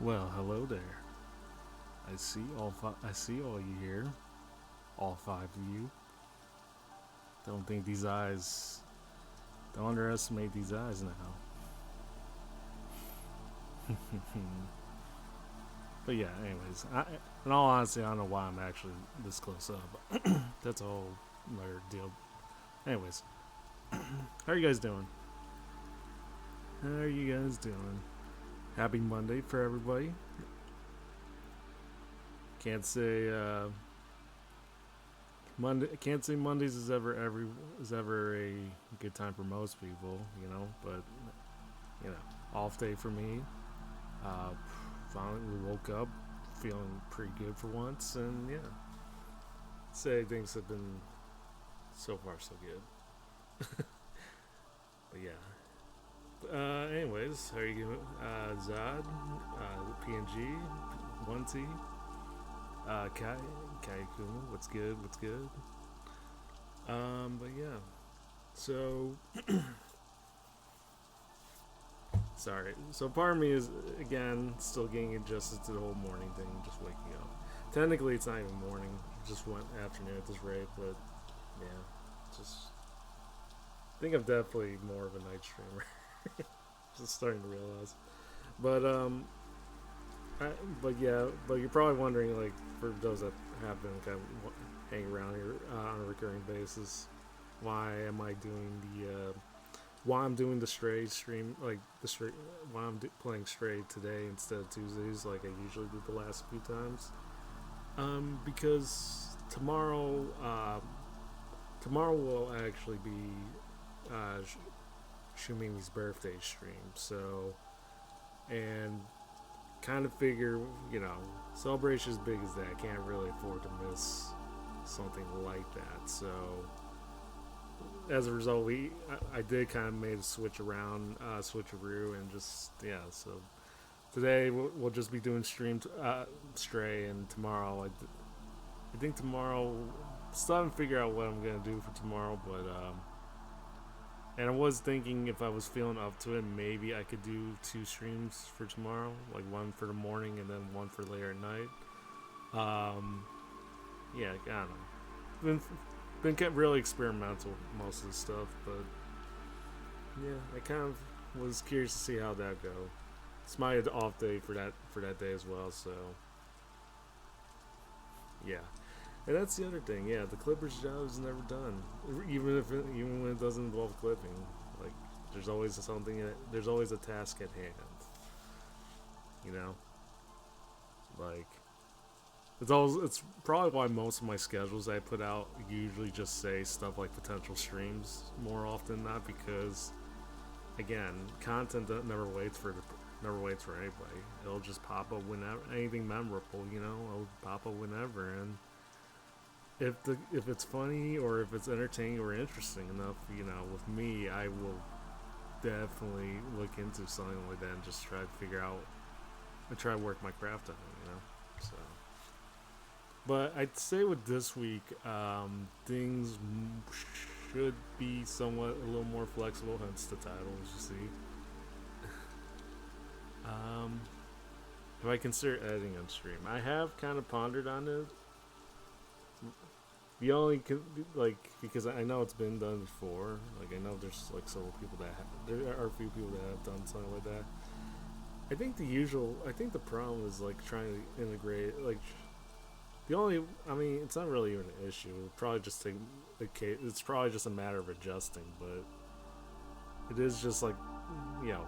Well, hello there. I see all you here, all five of you. Don't think these eyes. Don't underestimate these eyes now. But yeah, anyways, in all honesty, I don't know why I'm actually this close up. That's a whole other deal. Anyways, how are you guys doing? How are you guys doing? Happy Monday for everybody. Can't say Monday. Can't say Mondays is ever a good time for most people, But off day for me. Uh, Finally, we woke up feeling pretty good for once, and yeah, say things have been so far so good. But yeah. Anyways, how are you doing? Zod, PNG, 1T, Kai Kuma, what's good? What's good? But yeah, so sorry. So part of me is again still getting adjusted to the whole morning thing, just waking up. Technically, it's not even morning; just one afternoon at this rate. But yeah, just I think I'm definitely more of a night streamer. Just starting to realize. But I, but yeah, but you're probably wondering, like, for those that have been kind of hanging around here on a recurring basis, why am I doing why I'm doing the Stray stream, like the Stray, why I'm playing Stray today instead of Tuesdays, like I usually do the last few times. Because tomorrow will actually be uh, Shumimi's birthday stream, so and kind of figure, celebration as big as that, can't really afford to miss something like that. So as a result, I did kind of made a switcheroo, and just yeah. So today we'll just be doing Stray, and tomorrow I think tomorrow still haven't figured out what I'm gonna do for tomorrow, but and I was thinking if I was feeling up to it, maybe I could do two streams for tomorrow, like one for the morning and then one for later at night. Um, yeah, I don't know. Been kept really experimental with most of the stuff, but yeah, I kind of was curious to see how that go. It's my off day for that day as well, so yeah. And that's the other thing. Yeah, the Clippers job is never done, even when it doesn't involve clipping. Like, there's always a task at hand. You know, like it's probably why most of my schedules I put out usually just say stuff like potential streams more often than not, because again, content that never waits for anybody. It'll just pop up whenever anything memorable. It'll pop up whenever, and if it's funny or if it's entertaining or interesting enough, with me, I will definitely look into something like that and just try to figure out and try to work my craft on it. So, but I'd say with this week, things should be somewhat a little more flexible. Hence the title, as you see. Um, if I consider editing on stream, I have kind of pondered on it. The only like because I know it's been done before. Like I know there's like several people there are a few people that have done something like that. I think the problem is like trying to integrate like the only. I mean, it's not really even an issue. It'll probably just take it's probably just a matter of adjusting, but it is just like you know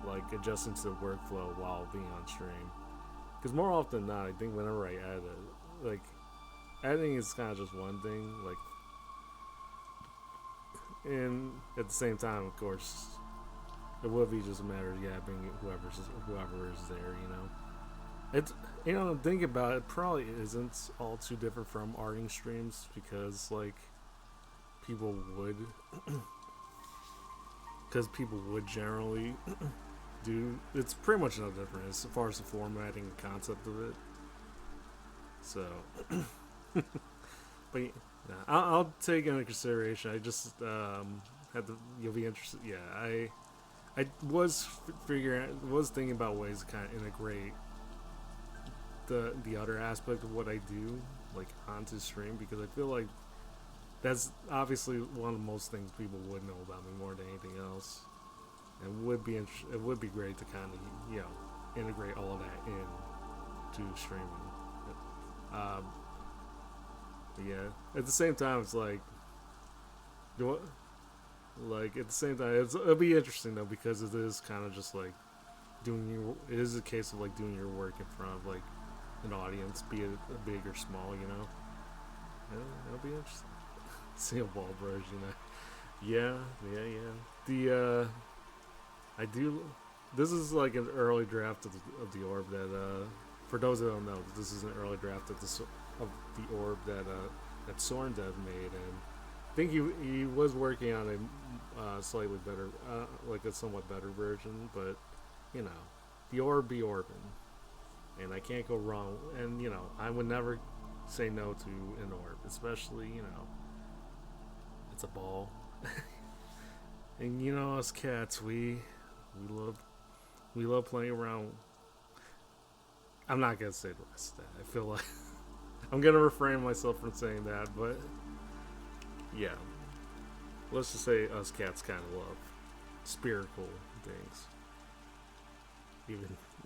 like adjusting to the workflow while being on stream. Because more often than not, I think whenever I edit, like editing is kind of just one thing, like, and at the same time, of course, it would be just a matter of being whoever is there. It's think about it, it probably isn't all too different from arting streams because like people would people would generally do. It's pretty much no different as far as the formatting and concept of it. So, but yeah, I'll take into consideration. I just had to. You'll be interested. Yeah, I I was was thinking about ways to kind of integrate the other aspect of what I do like onto stream, because I feel like that's obviously one of the most things people would know about me more than anything else. It would be it would be great to kind of integrate all of that in to streaming. Um, but yeah, at the same time, it's like, like at the same time, it'll be interesting though, because it is kind of just like it is a case of like doing your work in front of like an audience, be it big or small, it'll be interesting. See a ball version, yeah. The I do. This is like an early draft of the orb that for those that don't know, this is an early draft of the orb that Sorndev made, and I think he was working on a slightly better, like a somewhat better version, but the orb be orbing, and I can't go wrong. And I would never say no to an orb, especially it's a ball. And us cats, we love playing around. I'm not gonna say the rest of that. I feel like I'm gonna refrain myself from saying that, but yeah, let's just say us cats kind of love spherical things,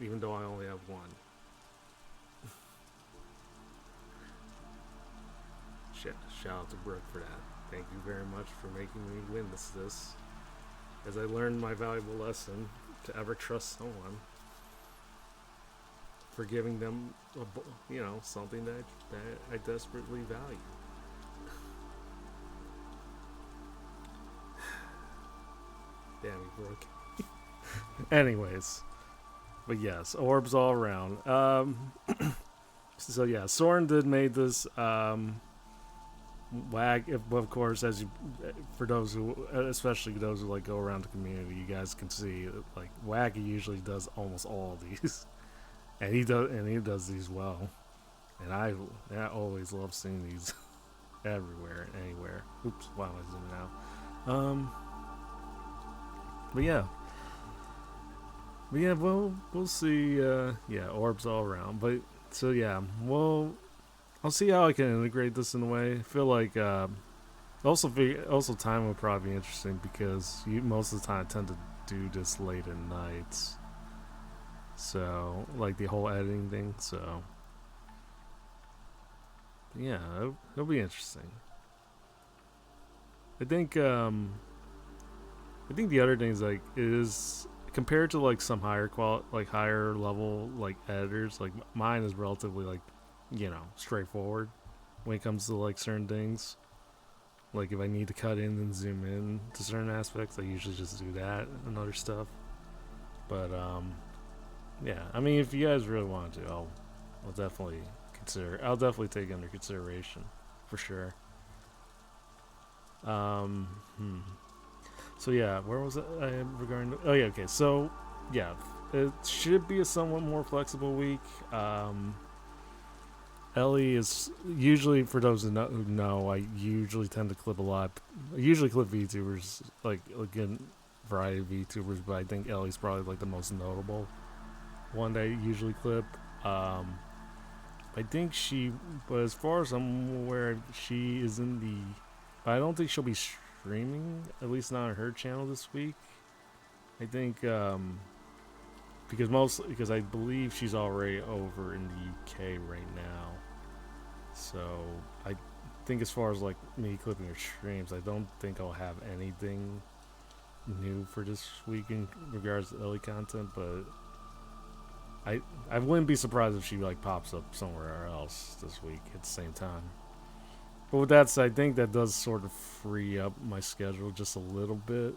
even though I only have one. Shout out to Brooke for that. Thank you very much for making me witness this, as I learned my valuable lesson to ever trust someone, for giving them something that I desperately value. Damn you, Brooke. Anyways, but yes, orbs all around. So yeah, Soren did made this. Wag, of course, for those who, especially those who like go around the community, you guys can see like Waggy usually does almost all of these, and he does these well, and I always love seeing these everywhere, anywhere. Oops, why am I zooming out? But yeah, we'll see. Yeah, orbs all around. But so yeah, I'll see how I can integrate this in a way. I feel like also time would probably be interesting, because most of the time I tend to do this late at nights. So like the whole editing thing. So yeah, it'll be interesting. I think the other thing is like is compared to like some higher level like editors, like mine is relatively like straightforward when it comes to like certain things. Like if I need to cut in and zoom in to certain aspects, I usually just do that and other stuff. But yeah, I mean, if you guys really want to, I'll definitely take it under consideration for sure. So yeah, where was it? Regarding oh yeah, okay. So yeah, it should be a somewhat more flexible week. Ellie is usually, for those who know, I usually tend to clip a lot. I usually clip VTubers, like again, variety of VTubers, but I think Ellie's probably like the most notable one that I usually clip. I think but as far as I'm aware, she is in the. I don't think she'll be streaming, at least not on her channel this week. I think because I believe she's already over in the UK right now. So I think as far as like me clipping her streams, I don't think I'll have anything new for this week in regards to Ellie content, but I wouldn't be surprised if she like pops up somewhere else this week at the same time. But with that said, I think that does sort of free up my schedule just a little bit,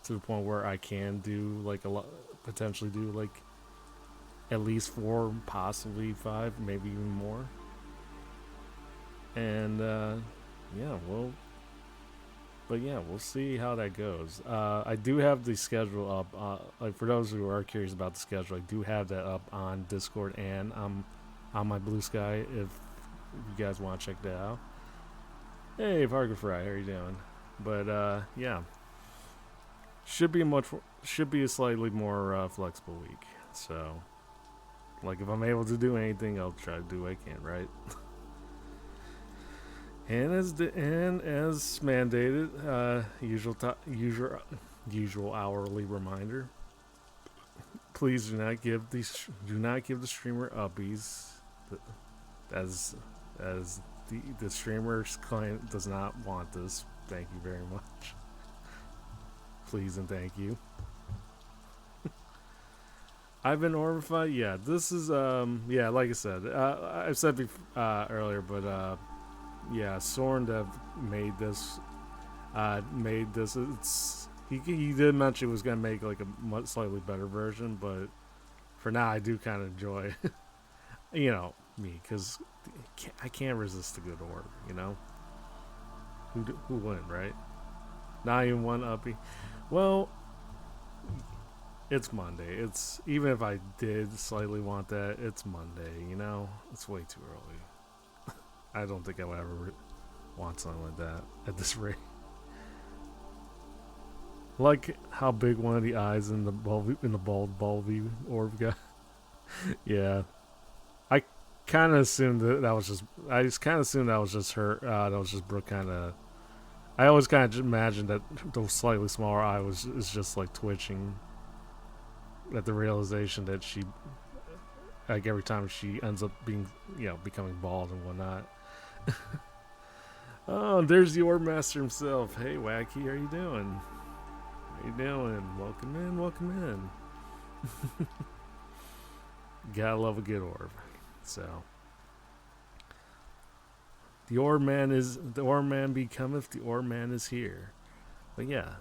to the point where I can do like potentially do like at least 4, possibly 5, maybe even more. And we'll see how that goes. I do have the schedule up. Like for those who are curious about the schedule, I do have that up on Discord and on my Blue Sky if you guys want to check that out. Hey, Parker Fry, how are you doing? But yeah, should be a much should be a slightly more flexible week. So, like, if I'm able to do anything, I'll try to do what I can, right? And as mandated, usual hourly reminder. Please do not give the streamer uppies, as the streamer's client does not want this. Thank you very much. Please and thank you. I've been orbified. Yeah, this is yeah, like I said, I said earlier, but yeah, Sorndev made this. It's he did mention he was gonna make like a much slightly better version, but for now I do kind of enjoy, me, because I can't resist a good orb. Who wouldn't, right? Not even one uppy. Well, it's Monday. It's even if I did slightly want that, it's Monday. It's way too early. I don't think I would ever want something like that at this rate. Like how big one of the eyes in the bald Bulby orb got. Yeah, I kind of assumed that was just. I just kind of assumed that was just her. That was just Brooke kind of. I always kind of imagined that the slightly smaller eye is just like twitching. At the realization that she, like every time she ends up being, becoming bald and whatnot. Oh, there's the Orb Master himself. Hey, Wacky, how you doing? How you doing? Welcome in, welcome in. Gotta love a good orb. So, the Orb Man becometh, the Orb Man is here. But yeah.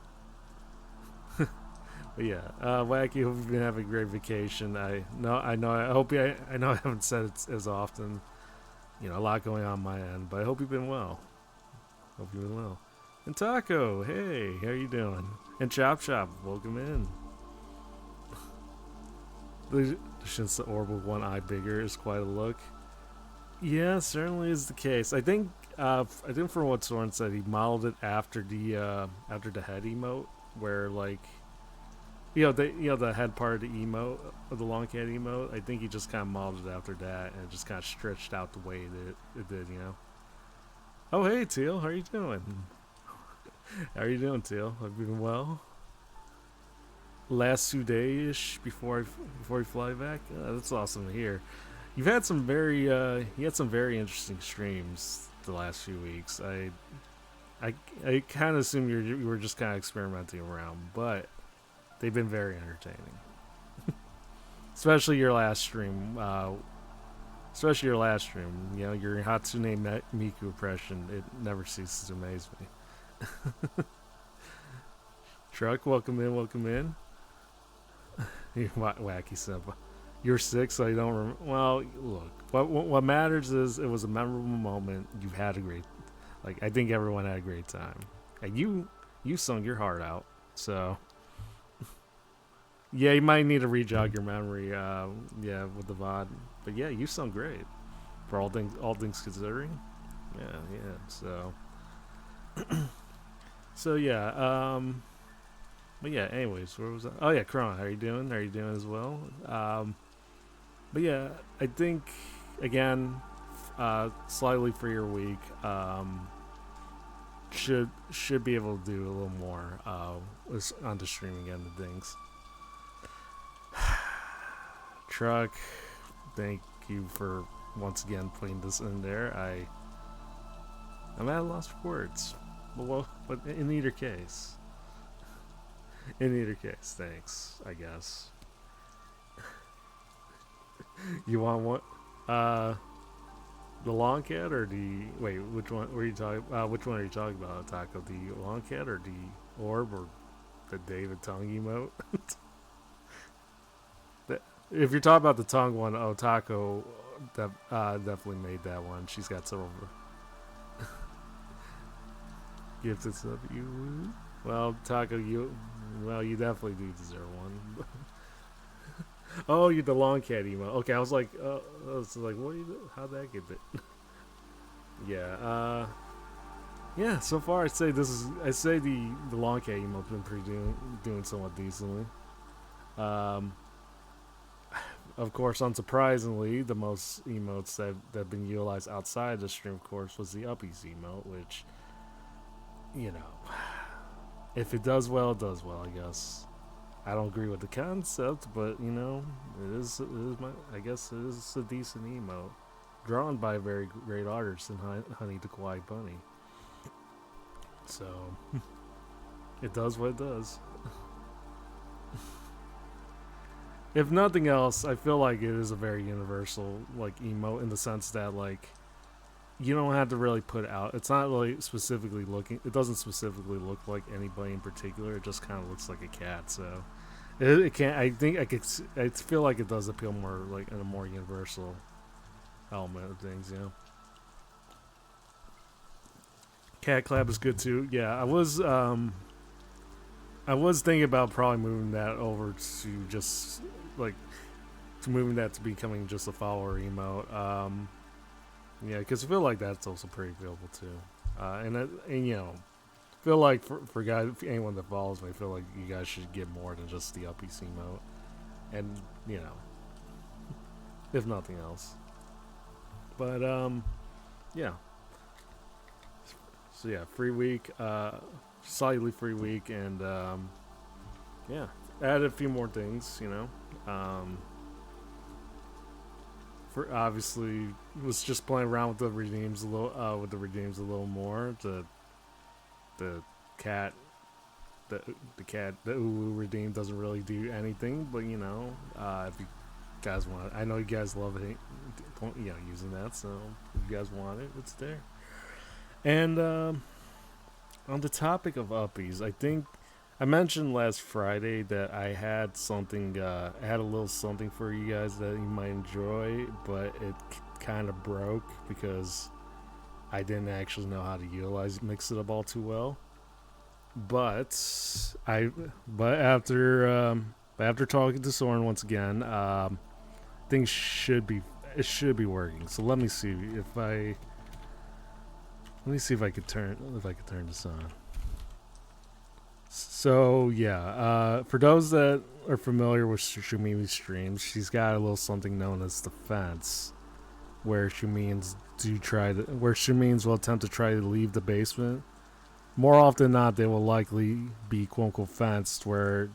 But yeah, Wacky, hope you've been having a great vacation. I know. I hope I know I haven't said it as often. A lot going on my end, but I hope you've been well. Hope you've been well. And Taco, hey, how you doing? And Chop Chop, welcome in. Since the orb with one eye bigger is quite a look. Yeah, certainly is the case. I think from what Soren said, he modeled it after the head emote, where like. The head part of the emote, of the Longcat emote. I think he just kind of modeled it after that, and it just kind of stretched out the way it did. Oh, hey Teal, how are you doing? How are you doing, Teal? Have you been well? Last 2 days before you fly back. That's awesome to hear. You had some very interesting streams the last few weeks. I kind of assume you were just kind of experimenting around, but. They've been very entertaining. Especially your last stream. Your Hatsune Miku impression. It never ceases to amaze me. Truck, welcome in. Wacky simple. You're sick, so I don't remember. Well, look. What matters is it was a memorable moment. You've had a great. I think everyone had a great time. And you sung your heart out. So. Yeah, you might need to re-jog your memory, with the VOD. But yeah, you sound great. For all things considering. Yeah, so... so yeah, but yeah, anyways, where was I? Oh yeah, Kron, how are you doing? How are you doing as well? But yeah, I think, again, slightly freer week, should be able to do a little more, on the streaming end of things. Truck, thank you for once again putting this in there. I'm at a loss for words, but in either case, thanks. I guess. You want what? The Longcat or the Which one were you talking? Which one are you talking about, Taco? The Longcat or the Orb or the David tongue emote? If you're talking about the tongue one, Taco definitely made that one. She's got several gifted stuff. Taco, you definitely do deserve one. Oh, you're the Longcat emo. Okay, I was like, what? How'd that get it? Yeah. Yeah, so far I'd say the Longcat emote's been doing somewhat decently. Um, of course, unsurprisingly, the most emotes that have been utilized outside the stream, of course, was the Uppies emote, which, you know, if it does well, it does well, I guess. I don't agree with the concept, but, you know, I guess it is a decent emote. Drawn by a very great artist in Honey the Kawaii Bunny. So, it does what it does. If nothing else, I feel like it is a very universal like emote in the sense that like you don't have to really put out. It's not really specifically looking. It doesn't specifically look like anybody in particular. It just kind of looks like a cat. So it can't. I think I could. I feel like it does appeal more like in a more universal element of things. You know, Cat Clap is good too. Yeah, I was thinking about probably moving that over to just like to moving that to becoming just a follower emote. Yeah, because I feel like that's also pretty available too. And you know, feel like for guys, anyone that follows me, I feel like you guys should get more than just the uppies emote, and you know, if nothing else. But yeah. So yeah, free week, slightly free week, and yeah, added a few more things. You know, for obviously was just playing around with the redeems a little more. The cat the cat the Ulu redeem doesn't really do anything, but you know, if you guys want it, I know you guys love it, you know, using that. So if you guys want it, it's there. And on the topic of uppies, I think I mentioned last Friday that I had something, I had a little something for you guys that you might enjoy, but it kind of broke because I didn't actually know how to mix it up all too well. But I, but after talking to Soren once again, things should be it should be working. So let me see if I could turn this on. So yeah, for those that are familiar with Shumimi's streams, she's got a little something known as the fence, where where Shumins will attempt to try to leave the basement. More often than not, they will likely be quote unquote fenced, where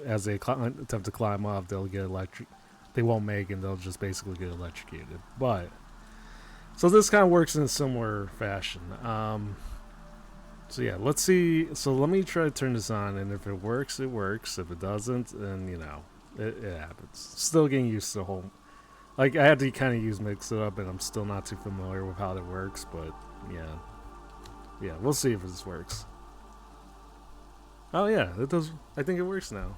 as they attempt to climb up, they'll get electric. They won't make, and they'll just basically get electrocuted. But so this kind of works in a similar fashion. So yeah, let's see. So let me try to turn this on, and if it works, it works. If it doesn't, then you know, it happens. Still getting used to the whole. Like I had to kind of use mix it up, and I'm still not too familiar with how that works. But yeah, yeah, we'll see if this works. Oh yeah, it does. I think it works now.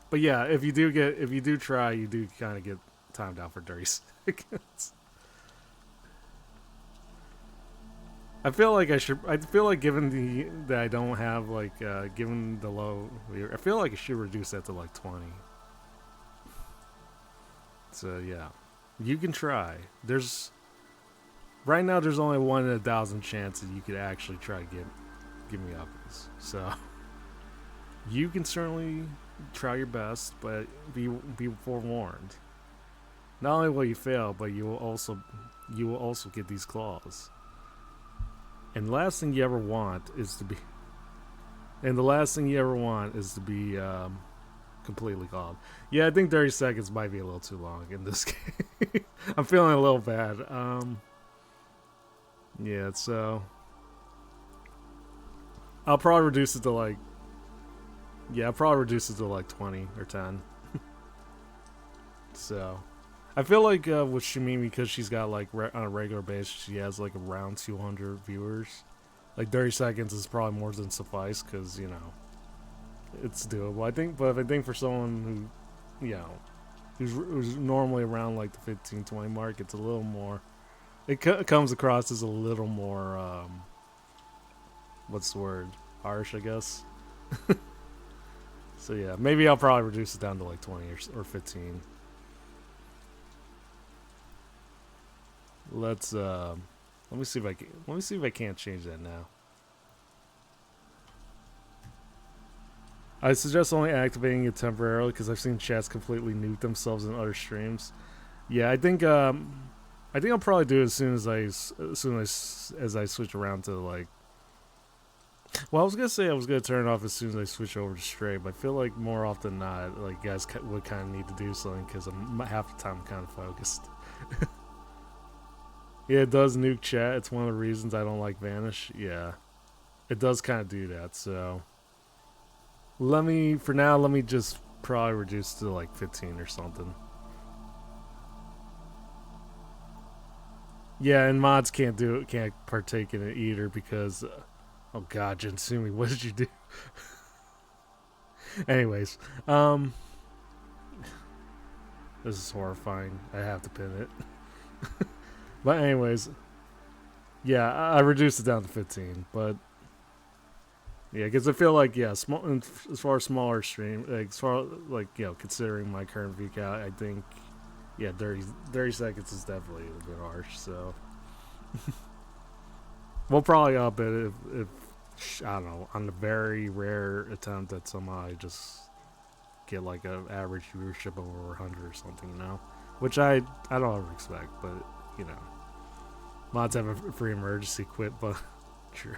But yeah, if you do try, you do kind of get timed out for 30 seconds. I feel like I should. I feel like given the that I don't have like given the low, I feel like I should reduce that to like 20. So yeah, you can try. There's right now there's only 1 in 1,000 chance that you could actually try to give me uppies. So you can certainly try your best, but be forewarned. Not only will you fail, but you will also get these claws. And the last thing you ever want is to be and the last thing you ever want is to be completely calm. Yeah, I think 30 seconds might be a little too long in this game. I'm feeling a little bad. Yeah, so I'll probably reduce it to like I'll probably reduce it to like 20 or 10. So I feel like with Shamimi, because she's got like on a regular basis, she has like around 200 viewers. Like 30 seconds is probably more than suffice because you know it's doable. I think, but I think for someone who, you know, who's normally around like the 15-20 mark, it's a little more. It comes across as a little more. What's the word? Harsh, I guess. So yeah, maybe I'll probably reduce it down to like 20 or 15. Let's let me see if I can't change that now. I suggest only activating it temporarily because I've seen chats completely nuke themselves in other streams. Yeah, I think I'll probably do it as soon as I switch around to like. Well, I was gonna say I was gonna turn it off as soon as I switch over to Stray, but I feel like more often than not, like guys would kind of need to do something because I'm half the time kind of focused. Yeah, it does nuke chat. It's one of the reasons I don't like Vanish. Yeah, it does kind of do that. So for now, let me just probably reduce to like 15 or something. Yeah, and mods can't partake in it either because, oh god, Jinsumi, what did you do? Anyways, this is horrifying. I have to pin it. But anyways, yeah, I reduced it down to 15, but yeah, because I feel like small as far as smaller stream, like as far like considering my current view count, I think 30 seconds is definitely a bit harsh. So we'll probably up it if I don't know, on the very rare attempt that somehow I just get like an average viewership of over 100 or something, which I don't ever expect, but you know, mods have a free emergency quit, but true.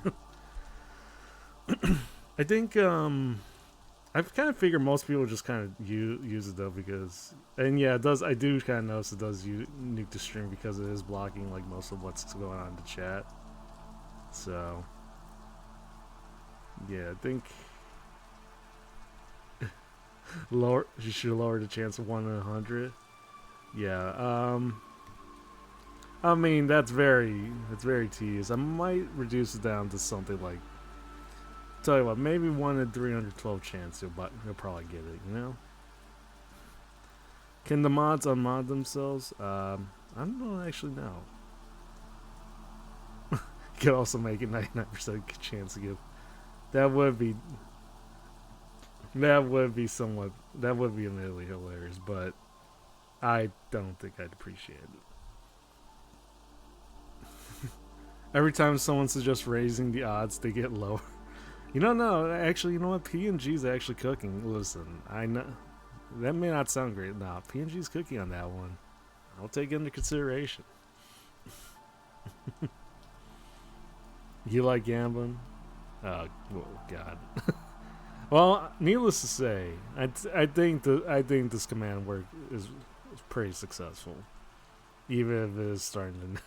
I think I've kind of figured most people just kind of use it though because, and yeah, it does. I do kind of notice it does nuke the stream because it is blocking like most of what's going on in the chat. So yeah, I think you should lower the chance of 1 in 100. Yeah. I mean that's very tedious. I might reduce it down to something like. Tell you what, maybe 1 in 312 chance you'll probably get it. Can the mods unmod themselves? I don't actually know. You could also make it 99% chance to give. That would be admittedly hilarious, but I don't think I'd appreciate it. Every time someone suggests raising the odds, they get lower. No, actually, you know what? PNG's actually cooking. Listen, I know that may not sound great. Nah, PNG's cooking on that one. I'll take it into consideration. You like gambling? Oh, God. Well, needless to say, I think this command work is pretty successful, even if it is starting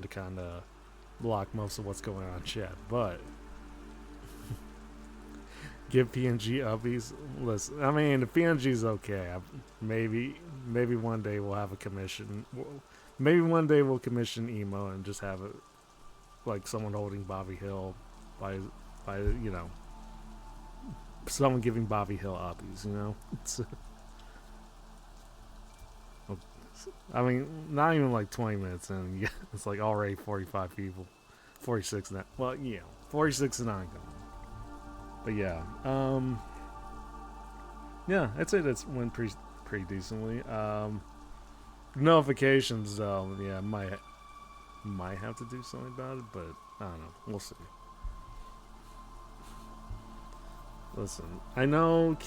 to kind of block most of what's going on in chat, but. Give PNG uppies. Listen, I mean, the PNG's okay. Maybe one day we'll have a commission. Maybe one day we'll commission emo and just have it like someone holding Bobby Hill by someone giving Bobby Hill uppies. I mean, not even like 20 minutes in. It's like already 45 people, 46 now. Well, 46 and ongoing. But yeah, I'd say that's went pretty decently. Notifications, though, might have to do something about it, but I don't know. We'll see. Listen, I know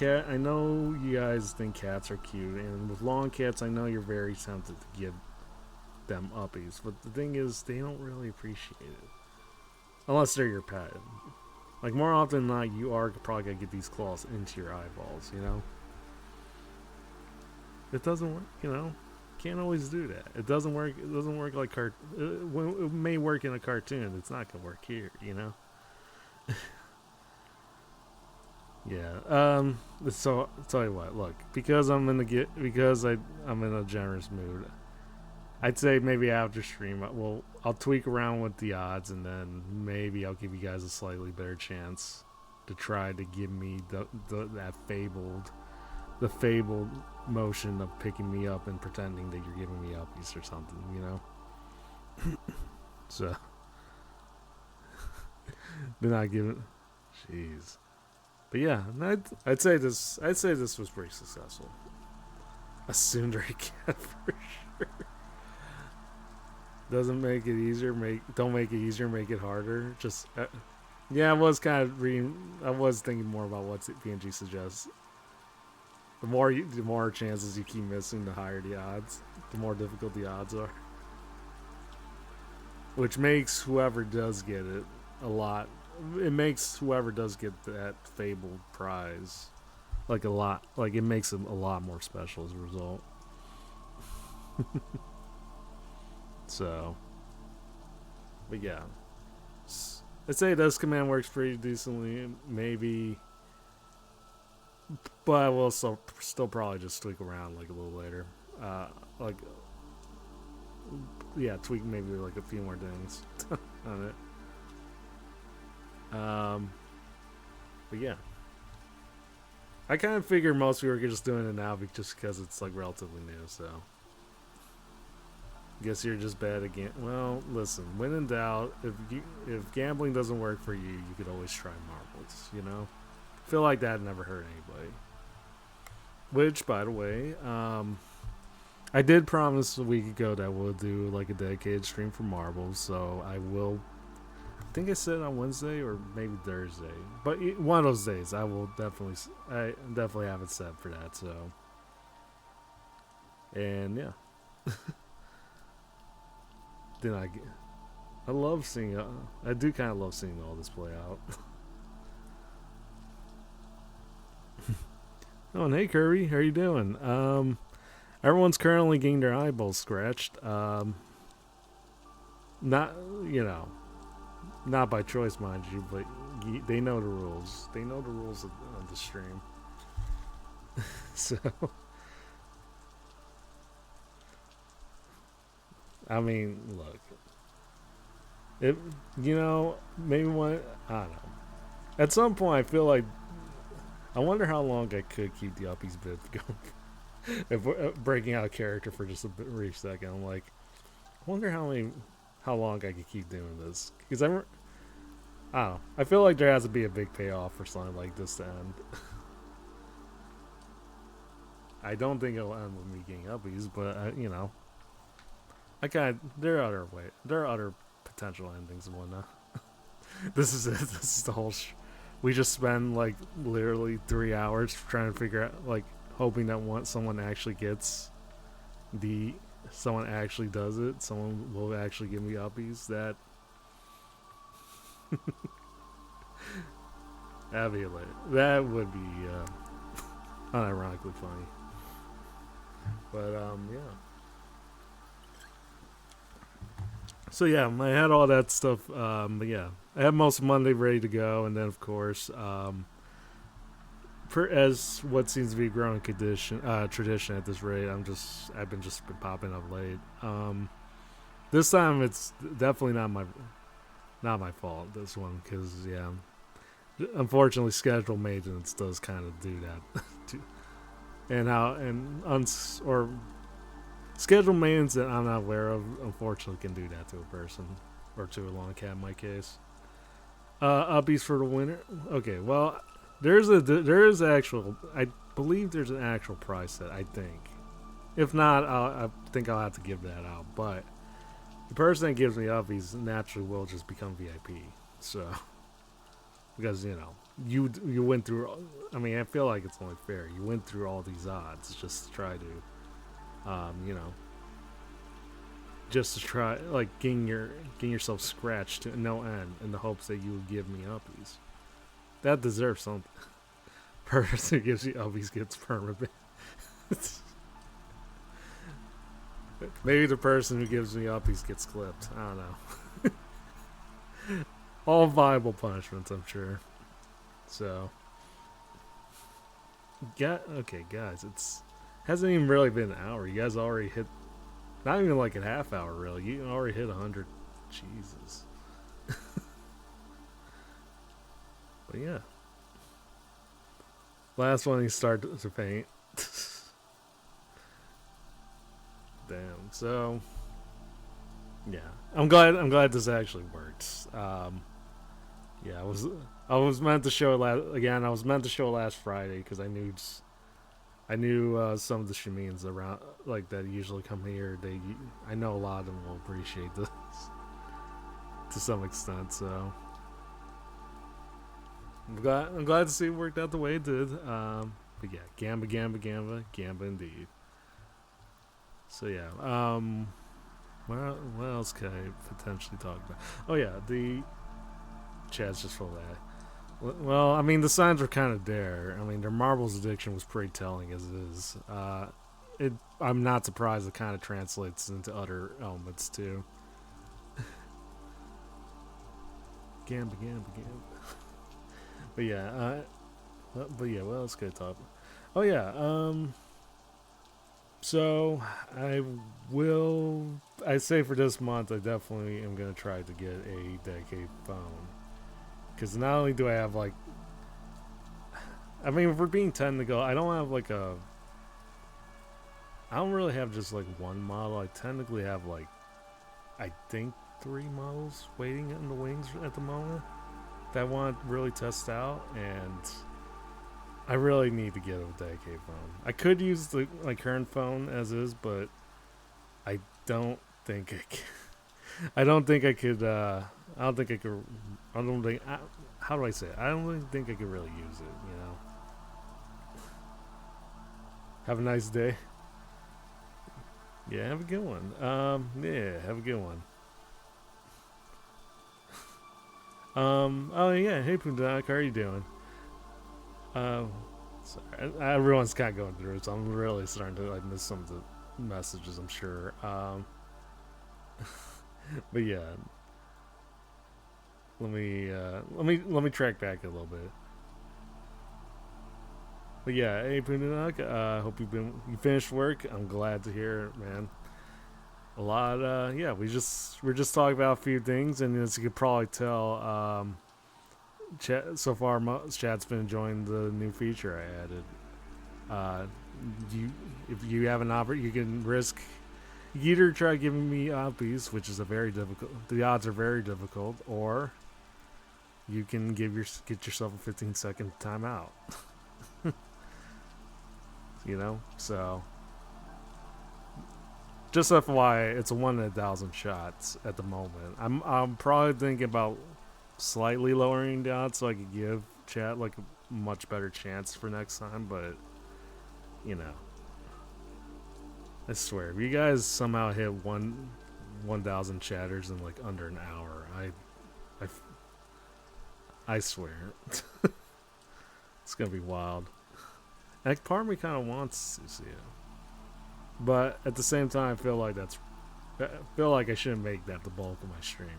you guys think cats are cute, and with Longcats, I know you're very tempted to give them uppies, but the thing is, they don't really appreciate it unless they're your pet. Like, more often than not, you are probably going to get these claws into your eyeballs, It doesn't work, Can't always do that. It doesn't work like it may work in a cartoon. It's not going to work here, Yeah. So, I'll tell you what, look, because I'm in a generous mood, I'd say maybe after stream, I'll tweak around with the odds, and then maybe I'll give you guys a slightly better chance to try to give me that fabled motion of picking me up and pretending that you're giving me uppies or something, So, they're not giving. Jeez, but yeah, I'd say this was pretty successful. A tsundere cat for sure. Doesn't make it easier. Don't make it easier. Make it harder. Just Yeah, I was kind of reading. I was thinking more about what PNG suggests. The more chances you keep missing, the higher the odds. The more difficult the odds are, which makes whoever does get it a lot. It makes whoever does get that fabled prize like a lot. Like it makes them a lot more special as a result. So, but yeah, I'd say this command works pretty decently. Maybe, but I will still probably just tweak around like a little later. Like yeah, tweak maybe like a few more things on it. But yeah, I kind of figure most people are just doing it now just because it's like relatively new. So, guess you're just bad again. Well, listen, when in doubt, if gambling doesn't work for you, you could always try marbles. You know, feel like that never hurt anybody. Which, by the way, I did promise a week ago that we'll do like a dedicated stream for marbles, so I will. I think I said on Wednesday or maybe Thursday, but one of those days I definitely have it set for that. So, and yeah, then I love seeing. I do kind of love seeing all this play out. Oh, and hey Kirby, how you doing? Everyone's currently getting their eyeballs scratched. Not not by choice, mind you, but they know the rules. They know the rules of the stream. So, I mean, look, it maybe one. I don't know. At some point, I feel like I wonder how long I could keep the uppies bit going. If we're breaking out character for just a brief second, I'm like, I wonder how long I could keep doing this because I don't know. I feel like there has to be a big payoff for something like this to end. I don't think it'll end with me getting uppies, but there are other potential endings and whatnot. This is it. This is the whole. We just spend like literally 3 hours trying to figure out, like, hoping that someone actually gets someone actually does it. Someone will actually give me uppies. That would be unironically funny. But yeah. So yeah, I had all that stuff. But yeah, I have most of Monday ready to go, and then of course, as what seems to be a growing tradition at this rate, I've been popping up late. This time it's definitely not my fault. This one, because yeah, unfortunately, schedule maintenance does kind of do that. Or schedule maintenance that I'm not aware of, unfortunately, can do that to a person or to a Longcat in my case. Uppies for the winner. Okay, well, there is actual. I believe there's an actual price set. I think. If not, I think I'll have to give that out. But the person that gives me uppies naturally will just become VIP. So, because you went through. I mean, I feel like it's only fair. You went through all these odds just to try to, just to try like getting yourself scratched to no end in the hopes that you would give me uppies. That deserves something. Person who gives you uppies gets permanent. Maybe the person who gives me uppies gets clipped. I don't know. All viable punishments, I'm sure. So, okay, guys, hasn't even really been an hour. You guys already hit, not even like a half hour, really. You already hit 100. Jesus. But yeah. Last one, you start to paint. Damn. So, yeah, I'm glad this actually works. Yeah, I was meant to show it I was meant to show it last Friday because I knew some of the Shamins around like that usually come here. I know a lot of them will appreciate this to some extent. So, I'm glad to see it worked out the way it did. But yeah, Gamba indeed. So yeah, what else could I potentially talk about? Oh yeah, the chat's just full of that. Well, I mean, the signs were kind of there. I mean, their marbles addiction was pretty telling as it is. I'm not surprised it kind of translates into other elements too. Gamba. But yeah, what else could I talk about? Oh yeah, so I will. I say for this month, I definitely am gonna try to get a dedicated phone because not only do I have like, I mean, if we're being technical, I don't have like a. I don't really have just like one model. I technically have like, I think 3 models waiting in the wings at the moment that I want to really test out, and I really need to get a dedicated phone. I could use my current phone as is, but I don't think I can. I don't think I could. I don't think I could. I don't think. How do I say it? I don't really think I could really use it. You know. Have a nice day. Yeah, have a good one. Yeah, have a good one. Oh yeah, hey Pundak, how are you doing? Um, sorry, everyone's kind of going through it, so I'm really starting to like miss some of the messages. I'm sure. But yeah, let me track back a little bit. But yeah, hey Pundak, hope you finished work. I'm glad to hear it, man. A lot. Yeah, we're just talking about a few things, and as you could probably tell, so far, chat's been enjoying the new feature I added. Uh, you, if you have an offer, you can risk. You either try giving me oppies, which is a very difficult. The odds are very difficult, or you can get yourself a 15-second timeout. You know, so just FYI, it's a 1 in 1,000 shots at the moment. I'm probably thinking about slightly lowering the odds so I could give chat like a much better chance for next time, but you know, I swear, if you guys somehow hit 1,000 chatters in like under an hour, I swear, it's gonna be wild. Like, part of me kind of wants to see it, but at the same time, I feel like I shouldn't make that the bulk of my stream.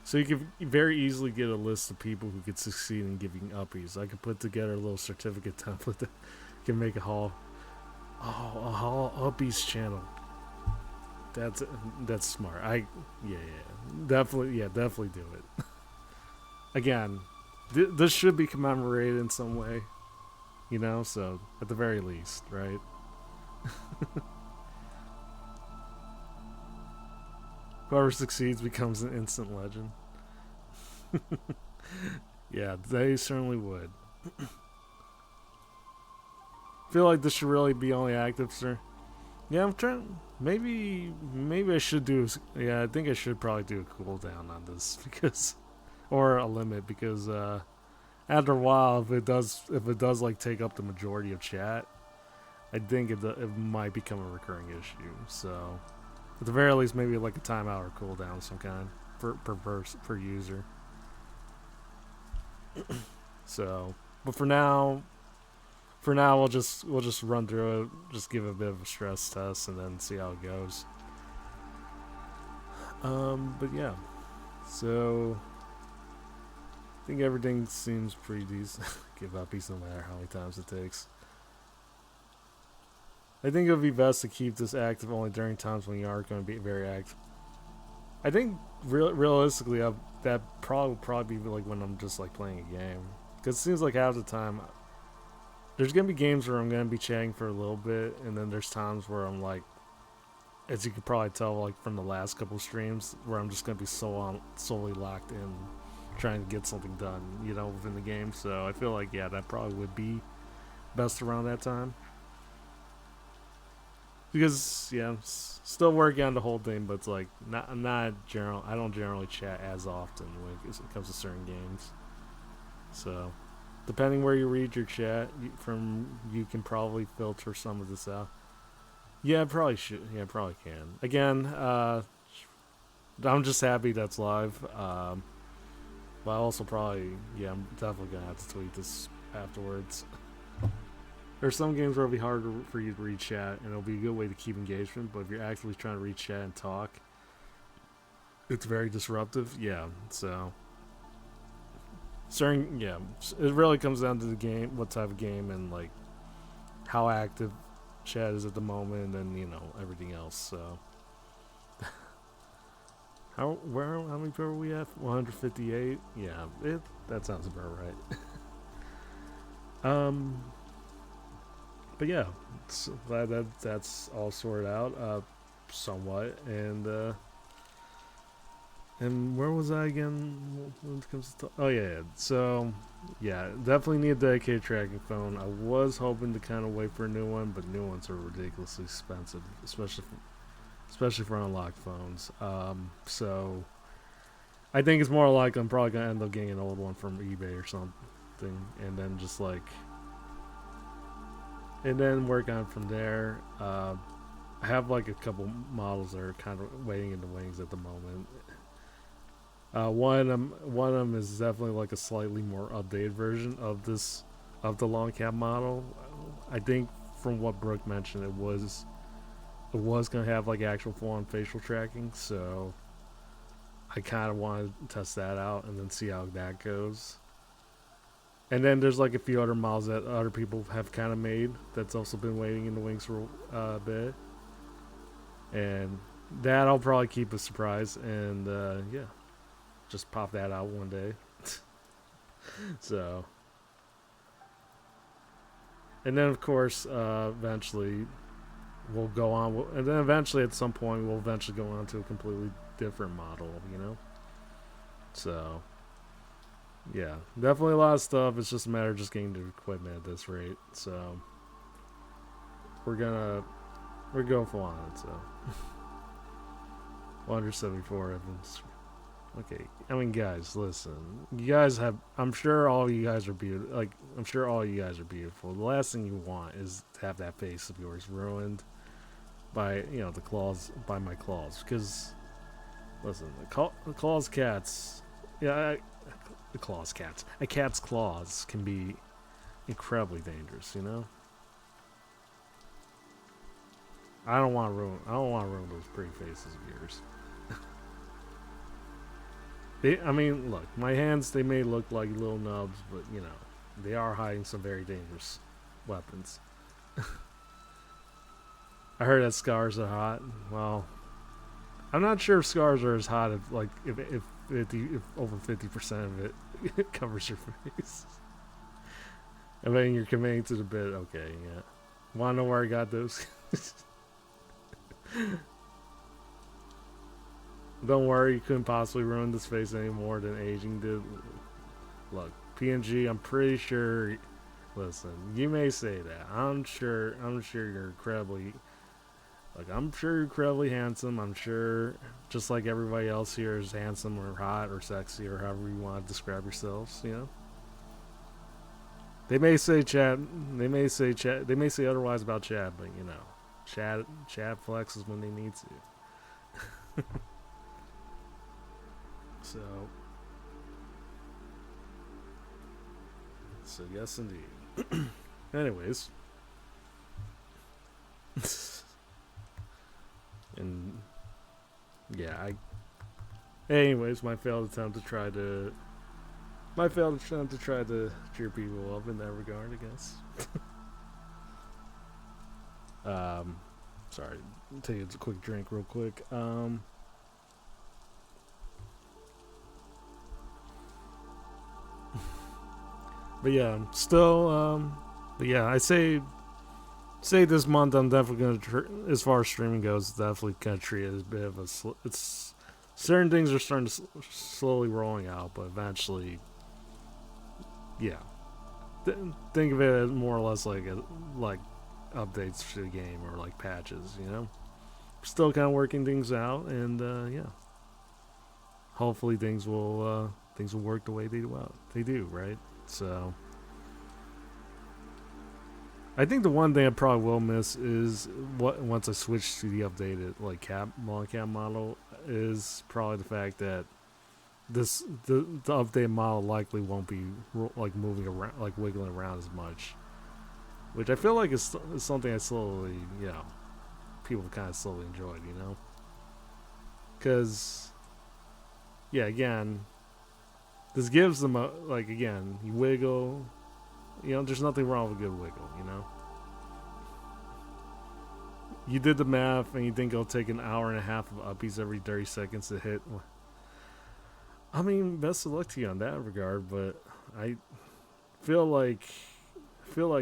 So you can very easily get a list of people who could succeed in giving uppies. I could put together a little certificate template that can make a haul. Oh, a haul uppies channel. That's smart. Yeah, definitely do it. Again, this should be commemorated in some way, you know. So at the very least, right? Whoever succeeds becomes an instant legend. Yeah, they certainly would. Feel like this should really be only active, sir. Yeah, I'm trying. Maybe I should do. Yeah, I think I should probably do a cooldown on this because, or a limit because after a while, if it does like take up the majority of chat, I think it might become a recurring issue. So, at the very least, maybe like a timeout or cooldown of some kind per user. So, but for now we'll just run through it, just give it a bit of a stress test, and then see how it goes. But yeah, so I think everything seems pretty decent. Give up peace no matter how many times it takes. I think it would be best to keep this active only during times when you are going to be very active. I think realistically, that probably be like when I'm just like playing a game, because it seems like half the time there's gonna be games where I'm gonna be chatting for a little bit, and then there's times where I'm like, as you can probably tell, like from the last couple streams, where I'm just gonna be solely locked in, trying to get something done, you know, within the game. So I feel like that probably would be best around that time. because yeah, I'm still working on the whole thing, but it's like not general. I don't generally chat as often when it comes to certain games. So, depending where you read your chat from, you can probably filter some of this out. Yeah, probably should. Yeah, probably can. Again, I'm just happy that's live. But I also probably, yeah, I'm definitely gonna have to tweet this afterwards. There's some games where it'll be harder for you to read chat, and it'll be a good way to keep engagement. But if you're actively trying to read chat and talk, it's very disruptive. Yeah, so certain, yeah, it really comes down to the game, what type of game, and like how active chat is at the moment, and everything else. So how many people are we at? 158. Yeah, that sounds about right. But yeah, glad that's all sorted out, somewhat. And where was I again when it comes to? Oh yeah. So yeah, definitely need a dedicated tracking phone. I was hoping to kind of wait for a new one, but new ones are ridiculously expensive, especially for unlocked phones. So I think it's more like I'm probably gonna end up getting an old one from eBay or something, and then just like, and then work on from there. I have like a couple models that are kind of waiting in the wings at the moment. One of them is definitely like a slightly more updated version of the Longcat model. I think from what Brooke mentioned, it was gonna have like actual full-on facial tracking, so I kind of want to test that out and then see how that goes. And then there's like a few other models that other people have kind of made that's also been waiting in the wings for a bit, and that I'll probably keep a surprise. And yeah, just pop that out one day. So, and then of course, eventually we'll go on, and then eventually at some point we'll eventually go on to a completely different model. So, yeah, definitely a lot of stuff. It's just a matter of just getting the equipment at this rate. So, we're going full on it. So, 174 Evans. Okay, I mean, guys, listen. You guys have. I'm sure all you guys are beautiful. Like, I'm sure all you guys are beautiful. The last thing you want is to have that face of yours ruined by the claws, by my claws. Because, listen, the claws cats. Yeah, the claws cats. A cat's claws can be incredibly dangerous. I don't want to ruin those pretty faces of yours. I mean, look, my hands, they may look like little nubs, but, they are hiding some very dangerous weapons. I heard that scars are hot. Well, I'm not sure if scars are as hot if over 50% of it covers your face. I mean, you're committing to the bit. Okay, yeah. Want to know where I got those? Don't worry, you couldn't possibly ruin this face any more than aging did. Look, PNG, I'm pretty sure. Listen, you may say that. I'm sure you're incredibly. Like, I'm sure you're incredibly handsome. I'm sure, just like everybody else here is handsome or hot or sexy or however you want to describe yourselves. They may say Chad. They may say Chad. They may say otherwise about Chad, but Chad flexes when they need to. So yes, indeed. Anyways, and yeah, Anyways, my failed attempt to try to cheer people up in that regard, I guess. Sorry, take a quick drink, real quick. But yeah, still, but yeah, I say this month I'm definitely gonna, as far as streaming goes, definitely gonna treat it as a bit of it's certain things are starting to slowly rolling out, but eventually, yeah, think of it as more or less like updates to the game or like patches. You know, still kind of working things out, and yeah, hopefully things will work the way they do, right? So I think the one thing I probably will miss is what once I switch to the updated like Longcat model is probably the fact that the updated model likely won't be like moving around, like wiggling around as much, which I feel like is something I slowly, people kind of slowly enjoyed, because yeah, again, this gives them like again, you wiggle, there's nothing wrong with a good wiggle, You did the math, and you think it'll take an hour and a half of uppies every 30 seconds to hit. I mean, best of luck to you on that regard, but I feel like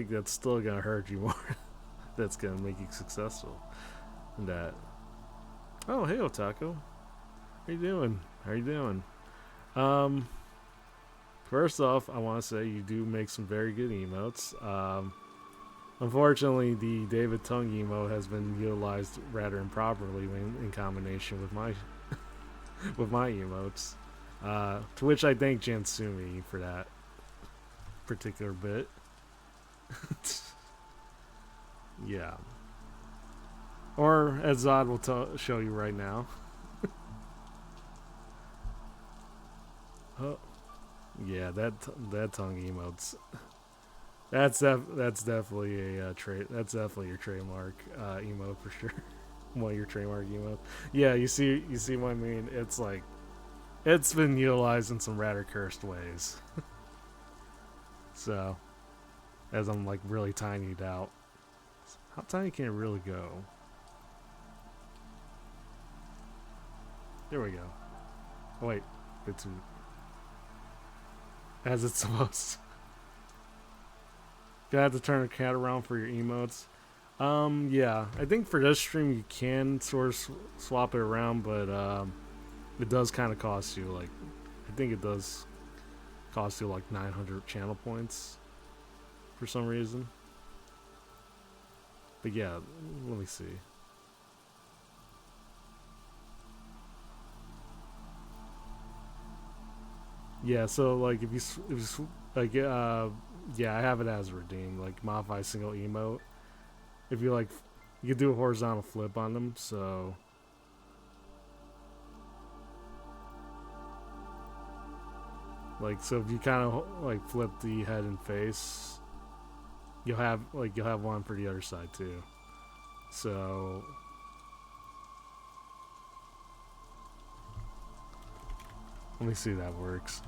that's still gonna hurt you more. That's gonna make you successful. And that. Oh, hey, Otaku. How you doing? How you doing? First off, I want to say you do make some very good emotes. Unfortunately, the David Tongue emote has been utilized rather improperly in combination with my with my emotes. To which I thank Jansumi for that particular bit. Yeah. Or as Zod will show you right now. Oh, yeah, that tongue emotes. That's definitely a trait. That's definitely your trademark emote for sure. One of your trademark emotes. Yeah, you see what I mean. It's like it's been utilized in some rather cursed ways. So, as I'm like really tinied out. How tiny can it really go? There we go. Oh wait, it's as it's supposed. Gonna have to turn the cat around for your emotes. Yeah, I think for this stream you can sort of swap it around, but it does kind of cost you like, I think it does cost you like 900 channel points for some reason. But yeah, let me see. Yeah, so like if you like yeah, I have it as redeemed, like modify single emote. If you like, you can do a horizontal flip on them, so like so if you kind of like flip the head and face, you'll have one for the other side too. So let me see if that works.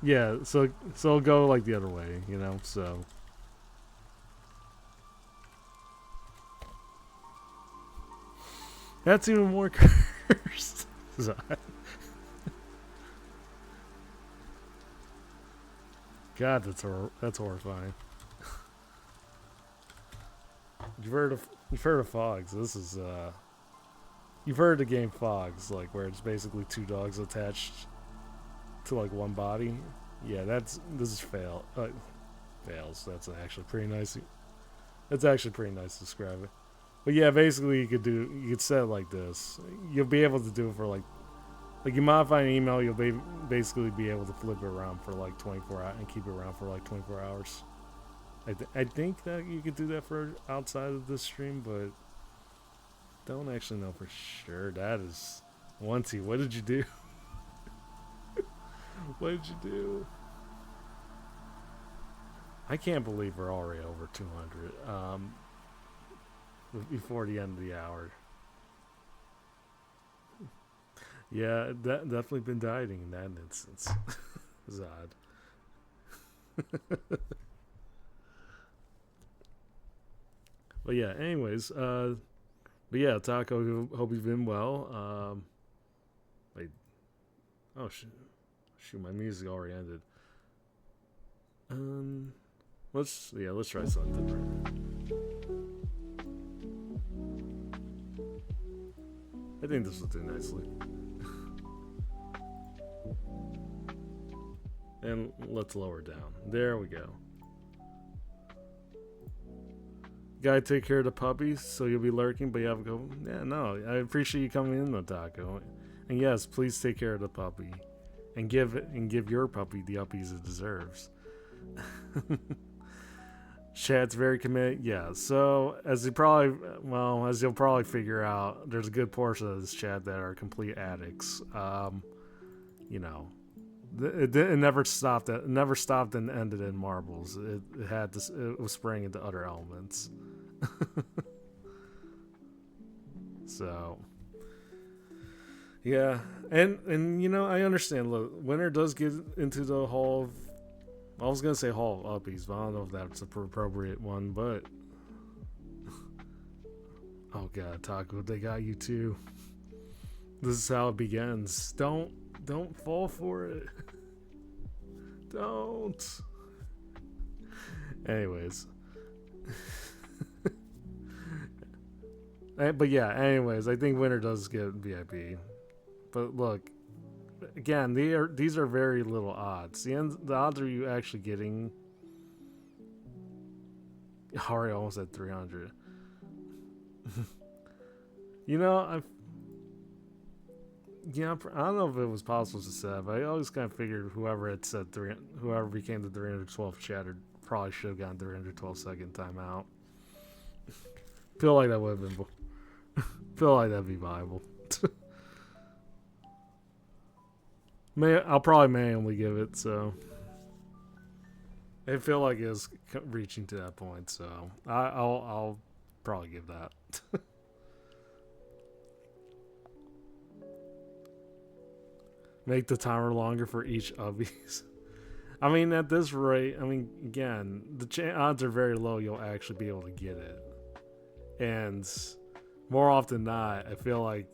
Yeah, so it'll go like the other way, so that's even more cursed. God, that's horrifying. You've heard of Fogs. This is you've heard the game Fogs, like where it's basically two dogs attached to like one body. Yeah, this is fails. That's actually pretty nice. That's actually pretty nice to describe it. But yeah, basically you could set it like this. You'll be able to do it for like you modify an email. You'll basically be able to flip it around for like 24 hours and keep it around for like 24 hours. I think that you could do that for outside of this stream, but don't actually know for sure. That is Onty. What did you do? What did you do? I can't believe we're already over 200. Before the end of the hour. Yeah, that definitely been dieting in that instance. It's odd. But yeah, anyways, but yeah, Taco, hope you've been well. Wait, oh shoot, my music already ended. Let's try something different. I think this will do nicely. And let's lower down. There we go. Gotta take care of the puppies, so you'll be lurking, but you have to go. Yeah, no, I appreciate you coming in, though, Taco. And yes, please take care of the puppy, and give your puppy the uppies it deserves. Chat's very committed. Yeah, so as you'll probably figure out, there's a good portion of this chat that are complete addicts. You know, it never stopped. It never stopped and ended in marbles. It was spraying into other elements. So yeah, and you know, I understand. Look, winter does get into the hall of, I was gonna say hall of uppies, but I don't know if that's the appropriate one. But oh god, Taco, they got you too. This is how it begins. Don't fall for it. Don't. Anyways. But yeah, anyways, I think winter does get VIP. But look, again, these are very little odds. The odds are you actually getting. Hari almost at 300. You know, I don't know if it was possible to set, but I always kind of figured whoever became the 312th chatter probably should have gotten 312 second timeout. Feel like that would have been. Feel like that'd be viable. I'll probably manually give it, so I feel like it's reaching to that point, so I'll probably give that. Make the timer longer for each ubbies. I mean, at this rate, I mean, again, the odds are very low you'll actually be able to get it. And more often than not, I feel like,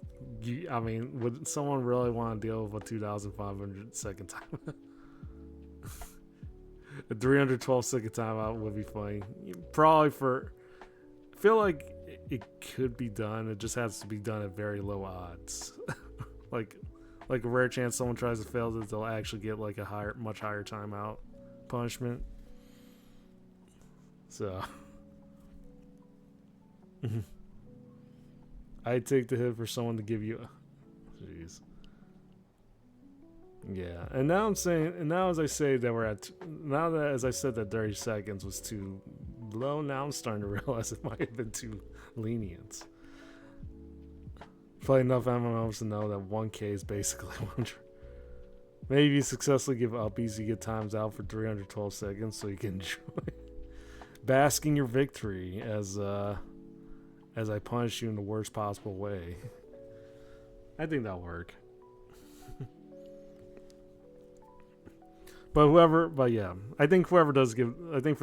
would someone really want to deal with a 2,500 second timeout? A 312 second timeout would be funny. Probably I feel like it could be done. It just has to be done at very low odds. like a rare chance someone tries to fail that they'll actually get like a much higher timeout punishment. So I'd take the hit for someone to give you. Jeez. Yeah, and now as I said that 30 seconds was too low, now I'm starting to realize it might have been too lenient. Play enough MMOs to know that 1K is basically 100. Maybe you successfully give uppies, you get times out for 312 seconds so you can enjoy bask in your victory as I punish you in the worst possible way. I think that'll work. But yeah, I think for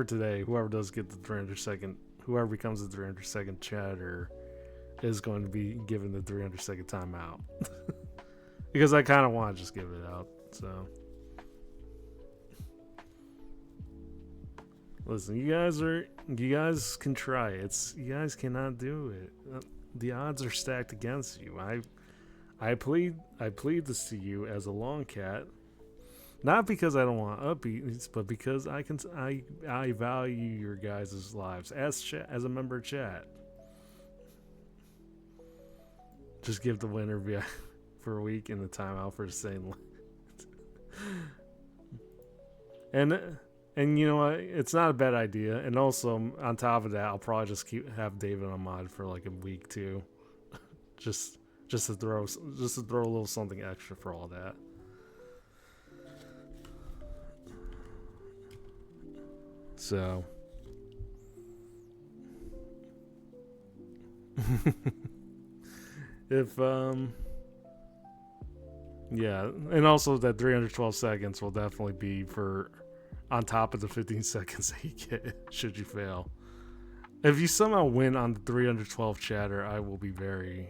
today, whoever does get the 300 second, whoever becomes the 300 second chatter is going to be given the 300 second timeout. Because I kind of want to just give it out, so. Listen, you guys can try it. You guys cannot do it. The odds are stacked against you. I plead this to you as a Longcat, not because I don't want upbeats, but because I value your guys' lives as a member of chat. Just give the winner for a week and the timeout for the same. And you know what? It's not a bad idea. And also, on top of that, I'll probably just have David on mod for like a week too, just to throw a little something extra for all that. So, yeah, and also that 312 seconds will definitely be for on top of the 15 seconds that you get should you fail. If you somehow win on the 312 chatter, I will be very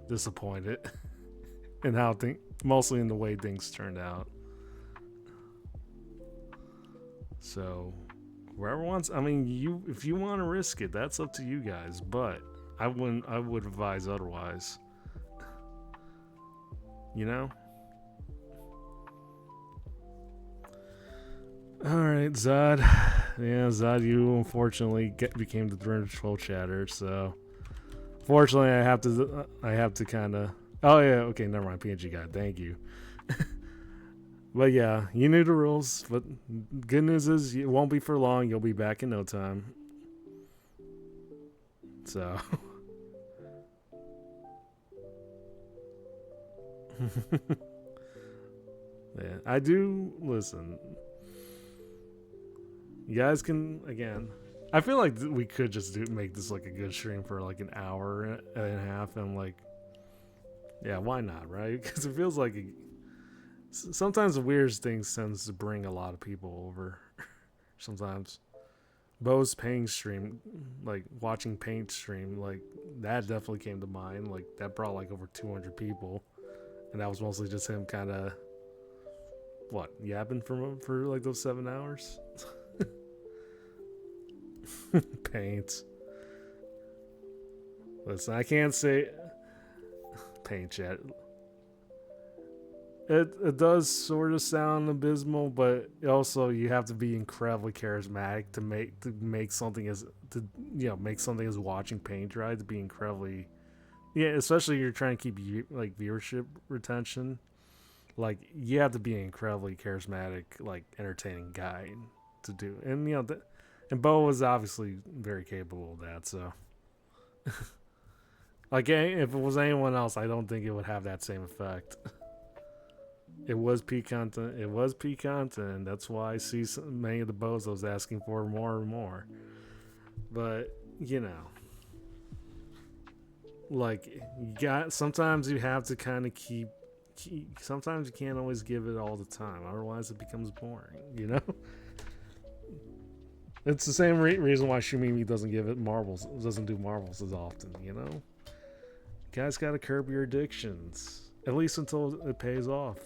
disappointed in mostly in the way things turned out. So, whoever wants, if you want to risk it, that's up to you guys, but I would advise otherwise. You know? All right, Zod. Yeah, Zod, you unfortunately became the Dream Troll chatter. So, fortunately, I have to kind of. Oh yeah, okay, never mind. PNG guy, thank you. But yeah, you knew the rules. But good news is it won't be for long. You'll be back in no time. So, yeah, I do listen. You guys can again. I feel like we could just make this like a good stream for like an hour and a half, and like, yeah, why not, right? Because it feels like sometimes the weirdest things tends to bring a lot of people over. Sometimes Bo's paint stream, like watching paint stream, like that definitely came to mind. Like that brought like over 200 people, and that was mostly just him kind of what yapping for like those 7 hours. Paint. Listen, I can't say paint chat. It does sort of sound abysmal, but also you have to be incredibly charismatic to make something as to make something as watching paint dry to be incredibly especially if you're trying to keep like viewership retention. Like you have to be an incredibly charismatic, like entertaining guy to do, and and Bo was obviously very capable of that. So, like if it was anyone else, I don't think it would have that same effect. It was peak content. It was peak content. And that's why I see many of the bozos asking for more and more. But like you got. Sometimes you have to kind of keep. Sometimes you can't always give it all the time. Otherwise, it becomes boring. It's the same reason why Shumimi doesn't give it marbles. Doesn't do marbles as often. You guys got to curb your addictions. At least until it pays off.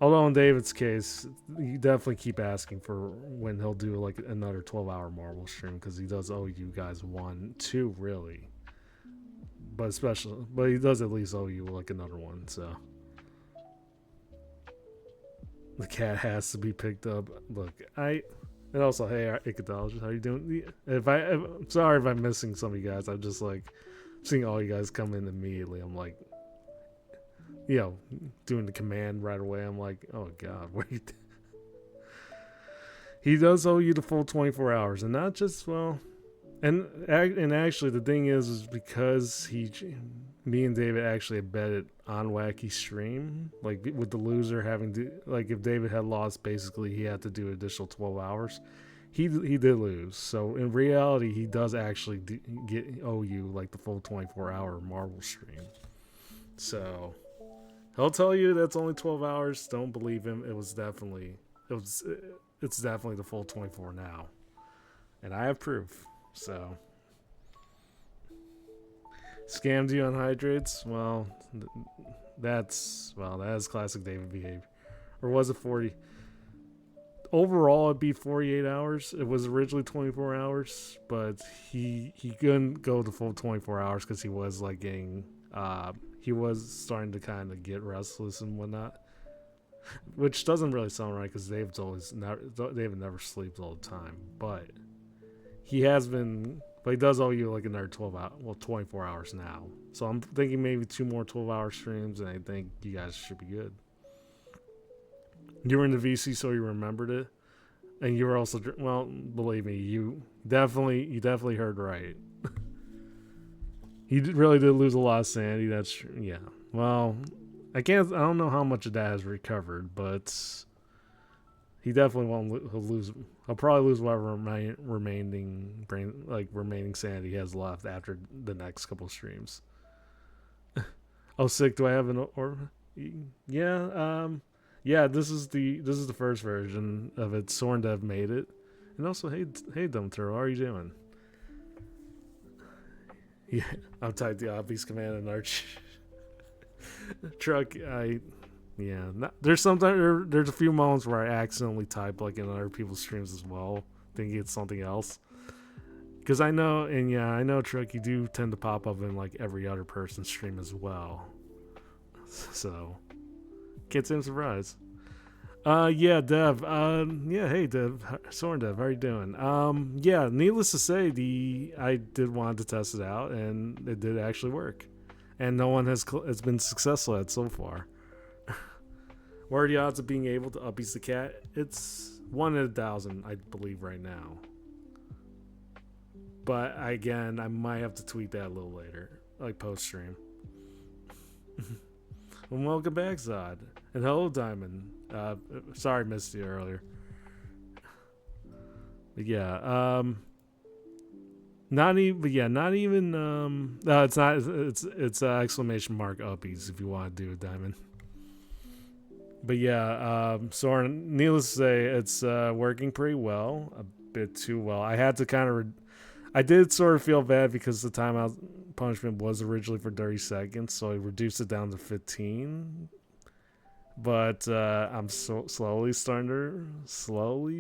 Although in David's case, you definitely keep asking for when he'll do like another 12-hour Marvel stream because he does owe you guys one, two, really. But he does at least owe you like another one. So the cat has to be picked up. Look, and also, hey, icatologist, how you doing? I'm sorry if I'm missing some of you guys. I'm just like seeing all you guys come in immediately. I'm like, doing the command right away. I'm like, oh god, wait. He does owe you the full 24 hours, and not just and actually the thing is because me and David actually betted on Wacky Stream, like with the loser having to like if David had lost, basically he had to do additional 12 hours. He did lose, so in reality he does actually owe you like the full 24-hour Marvel stream. So he'll tell you that's only 12 hours. Don't believe him. It's definitely the full 24 now. And I have proof. So scammed you on hydrates? Well, that is classic David behavior. Or was it 40? Overall, it'd be 48 hours. It was originally 24 hours, but he couldn't go the full 24 hours because he was like getting he was starting to kind of get restless and whatnot, which doesn't really sound right because David never sleeps all the time. But he does owe you like another 24 hours now. So I'm thinking maybe 2 more 12-hour streams, and I think you guys should be good. You were in the VC, so you remembered it, and you were also believe me, you definitely heard right. He really did lose a lot of sanity. That's true. Yeah. Well, I don't know how much of that has recovered, but he definitely won't. He'll probably lose whatever remaining sanity he has left after the next couple streams. Oh, sick! Do I have an or? Yeah. Yeah. This is the first version of it. Sorndev made it, and also hey, Dumb Turtle, how are you doing? Yeah, I've typed the obvious command in Arch truck. There's a few moments where I accidentally type like in other people's streams as well, thinking it's something else. Because I know truck, you do tend to pop up in like every other person's stream as well. So can't say I'm surprised. Yeah, Dev. Yeah, hey, Dev. Soren Dev, how are you doing? Yeah, needless to say, I did want to test it out, and it did actually work. And no one has been successful at it so far. What are the odds of being able to upbeat the cat? It's 1 in 1,000, I believe, right now. But again, I might have to tweet that a little later, like post stream. And welcome back, Zod. And hello, Diamond. Sorry, missed you earlier. But yeah, not even. But yeah, not even. No, it's not. It's exclamation mark uppies if you want to do it, Diamond. But yeah, Soren. Needless to say, it's working pretty well. A bit too well. I had to kind of. I did sort of feel bad because the timeout punishment was originally for 30 seconds, so I reduced it down to 15. But I'm slowly,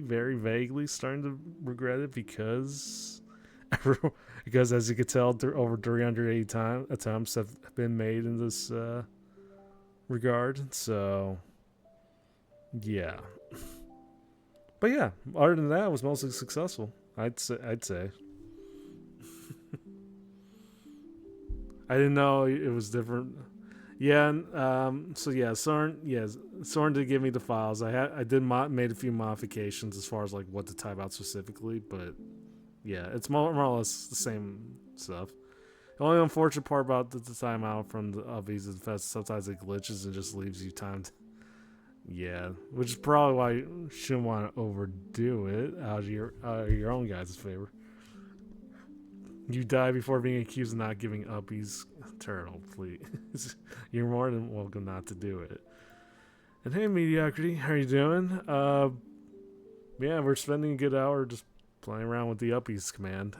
very vaguely starting to regret it because as you could tell, over 380 attempts have been made in this regard. So yeah, but yeah, other than that, it was mostly successful. I'd say. I didn't know it was different. Yeah, so yeah, Soren did give me the files. I did made a few modifications as far as like what to type out specifically, but yeah, it's more or less the same stuff. The only unfortunate part about the timeout from the upbeats is that sometimes it glitches and just leaves you timed. Yeah, which is probably why you shouldn't want to overdo it out of your own guys' favor. You die before being accused of not giving uppies turtle, please. You're more than welcome not to do it. And hey, Mediocrity, how are you doing? Yeah, we're spending a good hour just playing around with the uppies command.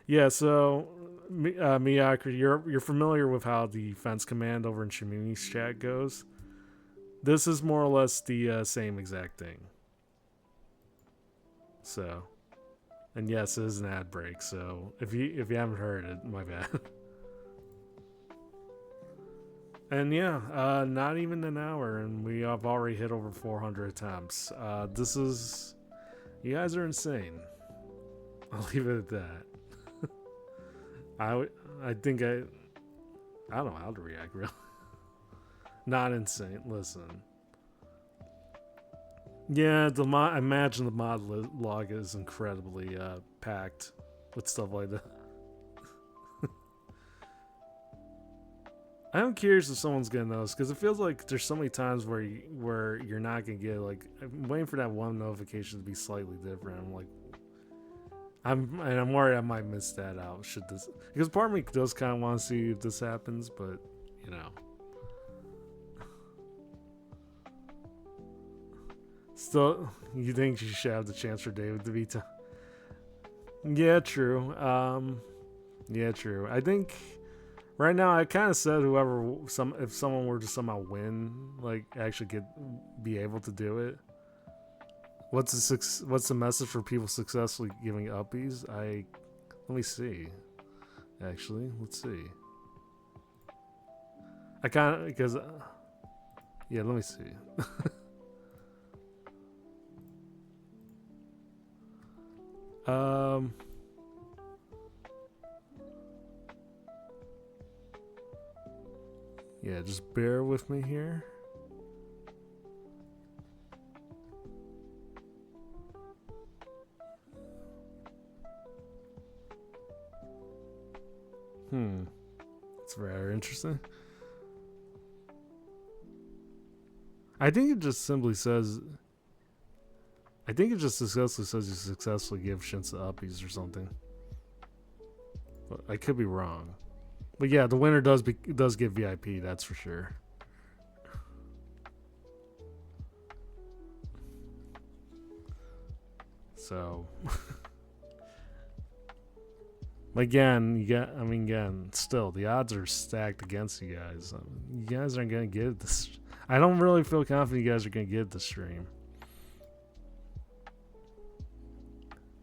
Yeah, so Mediocrity, you're familiar with how the fence command over in Shimimi's chat goes. This is more or less the same exact thing. So. And yes, it is an ad break, so if you haven't heard it, my bad. And yeah, not even an hour, and we have already hit over 400 attempts. You guys are insane. I'll leave it at that. I think I don't know how to react, really. Not insane. Listen. Yeah, I imagine the mod log is incredibly packed with stuff like that. I'm curious if someone's gonna notice because it feels like there's so many times where you're not gonna get like I'm waiting for that one notification to be slightly different. I'm worried I might miss that out. Should this because part of me does kind of want to see if this happens, but you know. Still, you think you should have the chance for David to be Yeah, true. Yeah, true. I think right now I kind of said if someone were to somehow win, like actually be able to do it. What's the message for people successfully giving uppies? Let me see. Actually, let's see. I kind of because yeah, let me see. Yeah, just bear with me here. It's very interesting. I think it just simply says. I think it just successfully says you successfully give Shinsa uppies or something. But I could be wrong. But yeah, the winner does get VIP, that's for sure. So again, still the odds are stacked against you guys. You guys aren't gonna get this. I don't really feel confident you guys are gonna get the stream.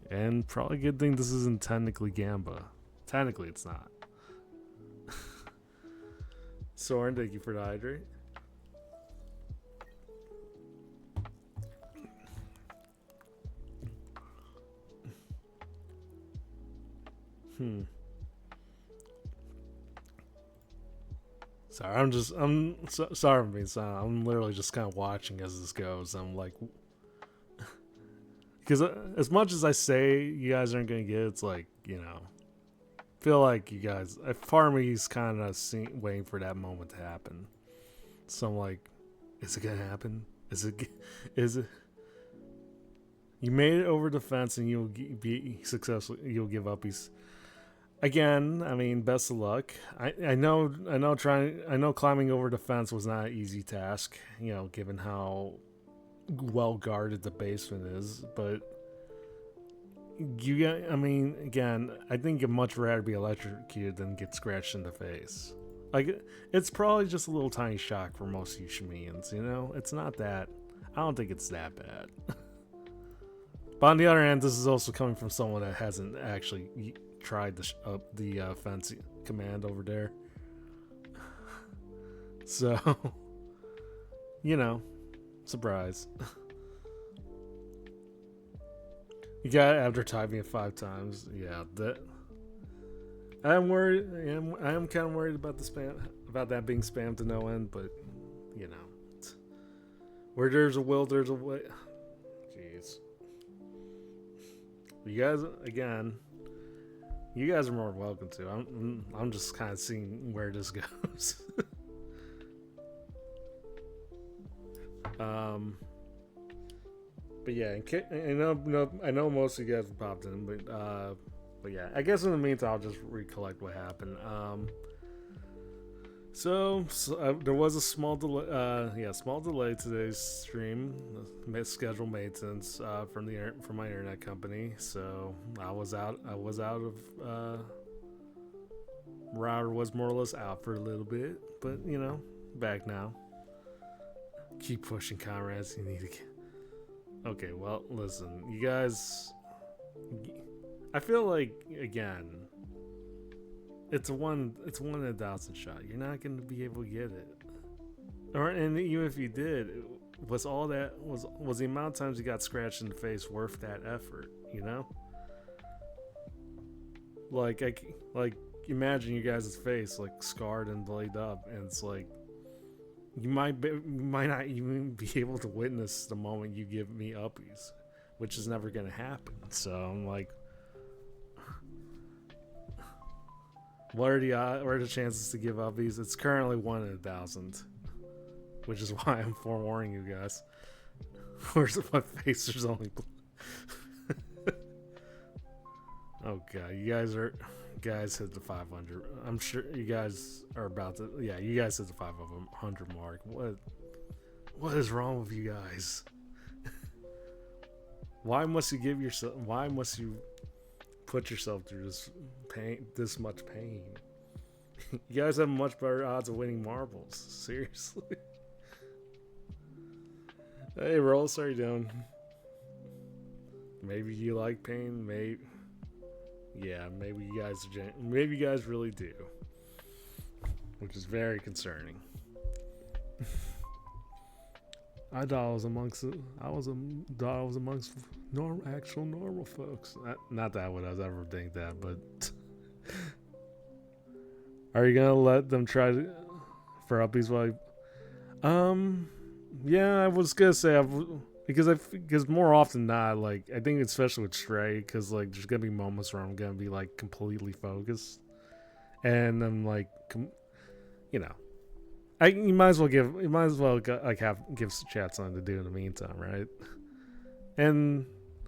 And probably a good thing this isn't technically Gamba. Technically, it's not. Soren, thank you for the hydrate. Hmm. Sorry, sorry for being silent. I'm literally just kind of watching as this goes. I'm like, because as much as I say you guys aren't gonna get it, it's like, feel like you guys. Part of me is kind of waiting for that moment to happen. So I'm like, is it gonna happen? Is it? Is it? You made it over the fence and you'll be successful. You'll give up. Again, I mean, best of luck. I know climbing over the fence was not an easy task, given how well guarded the basement is, but again, I think you'd much rather be electrocuted than get scratched in the face. Like, it's probably just a little tiny shock for most Yushimians, It's not that. I don't think it's that bad. But on the other hand, this is also coming from someone that hasn't actually tried the fence command over there. So, surprise. You got it after typing it 5 times. Yeah, that. I'm worried. I am kind of worried about the spam, about that being spammed to no end. But where there's a will, there's a way. Jeez. You guys, again, you guys are more than welcome to. I'm just kind of seeing where this goes. But yeah, I know most of you guys have popped in, but yeah, I guess in the meantime, I'll just recollect what happened. So there was a small delay today's stream, scheduled maintenance from my internet company. So I was out of router was more or less out for a little bit, but back now. Keep pushing, comrades. You need to get. Okay, well, listen, you guys. I feel like, again, it's a one in 1,000 shot. You're not going to be able to get it, and even if you did, was the amount of times you got scratched in the face worth that effort? Like imagine you guys' face like scarred and laid up, and it's like. You might not even be able to witness the moment you give me uppies, which is never going to happen. So I'm like, what are the chances to give uppies? It's currently 1 in 1,000, which is why I'm forewarning you guys. Where's my face? There's only. Oh god, you guys hit the 500. I'm sure you guys are about to. Yeah, you guys hit the 500 mark. What is wrong with you guys? Why must you put yourself through this much pain? You guys have much better odds of winning marbles. Seriously. Hey, Rolls, how are you doing? Maybe you like pain. Yeah, maybe you guys really do, which is very concerning. I thought I was amongst actual normal folks. Not that I would ever think that, but are you gonna let them try for uppies yeah, I was gonna say because more often than not, like, I think especially with Stray, because like there's gonna be moments where I'm gonna be like completely focused, and I'm like, you might as well give chat something to do in the meantime, right? And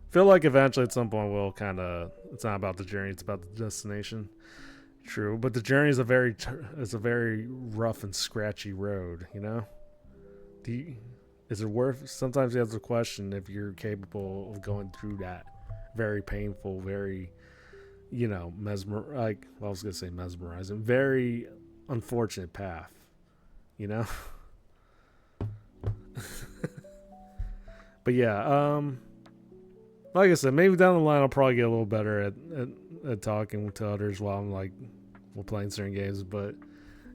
feel like eventually at some point we'll kind of, it's not about the journey, it's about the destination. True, but the journey is a very rough and scratchy road, Is it worth? Sometimes you have to question if you're capable of going through that very painful, very, mesmerizing, very unfortunate path, But yeah, like I said, maybe down the line I'll probably get a little better at talking to others while we're playing certain games. But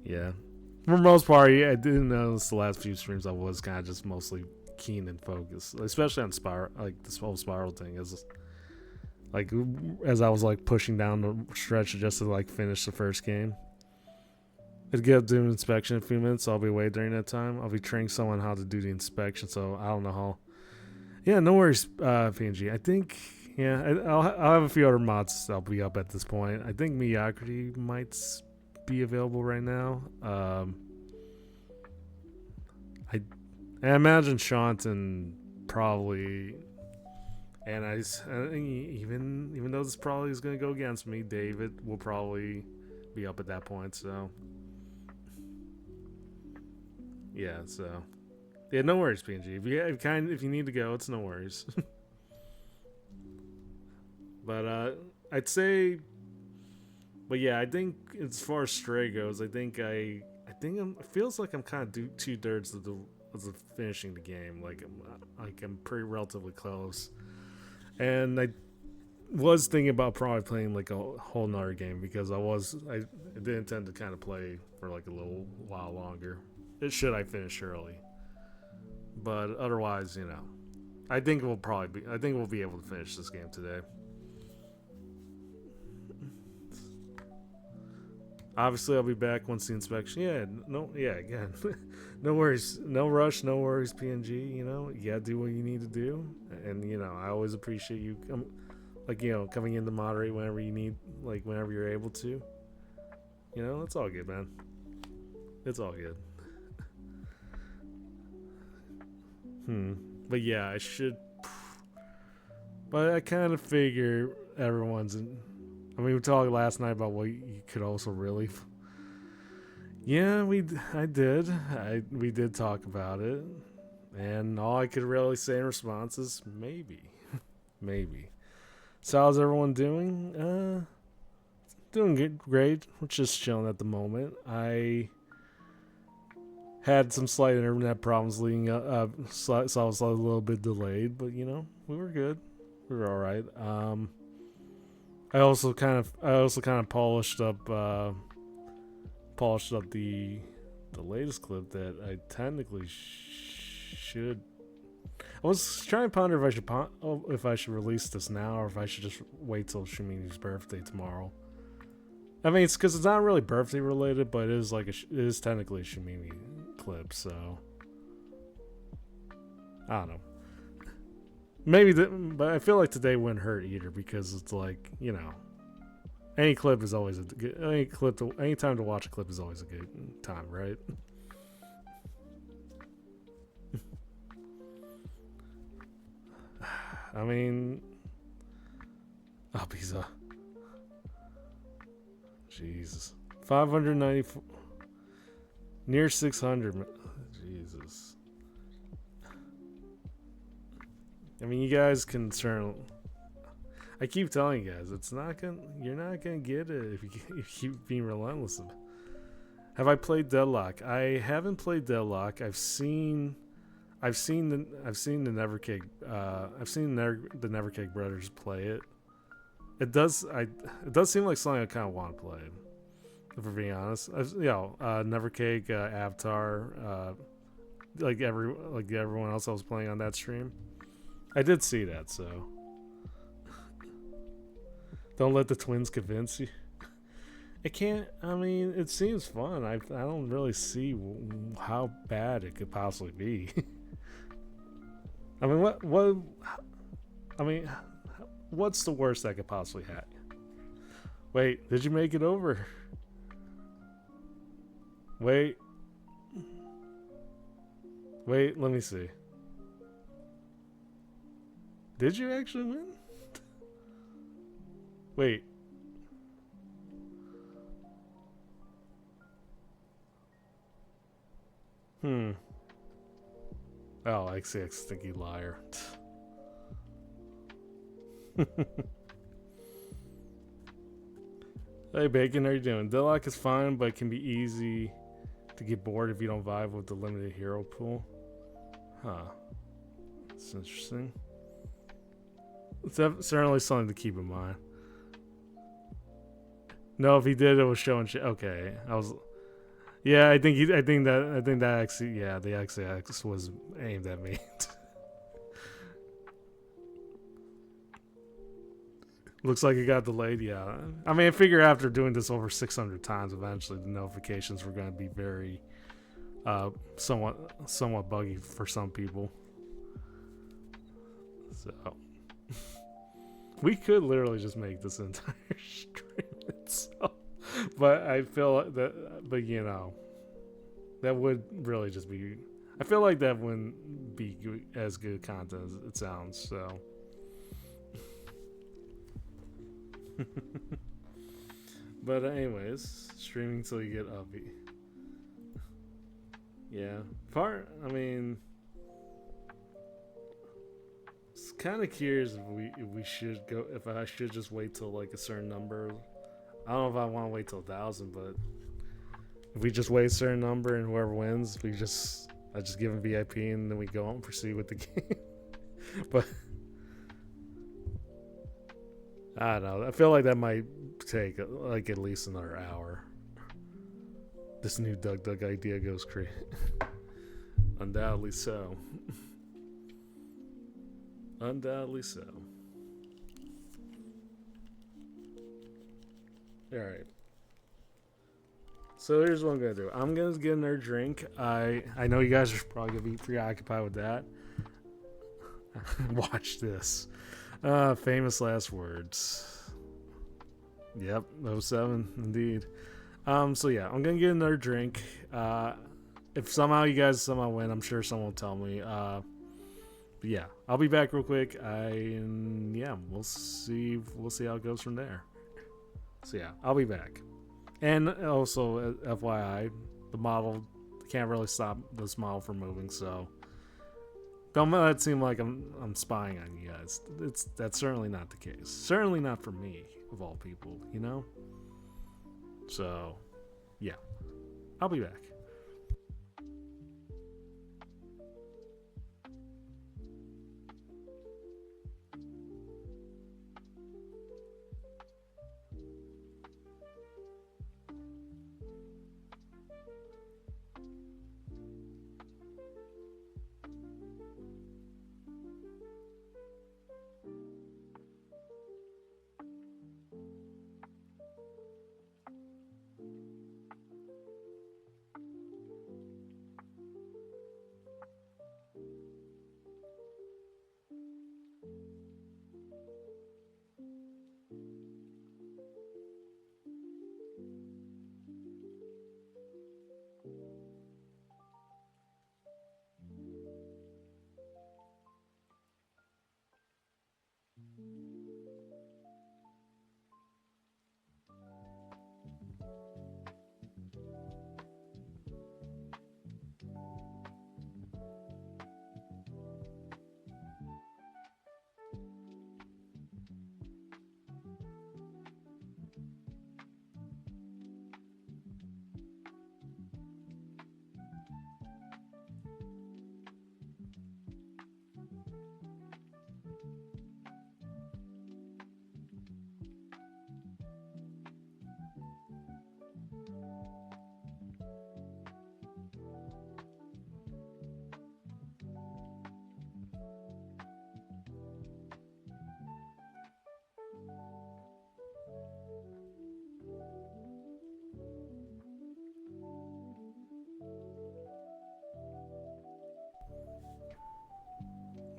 yeah. For the most part, I didn't notice the last few streams I was kind of just mostly keen and focused, especially on Spiral, like this whole Spiral thing. Like as I was like pushing down the stretch just to like finish the first game. It'd get up to inspection in a few minutes, so I'll be away during that time. I'll be training someone how to do the inspection, so I don't know how. Yeah, no worries, PNG. I think, yeah, I'll have a few other mods that'll be up at this point. I think Mediocrity might be available right now. I imagine Shanton probably, and I think even though this probably is going to go against me, David will probably be up at that point, so. Yeah, so yeah, no worries, PNG. If you need to go, it's no worries. But I'd say, but yeah, I think as far as Stray goes, I think it feels like I'm kind of 2/3 of the finishing the game. Like I'm pretty relatively close, and I was thinking about probably playing like a whole nother game because I did intend to kind of play for like a little while longer. Should I finish early? But otherwise, I think we'll be able to finish this game today. Obviously, I'll be back once the inspection. Again, no worries, no rush, no worries, PNG. You gotta do what you need to do, and I always appreciate you, coming in to moderate whenever you need, like whenever you're able to. It's all good, man. It's all good. But yeah, I should. But I kind of figure everyone's in. I mean, we talked last night about what you could also really. Yeah, we did talk about it, and all I could really say in response is maybe, maybe. So how's everyone doing? Doing good, great. We're just chilling at the moment. I had some slight internet problems leading up, so I was a little bit delayed, but we were good. We were all right. I also kind of polished up the latest clip that I technically should. I was trying to ponder if I should release this now or if I should just wait till Shumini's birthday tomorrow. I mean, it's because it's not really birthday related, but it is technically a Shumini clip, so I don't know. Maybe, but I feel like today wouldn't hurt either because it's like any clip is always a good any time to watch a clip is always a good time, right? I mean, pizza. Jesus, 594, near 600. Jesus. I mean, you guys can certainly. I keep telling you guys, you're not gonna get it if you keep being relentless. Have I played Deadlock? I haven't played Deadlock. I've seen the Nevercake. I've seen the Nevercake brothers play it. It does seem like something I kind of want to play. If we're being honest, Nevercake, Avatar, like everyone else I was playing on that stream. I did see that, so don't let the twins convince you. It can't. I mean, it seems fun. I don't really see how bad it could possibly be. I mean, what? I mean, what's the worst that could possibly happen? Wait, did you make it over? Wait, let me see. Did you actually win? Wait. Oh, XX stinky liar. Hey Bacon, how you doing? Deadlock is fine, but it can be easy to get bored if you don't vibe with the limited hero pool. Huh. That's interesting. It's certainly something to keep in mind. No, if he did, it was showing shit. Okay, Yeah, I think that actually, yeah, the XX was aimed at me. Looks like it got delayed. Yeah, I mean, I figure after doing this over 600 times, eventually the notifications were going to be very, somewhat buggy for some people. So we could literally just make this entire stream itself, but I feel that, but that would really just be. I feel like that wouldn't be as good content as it sounds. So. But anyways, streaming till you get uppy. Yeah, I mean, it's kind of curious if we should go. If I should just wait till like a certain number. I don't know if I want to wait till 1,000, but if we just wait a certain number and whoever wins, I just give them VIP and then we go on and proceed with the game. But I don't know. I feel like that might take like at least another hour. This new Doug idea goes crazy. Undoubtedly so. Undoubtedly so. Alright. So here's what I'm going to do. I'm going to get another drink. I know you guys are probably going to be preoccupied with that. Watch this. Famous last words. Yep, 07 indeed. So yeah, I'm gonna get another drink. If somehow you guys win, I'm sure someone will tell me. But yeah, I'll be back real quick. We'll see how it goes from there. So yeah, I'll be back. And also, FYI, the model can't really stop this model from moving, so don't let it seem like I'm spying on you guys. That's certainly not the case. Certainly not for me, of all people, you know? So, yeah. I'll be back.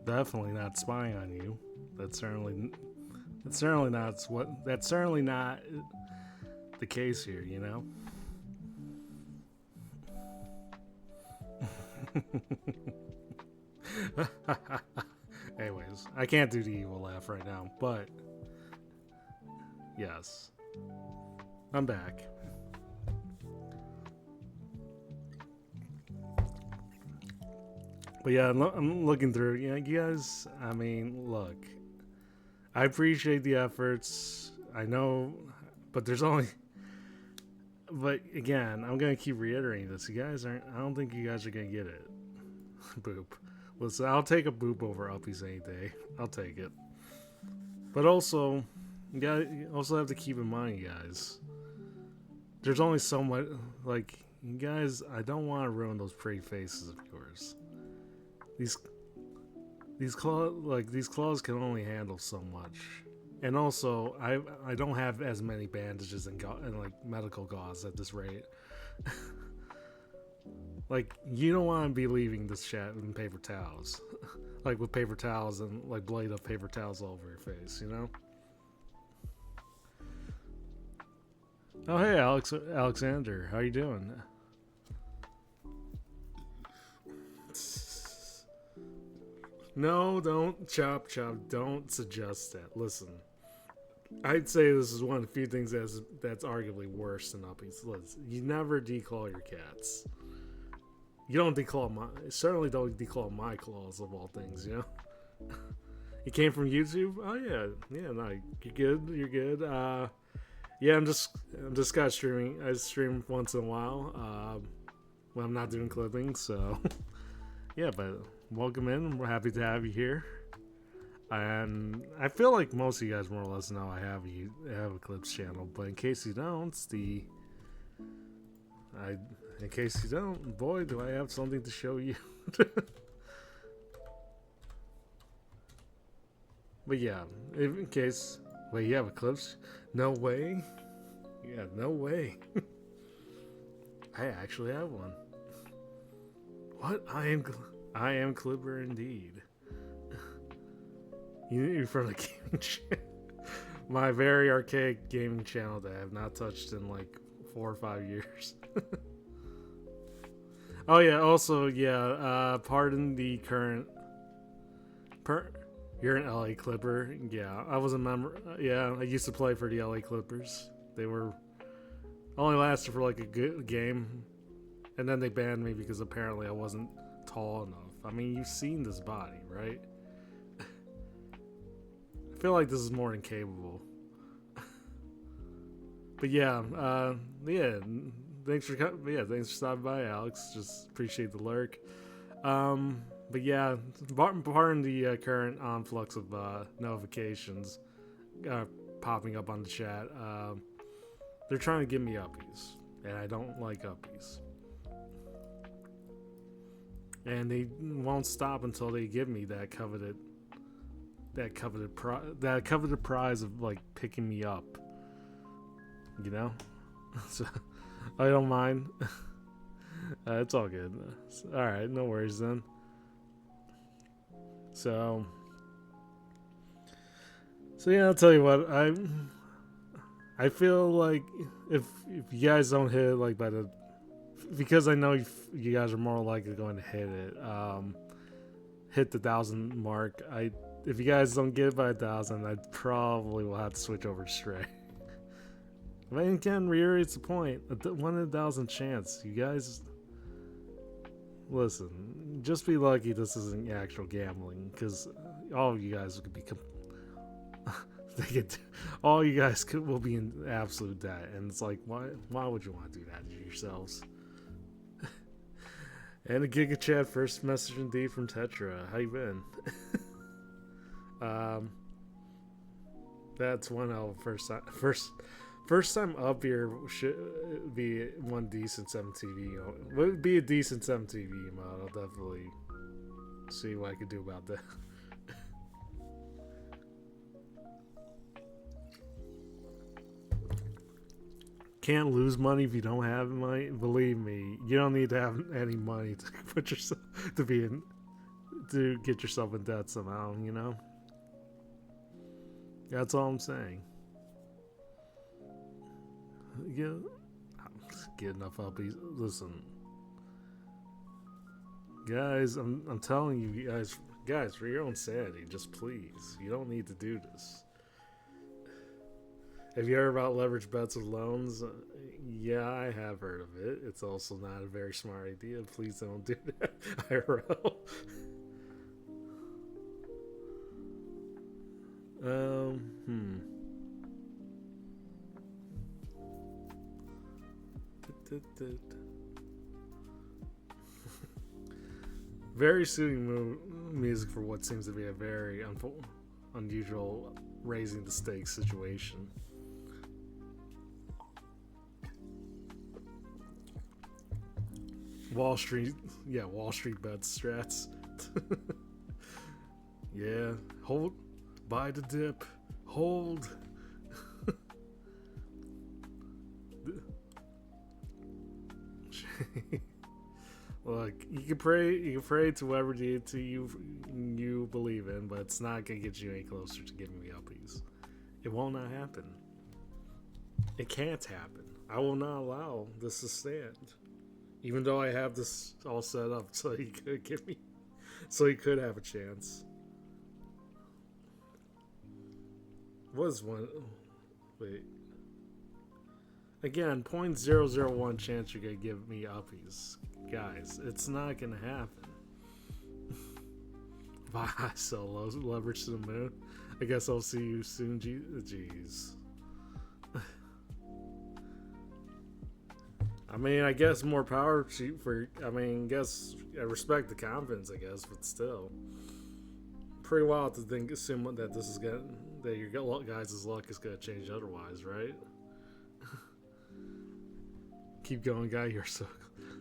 Definitely not spying on you. That's certainly not the case here, you know? Anyways, I can't do the evil laugh right now, but yes, I'm back. But yeah, I'm looking through. You guys. I mean, look, I appreciate the efforts. I know, but there's only. But again, I'm gonna keep reiterating this. You guys aren't. I don't think you guys are gonna get it. Boop. Listen, I'll take a boop over uppies any day. I'll take it. But also, you also have to keep in mind, you guys. There's only so much. Like, you guys, I don't want to ruin those pretty faces of yours. These claws can only handle so much, And also, I don't have as many bandages and like medical gauze at this rate. Like, you don't want to be leaving this chat in paper towels. Like with paper towels and like blade up paper towels all over your face, you know? Oh hey Alexander, how you doing? No, don't chop. Don't suggest that. Listen, I'd say this is one of the few things that's arguably worse than uppies. Listen, you never declaw your cats. You don't certainly don't declaw my claws of all things, you know? You came from YouTube? Oh yeah, no, you're good. Yeah, I'm just kind of streaming. I stream once in a while when I'm not doing clipping, so yeah, but welcome in. We're happy to have you here. And I feel like most of you guys more or less know I have a clips channel, but in case you don't, in case you don't, boy, do I have something to show you. But yeah, in case, wait, you have Eclipse? No way. Yeah, no way. I actually have one. What? I am Clipper indeed. You're from the gaming channel. My very archaic gaming channel that I have not touched in like 4 or 5 years. Oh yeah, also yeah, pardon the current you're an LA Clipper. Yeah, I was a member. Yeah, I used to play for the LA Clippers. They were only lasted for like a good game, and then they banned me because apparently I wasn't tall enough. I mean, you've seen this body, right? I feel like this is more than capable. But yeah, yeah. Thanks for stopping by, Alex. Just appreciate the lurk. But yeah, pardon the current influx of notifications popping up on the chat. They're trying to give me uppies, and I don't like uppies. And they won't stop until they give me that coveted prize of like picking me up. You know, so I don't mind. It's all good. All right, no worries then. So yeah, I'll tell you what. I feel like if you guys don't hit it like because I know you guys are more likely going to hit it. Hit the 1,000 mark. If you guys don't get it by 1,000, I probably will have to switch over to Stray. But again, reiterates the point. 1 in 1,000 chance. You guys, listen. Just be lucky this isn't actual gambling, because all of you guys could be. All you guys will be in absolute debt, and it's like, why would you want to do that to yourselves? And a Giga Chat first message indeed from Tetra. How you been? That's one hell of first time up here should be one decent 7TV. Would be a decent 7TV mod. I'll definitely see what I can do about that. Can't lose money if you don't have money. Believe me, you don't need to have any money to put yourself to get yourself in debt somehow. You know, that's all I'm saying. Yeah, get enough uppies. Listen, guys, I'm telling you guys, for your own sanity, just please, you don't need to do this. Have you heard about leverage bets with loans? Yeah, I have heard of it. It's also not a very smart idea. Please don't do that, IRL. Very soothing music for what seems to be a very unusual raising the stakes situation. Wall Street bets strats. Yeah, buy the dip, Hold. Look, you can pray to whatever deity you believe in, but it's not gonna get you any closer to giving me uppies. It will not happen. It can't happen. I will not allow this to stand. Even though I have this all set up so he could give me, so he could have a chance. Was one? Wait. Again, 0.001 chance you're gonna give me uppies, guys. It's not gonna happen. Bye. So low leverage to the moon. I guess I'll see you soon. Jeez. I mean, I guess more power for. I mean, guess I respect the confidence, I guess, but still, pretty wild to assume that this is that your guys' luck is gonna change otherwise, right? Keep going, guy. You're so.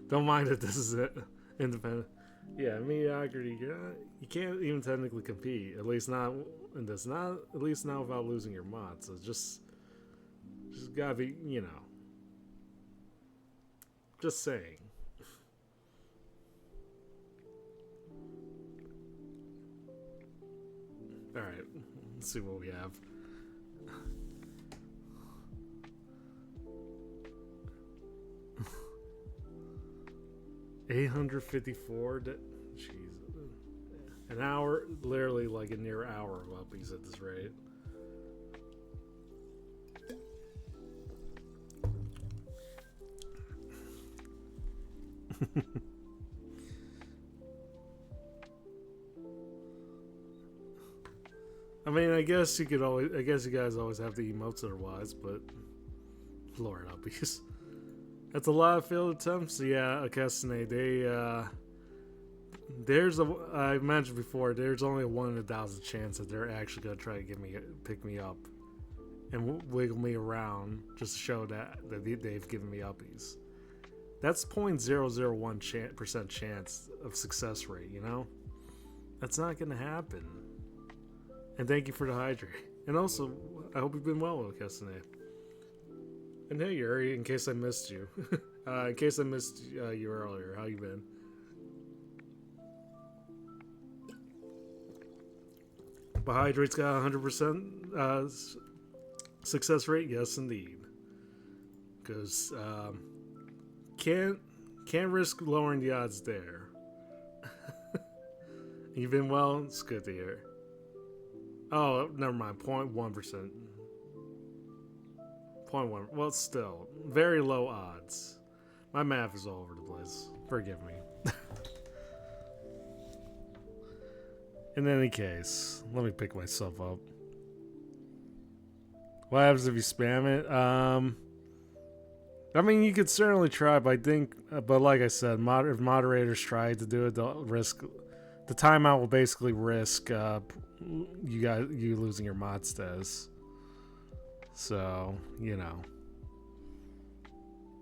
Don't mind that this is it. Independent. Yeah, mediocrity. You can't even technically compete. At least not in this. Not at least not without losing your mod. So just gotta be, Just saying. Alright, let's see what we have. $854. Jeez. An hour, literally like a near hour of uppies at this rate. I mean, I guess you guys always have the emotes otherwise, but Lord uppies. That's a lot of failed attempts. Yeah, Akesne, I mentioned before, there's only a 1 in 1,000 chance that they're actually gonna try to pick me up and wiggle me around just to show that they've given me uppies. That's 0.001% chance of success rate, That's not gonna happen. And thank you for the hydrate. And also, I hope you've been well, Kesane. And hey, Yuri, in case I missed you. In case I missed you earlier, how you been? But hydrate's got 100% success rate? Yes, indeed. Because, can't risk lowering the odds there. You've been well? It's good to hear. Oh, never mind. 0.1%. 0.1. Well, still. Very low odds. My math is all over the place. Forgive me. In any case, let me pick myself up. What happens if you spam it? I mean, you could certainly try, but I think, but like I said, if moderators try to do it, they'll risk. The timeout will basically risk you losing your mod status. So,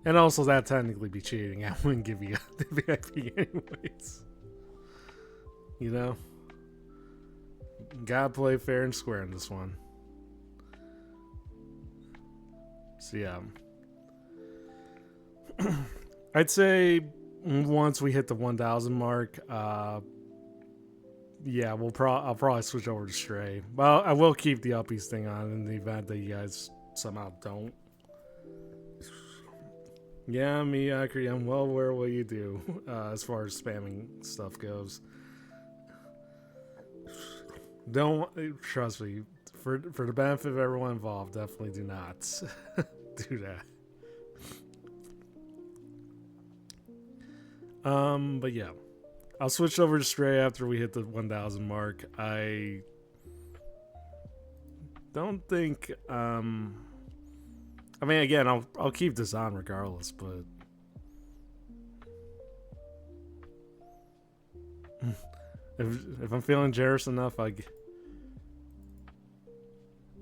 and also that technically be cheating. I wouldn't give you the VIP anyways. Gotta play fair and square in this one. So yeah. I'd say once we hit the 1,000 mark, yeah, I'll probably switch over to Stray. Well, I will keep the uppies thing on in the event that you guys somehow don't. Yeah, Miyakri, I'm well aware of what you do as far as spamming stuff goes. Don't trust me. For the benefit of everyone involved, definitely do not do that. But yeah, I'll switch over to Stray after we hit the 1,000 mark. I don't think. I mean, again, I'll keep this on regardless, but if I'm feeling generous enough, I'd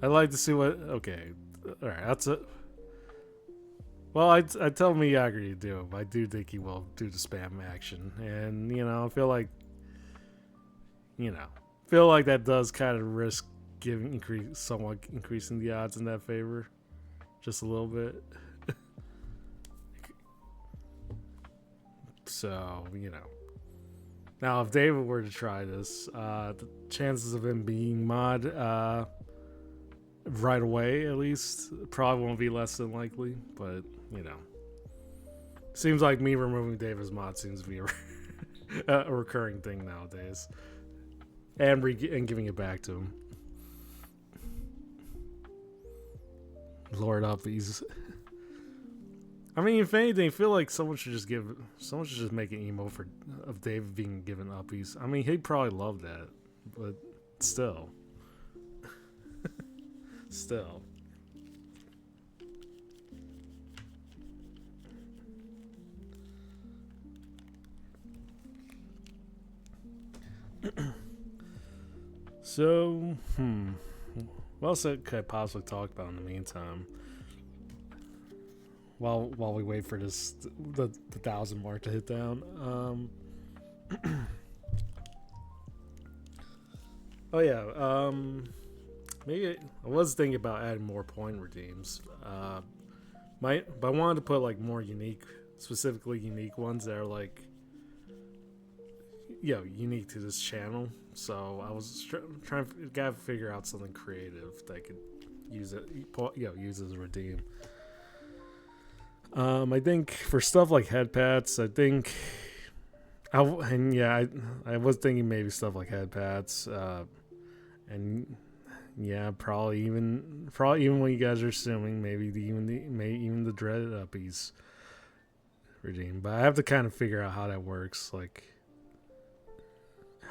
like to see what. Okay, all right, that's it. Well, I tell Miyagi to do it, but I do think he will do the spam action, and I feel like that does kind of risk somewhat increasing the odds in that favor, just a little bit. So now if David were to try this, the chances of him being mod right away, at least, probably won't be less than likely. But seems like me removing David's mod seems to be a recurring thing nowadays, and giving it back to him. Lord Uppies. I mean, if anything, I feel like someone should just make an emo of David being given Uppies. I mean, he'd probably love that, but still. Still. So, what else could I possibly talk about in the meantime? While we wait for the 1,000 mark to hit down. Oh yeah. Maybe I was thinking about adding more point redeems. But I wanted to put like more specifically unique ones that are like, unique to this channel. So I was trying to figure out something creative that I could use as a redeem. I think for stuff like head pats, I was thinking maybe stuff like head pats, and probably even what you guys are assuming, maybe even the dreaded uppies redeem. But I have to kind of figure out how that works, like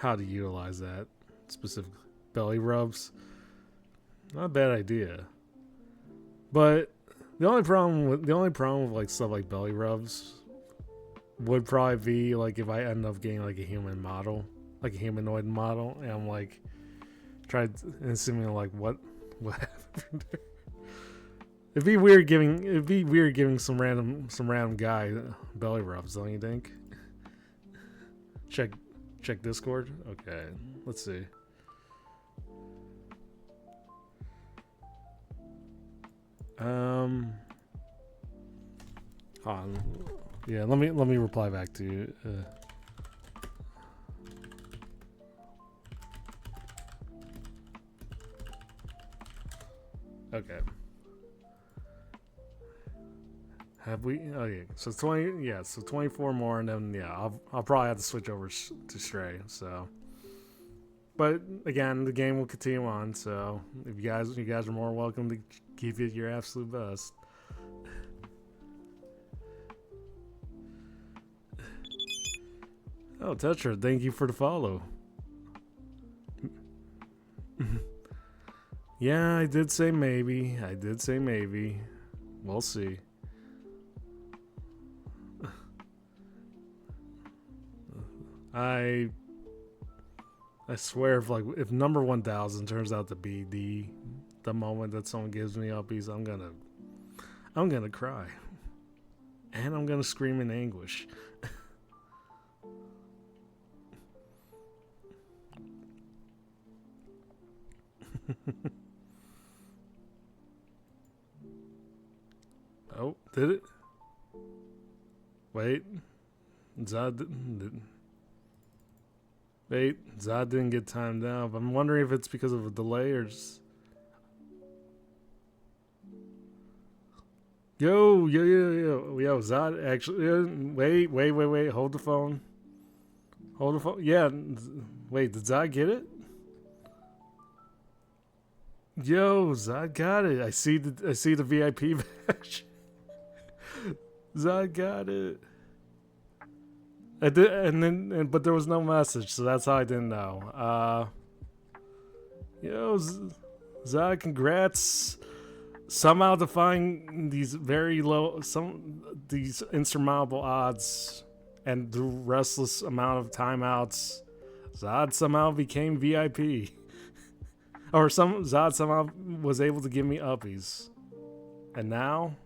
how to utilize that specific belly rubs. Not a bad idea, but the only problem with like stuff like belly rubs would probably be like if I end up getting like a humanoid model, and I'm like assuming like what happened there. It'd be weird giving some random guy belly rubs, don't you think? Check Discord. Okay, let's see. Yeah, let me reply back to you. Okay. Have we? Oh yeah. So 20. Yeah. So 24 more, and then I'll probably have to switch over to Stray. So, but again, the game will continue on. So if you guys are more welcome to give it your absolute best. Oh, Tetra, thank you for the follow. Yeah, I did say maybe. We'll see. I swear, if number 1,000 turns out to be the moment that someone gives me uppies, I'm gonna cry, and I'm gonna scream in anguish. Oh, did it? Wait, Zod didn't get timed out. But I'm wondering if it's because of a delay or just. Yo, Zod actually. Wait. Hold the phone. Yeah, wait, did Zod get it? Yo, Zod got it. I see the VIP badge. Zod got it. I did, but there was no message, so that's how I didn't know. Yo, Zod, congrats. Somehow defying these these insurmountable odds and the restless amount of timeouts, Zod somehow became VIP. Or Zod somehow was able to give me uppies. And now,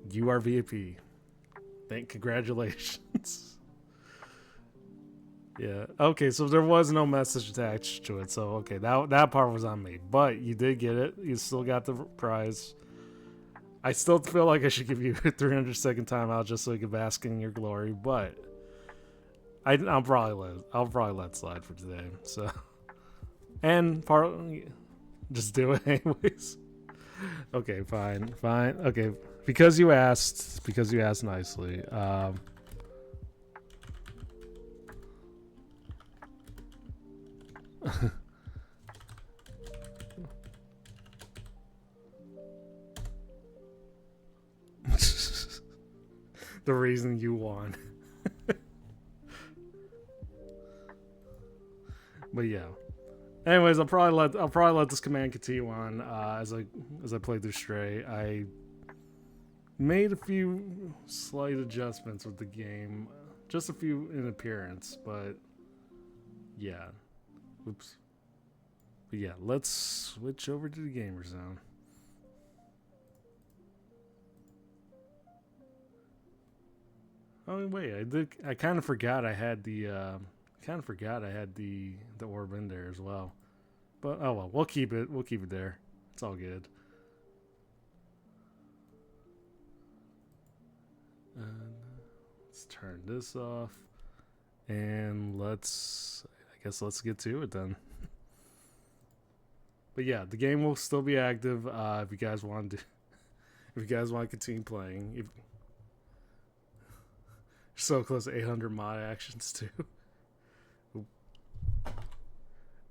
you are VIP. Congratulations. Yeah. Okay, so there was no message attached to it. So okay, that part was on me. But you did get it. You still got the prize. I still feel like I should give you a 300-second timeout just so you can bask in your glory. But I'll probably let slide for today. So and part just do it anyways. Okay, fine. Okay, because you asked nicely. The reason you won. But yeah. Anyways, I'll probably let this command continue on as I play through Stray. I made a few slight adjustments with the game, just a few in appearance, but yeah. Oops. But yeah, let's switch over to the gamer zone. Oh wait, I kind of forgot I had the the orb in there as well. But oh well, we'll keep it there. It's all good. Let's turn this off, and I guess let's get to it then. But yeah, the game will still be active if you guys want to. If you guys want to continue playing, if, so close to 800 mod actions too.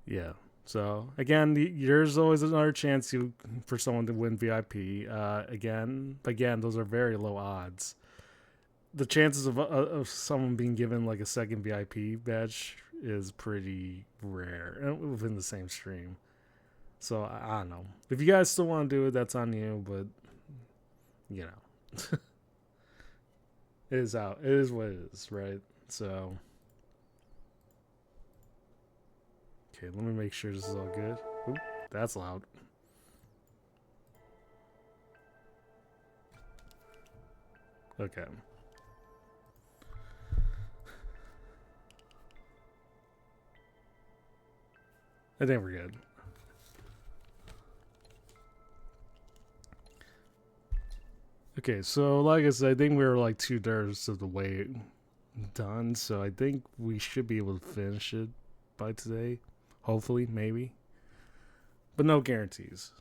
Yeah. So again, there's always another chance for someone to win VIP. Again, those are very low odds. The chances of someone being given like a second VIP badge is pretty rare within the same stream. So I don't know. If you guys still want to do it, that's on you. But you know, it is out. It is what it is, right? So. Okay, let me make sure this is all good. Oop, that's loud. Okay. I think we're good. Okay, so like I said, I think we were like 2/3 of the way done, so I think we should be able to finish it by today. Hopefully, maybe. But no guarantees.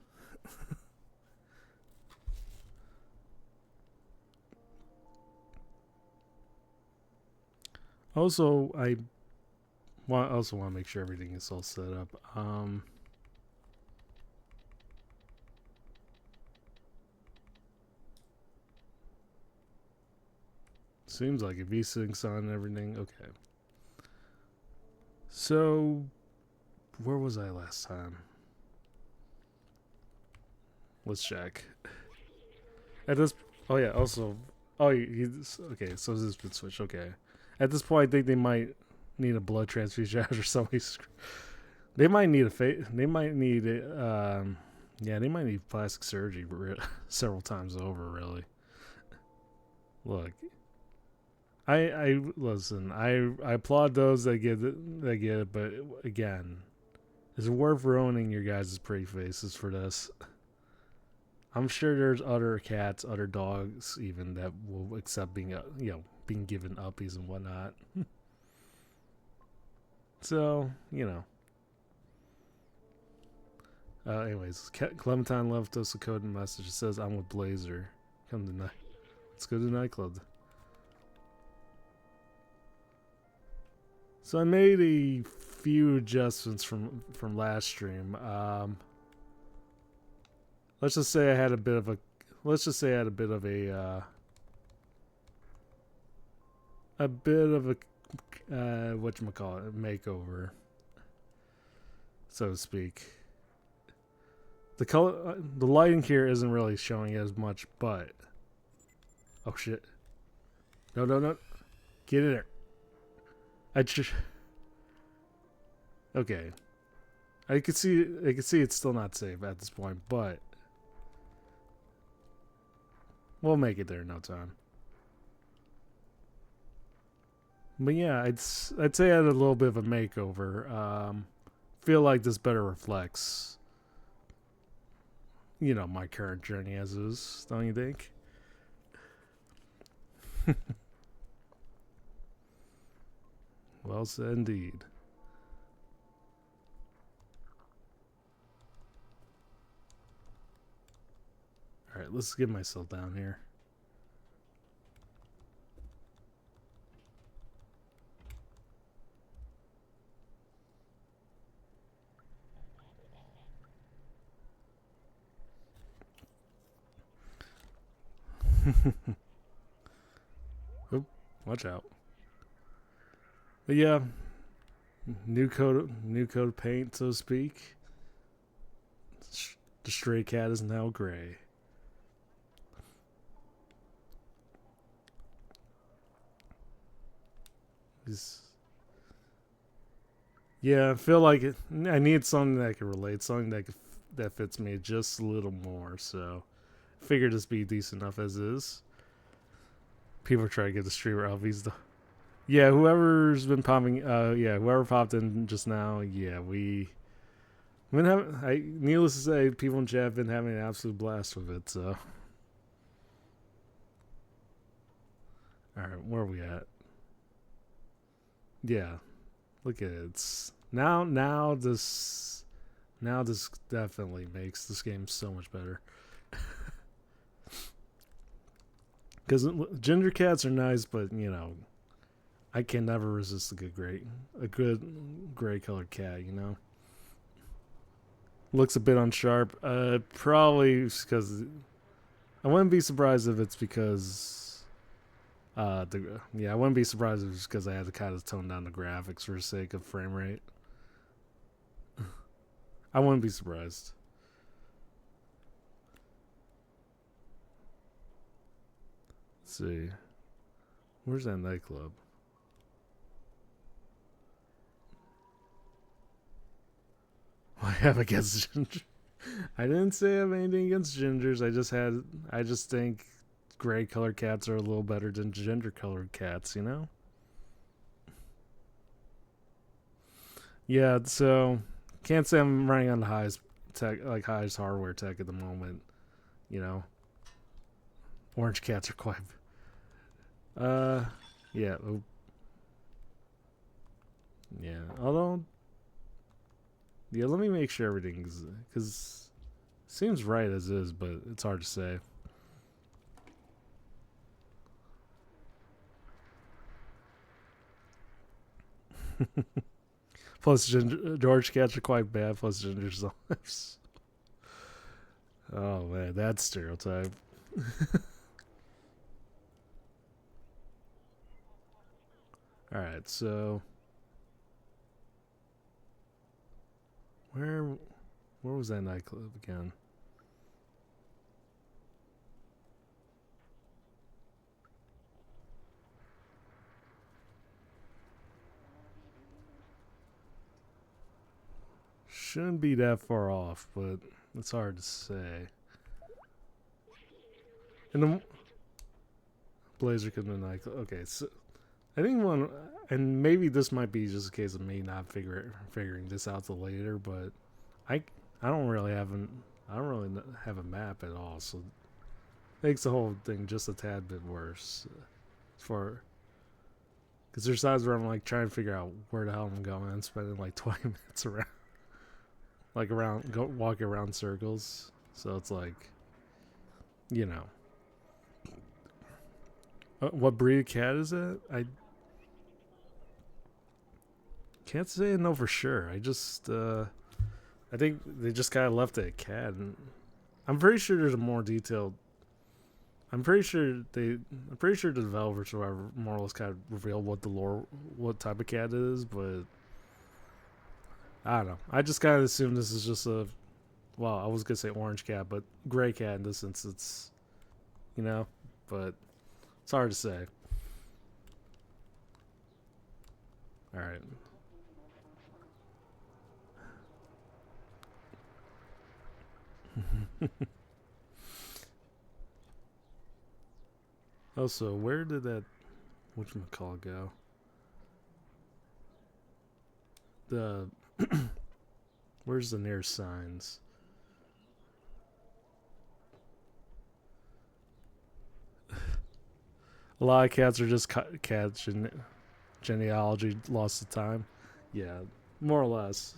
Also, I want to make sure everything is all set up. Seems like it V-Sync's on and everything. Okay. So, where was I last time? Let's check. At this, oh yeah. Also, he's okay. So this has been switched. Okay. At this point, I think they might need a blood transfusion after somebody's. They might need They might need it. Yeah, they might need plastic surgery several times over. Really. Look, I listen. I applaud those that get it, but again, is it worth ruining your guys' pretty faces for this? I'm sure there's other cats, other dogs, even that will accept being being given uppies and whatnot. So anyways, Clementine left us a code and message. It says, "I'm with Blazer. Come tonight. Let's go to the nightclub." So I made a few adjustments from last stream. Let's just say I had a bit of a whatchamacallit, makeover, so to speak. The lighting here isn't really showing as much, but oh shit! No! Get in there! Okay. I can see it's still not safe at this point, but we'll make it there in no time. But yeah, I'd say I had a little bit of a makeover. Feel like this better reflects, my current journey as is. Don't you think? Well said indeed. All right, let's get myself down here. Oop, watch out. But yeah, new coat of paint, so to speak. The stray cat is now gray. He's, yeah, I feel like I need something that can relate, something that fits me just a little more. So, figured this be decent enough as is. People are trying to get the streamer LVs though. Yeah, whoever's been popping, whoever popped in just now, yeah, been having. Needless to say, people in chat have been having an absolute blast with it. So, all right, where are we at? Yeah, look at it. Now this definitely makes this game so much better. Because ginger cats are nice, but I can never resist a good gray colored cat. Looks a bit unsharp. Probably because I wouldn't be surprised if it's because I wouldn't be surprised if it's because I had to kind of tone down the graphics for the sake of frame rate. I wouldn't be surprised. Let's see. Where's that nightclub? What I have against ginger? I didn't say I have anything against gingers. I just think gray colored cats are a little better than ginger colored cats, Yeah, so can't say I'm running on the highest tech, like highest hardware tech at the moment. You know, orange cats are quite. Uh, yeah, yeah. Although, yeah, let me make sure everything's because seems right as is, but it's hard to say. Plus, George cats are quite bad. Plus, ginger's lives. Oh man, that stereotype. All right, so where where was that nightclub again? Shouldn't be that far off, but it's hard to say. And the Blazer could have been like, okay, so I think one, and maybe this might be just a case of me not figuring this out till later, but I I don't really have an I don't really have a map at all, so it makes the whole thing just a tad bit worse. For because there's times where I'm like trying to figure out where the hell I'm going and spending like 20 minutes around, walking around circles. So it's like, you know, what breed of cat is it? I can't say I know for sure. I think they just kind of left it at cat, and I'm pretty sure there's a more detailed. I'm pretty sure the developers or whoever more or less kind of revealed what type of cat it is, but I don't know. I just kind of assume this is just I was gonna say orange cat, but gray cat in this instance, you know, but it's hard to say. All right. Also, where did that whatchamacallit go? the where's the nearest signs? A lot of cats are just cats genealogy lost to time. Yeah, more or less.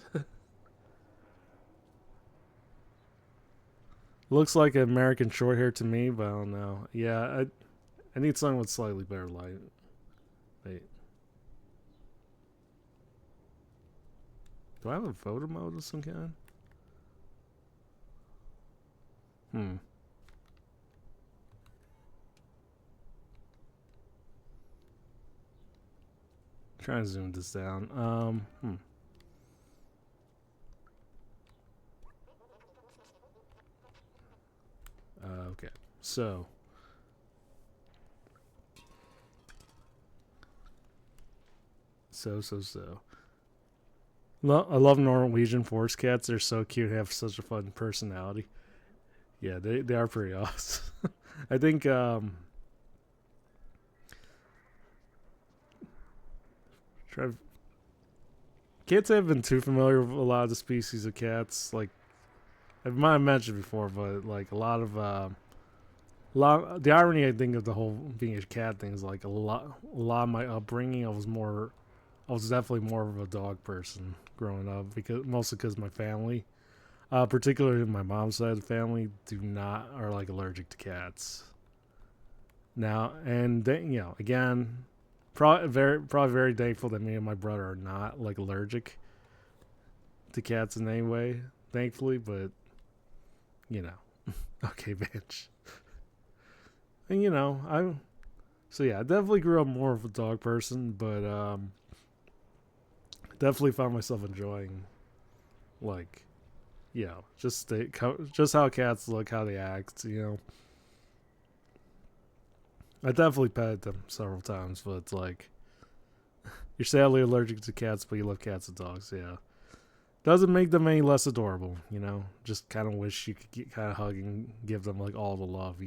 Looks like an American Shorthair to me, but I don't know. Yeah, I need something with slightly better light. Wait. Do I have a photo mode of some kind? Hmm. Trying to zoom this down. Okay. So. I love Norwegian forest cats. They're so cute and have such a fun personality. Yeah, they are pretty awesome. I think try can't say I've been too familiar with a lot of the species of cats. Like I might have mentioned before, but like a lot. The irony I think of the whole being a cat thing is like a lot of my upbringing. I was definitely more of a dog person growing up because mostly because my family, particularly my mom's side of the family, are like allergic to cats. Now and they, again, probably very thankful that me and my brother are not like allergic to cats in any way, thankfully. But you know, okay, bitch. And I definitely grew up more of a dog person, but definitely found myself enjoying like just how cats look, how they act. I definitely petted them several times, but it's like you're sadly allergic to cats, but you love cats and dogs. Yeah, doesn't make them any less adorable. Just kind of wish you could kind of hug and give them like all the love.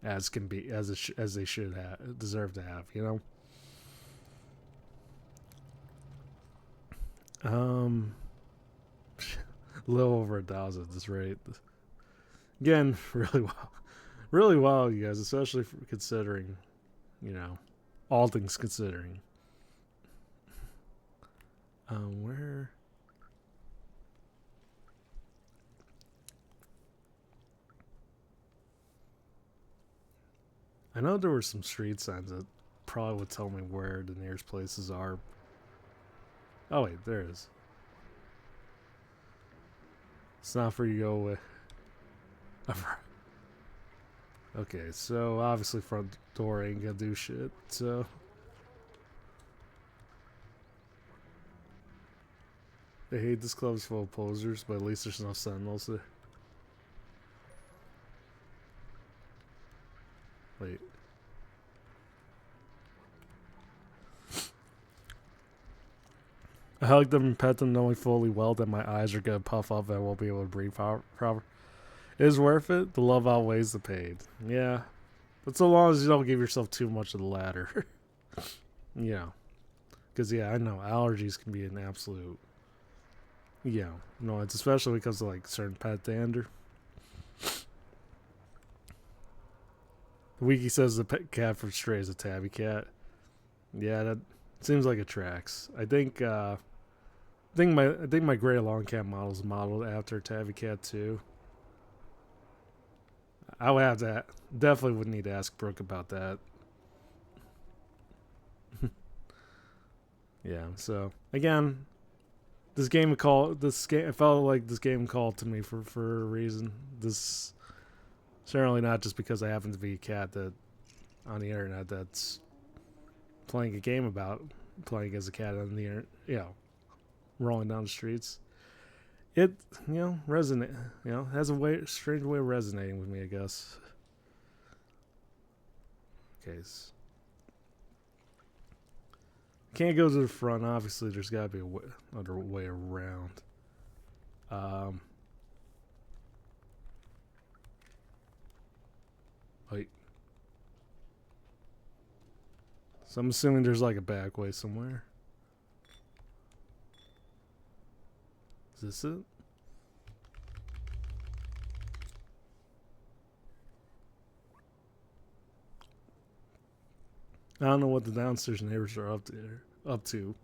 As can be as they should deserve to have. Um, a little over 1,000 at this rate. Again, really well, you guys, especially for considering, all things considering. Where? I know there were some street signs that probably would tell me where the nearest places are. Oh wait, there it is. It's not for you to go with. Okay, so obviously front door ain't gonna do shit. So they hate this club's full of posers, but at least there's no sentinels there. Wait. I hug them and pet them knowing fully well that my eyes are gonna puff up and I won't be able to breathe proper. It is worth it. The love outweighs the pain. Yeah. But so long as you don't give yourself too much of the latter. Yeah. Because, I know allergies can be an absolute. No, it's especially when it comes to like certain pet dander. The wiki says the pet cat from Stray is a tabby cat. Yeah, that seems like it tracks. I think my gray Longcat model is modeled after a tabby cat too. I would have to definitely would need to ask Brooke about that. Yeah. So again, I felt like this game called to me for a reason. This certainly not just because I happen to be a cat that on the internet that's playing a game about playing as a cat on the internet. Rolling down the streets. It resonate. Has a strange way of resonating with me, I guess. Okay. Can't go to the front. Obviously, there's got to be another way around. Wait. So I'm assuming there's like a back way somewhere. this it? I don't know what the downstairs neighbors are up to.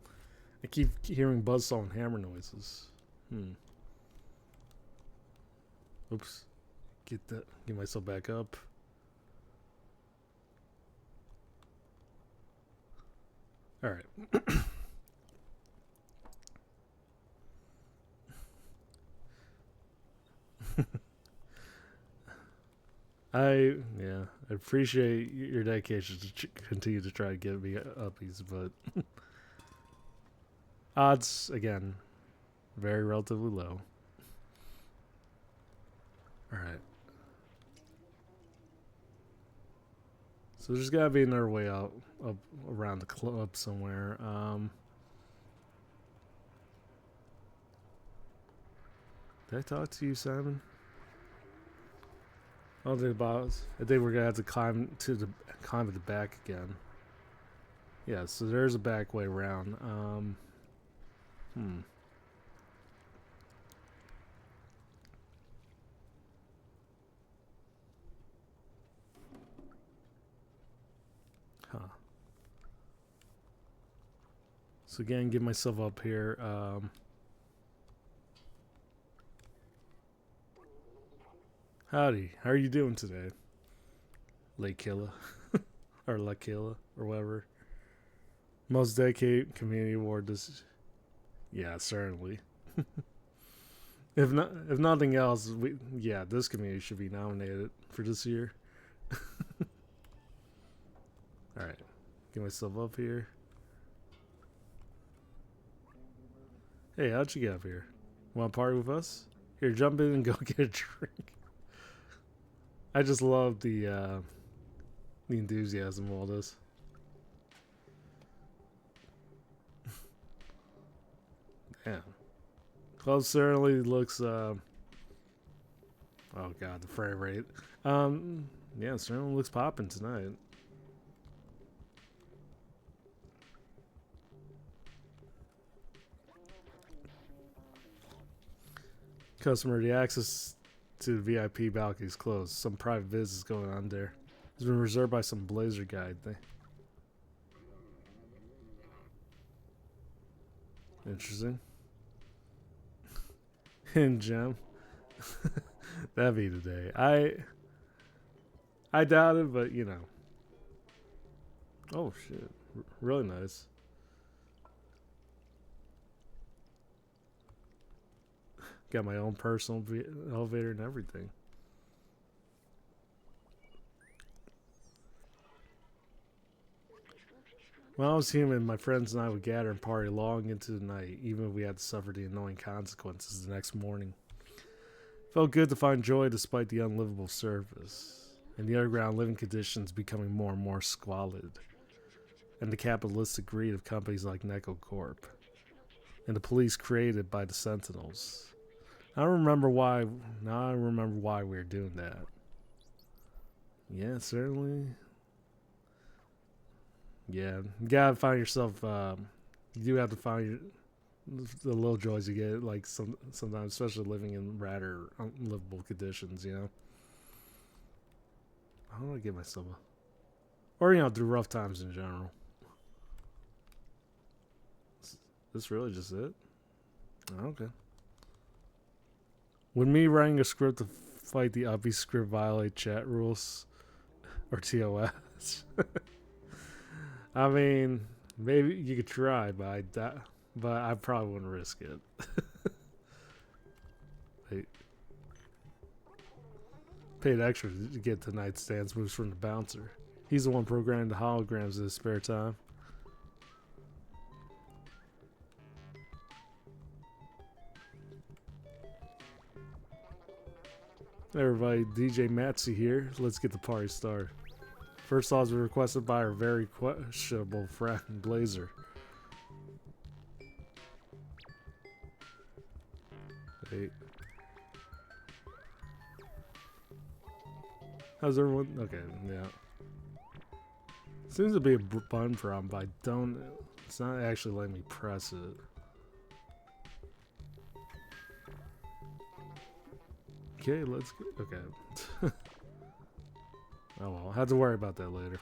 I keep hearing buzzsaw and hammer noises. Oops. Get myself back up. Alright. I appreciate your dedication to continue to try to get me uppies, but odds again, very relatively low. All right, so there's gotta be another way out up around the club somewhere. Did I talk to you, Simon? Oh, the boss. I think we're gonna have to climb at the back again. Yeah, so there's a back way around. Huh. So again, get myself up here. Howdy. How are you doing today? Lake Killa. Or La Killa, or whatever. Most dedicated community award this. Yeah, certainly. if nothing else, this community should be nominated for this year. All right, get myself up here. Hey, how'd you get up here? Want to party with us? Here, jump in and go get a drink. I just love the enthusiasm of all this. Damn. Club certainly looks oh god, the frame rate. Yeah, certainly looks popping tonight. Customer, the access to the VIP balcony is closed. Some private business going on there. It's been reserved by some blazer guy. Interesting. And Gem. That'd be today. I doubt it, but you know. Oh shit. Really nice. Got my own personal elevator and everything. When I was human, my friends and I would gather and party long into the night, even if we had to suffer the annoying consequences the next morning. Felt good to find joy despite the unlivable surface, and the underground living conditions becoming more and more squalid, and the capitalistic greed of companies like Neko Corp, and the police created by the Sentinels. I don't remember why. Now I remember why we were doing that. Yeah, certainly. Yeah, you gotta find yourself. You do have to find the little joys you get, like sometimes, especially living in rather unlivable conditions. You know. How do I get myself or through rough times in general? Is this really just it? Okay. Would me writing a script to fight the uppy script violate chat rules or TOS? I mean, maybe you could try, but I probably wouldn't risk it. Wait. Paid extra to get tonight's dance moves from the bouncer. He's the one programming the holograms in his spare time. Hey everybody, DJ Matsy here. Let's get the party started. First thoughts were requested by our very questionable friend Blazer. Hey. How's everyone? Okay, yeah. Seems to be a button problem, but it's not actually letting me press it. Okay, let's go. Okay. Oh well, I'll have to worry about that later.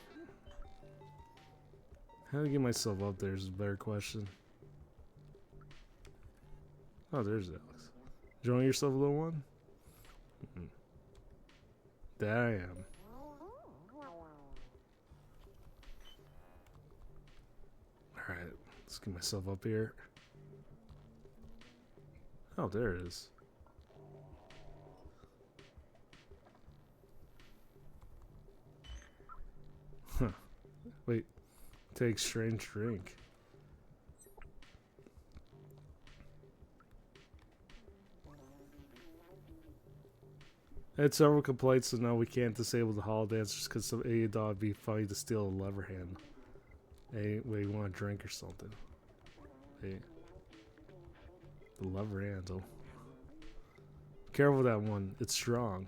How do I get myself up there is a better question. Oh, there's Alex. Enjoying yourself, little one? Mm-hmm. That I am. Alright, let's get myself up here. Oh, there it is. Huh. Wait. Take strange drink. I had several complaints, so now we can't disable the hall dancers because some idiot dog would be funny to steal a lever hand. Hey, wait, you want a drink or something? Hey. The lever handle. Careful with that one, it's strong.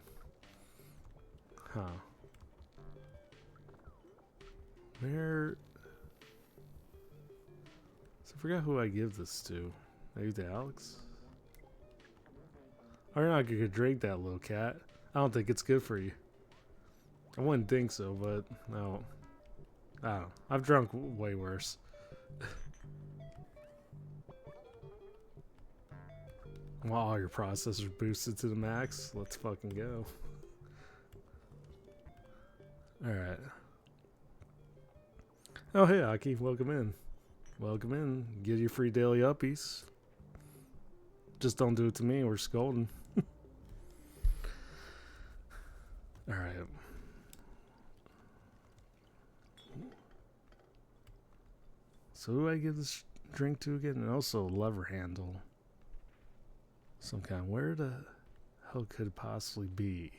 Huh. Where? So I forgot who I give this to. Maybe to Alex? I'm not gonna drink that, little cat. I don't think it's good for you. I wouldn't think so, but no. I don't know. I've drunk way worse. Well, all your processors boosted to the max. Let's fucking go. Alright. Oh, hey, Aki. Welcome in. Welcome in. Get your free daily uppies. Just don't do it to me. We're scolding. Alright. So who do I give this drink to again? And also lever handle. Some kind. Where the hell could it possibly be?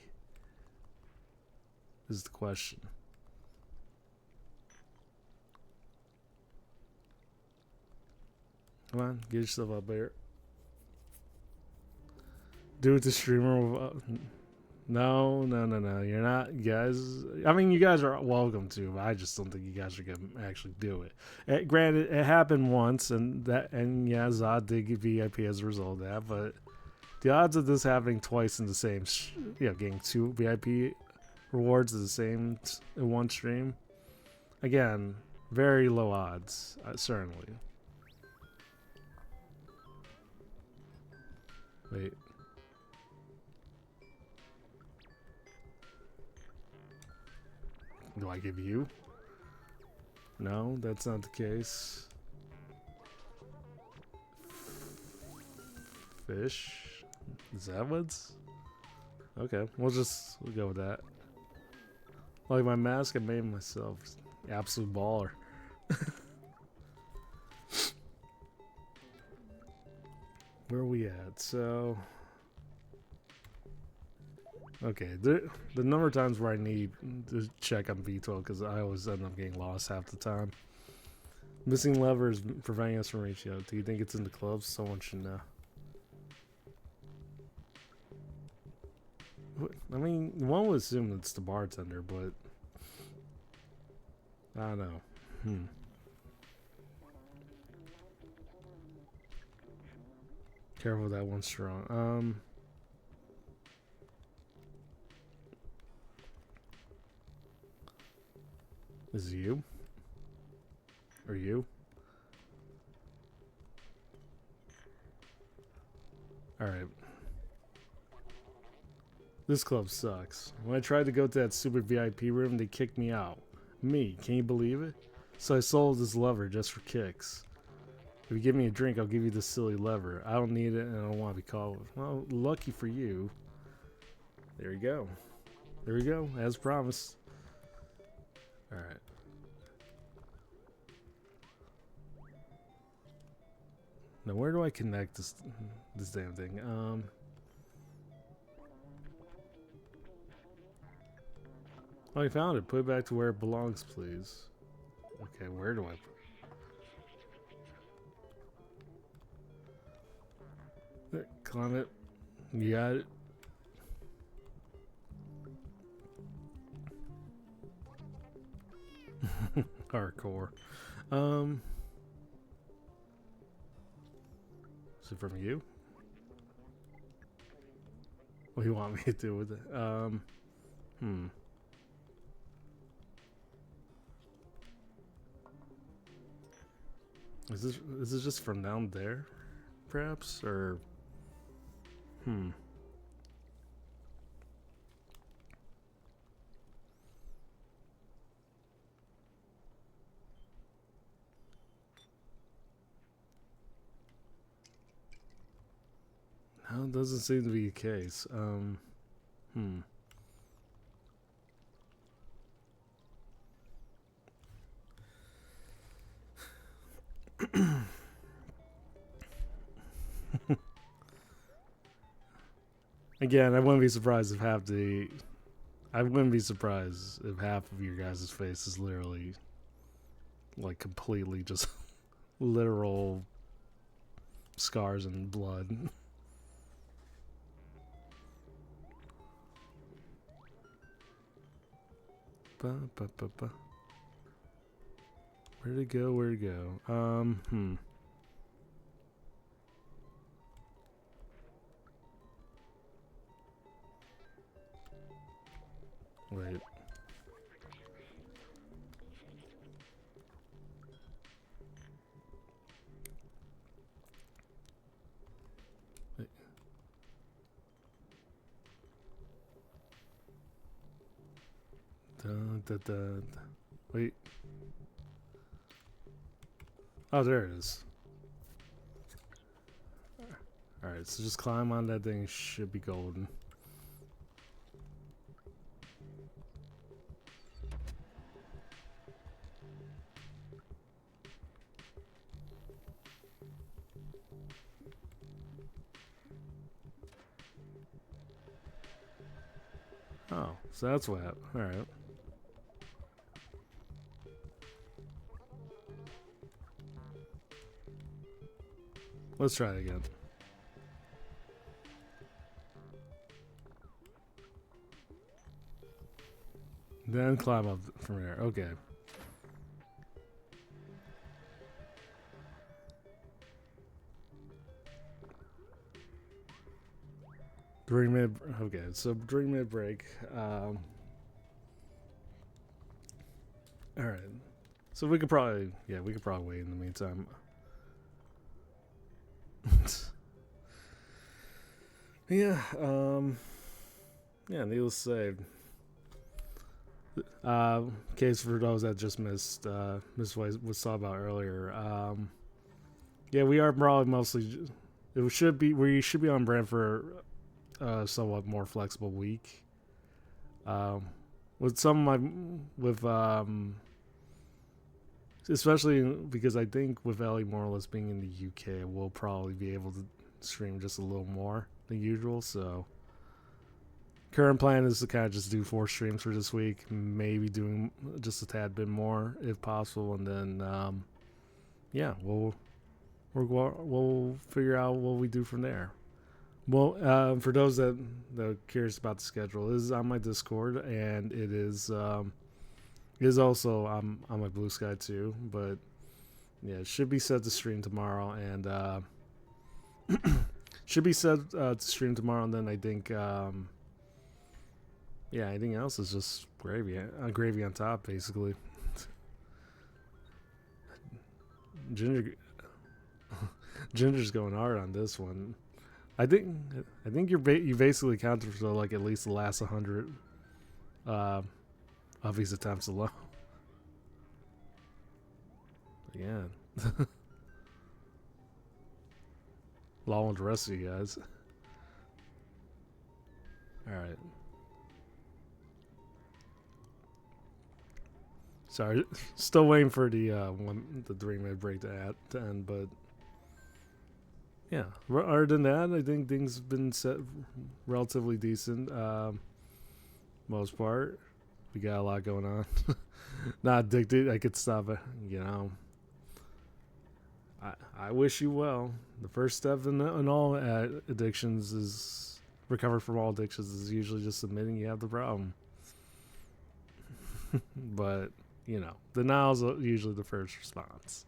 Is the question. Come on, get yourself up there. Do it to streamer. No. You're not, you guys. I mean, you guys are welcome to, but I just don't think you guys are gonna actually do it. Granted, it happened once, and yeah, Zod did get VIP as a result of that. But the odds of this happening twice in the same, getting 2 VIP rewards in the same in one stream, again, very low odds, certainly. Wait. Do I give you? No, that's not the case. Fish? Is that what's? Okay, we'll go with that. Like my mask, I made myself. Absolute baller. Where are we at? So, okay, the number of times where I need to check on V12 because I always end up getting lost half the time. Missing levers preventing us from reaching out. Do you think it's in the clubs? Someone should know. I mean, one would assume it's the bartender, but I don't know. Careful, that one's strong. Is it you? Or you? Alright. This club sucks. When I tried to go to that super VIP room, they kicked me out. Me, can you believe it? So I sold this lever just for kicks. If you give me a drink, I'll give you this silly lever. I don't need it and I don't want to be called. Well, lucky for you. There you go. There we go, as promised. Alright. Now where do I connect this damn thing? Oh, I found it. Put it back to where it belongs, please. Okay, where do I put it? Climb it. You got it. Hardcore. Is it from you? What do you want me to do with it? Is this just from down there, perhaps, or No, it doesn't seem to be the case. Again, I wouldn't be surprised if half of your guys' face is literally like completely just literal scars and blood. Where'd it go? Where'd it go? Wait. Wait. Oh, there it is. Alright, so just climb on that thing. Should be golden. Oh, so that's what happened. Alright. Let's try it again. Then climb up from there. Okay. So during mid break. Alright. So we could probably wait in the meantime. Yeah, needless to say. Case for those that just missed what was talked about earlier. Yeah, we are probably mostly. We should be on brand for a somewhat more flexible week. With some of especially because I think with Ellie more or less being in the UK, we'll probably be able to stream just a little more than usual. So current plan is to kind of just do 4 streams for this week, maybe doing just a tad bit more if possible, and then we'll figure out what we do from there. Well, for those that are curious about the schedule, it is on my Discord, and it is also on my Blue Sky too. But yeah, it should be set to stream tomorrow, and and then I think anything else is just gravy on top, basically. Ginger's going hard on this one. I think you basically counted for like at least the last 100 of these attempts alone. Yeah. Along with the rest of you guys. Alright. Sorry, still waiting for the 3-minute break to end, but yeah. Other than that, I think things have been set relatively decent. Most part, we got a lot going on. Not addicted. I could stop it. I wish you well. The first step in all addictions is recover from all addictions is usually just admitting you have the problem. But denial is usually the first response.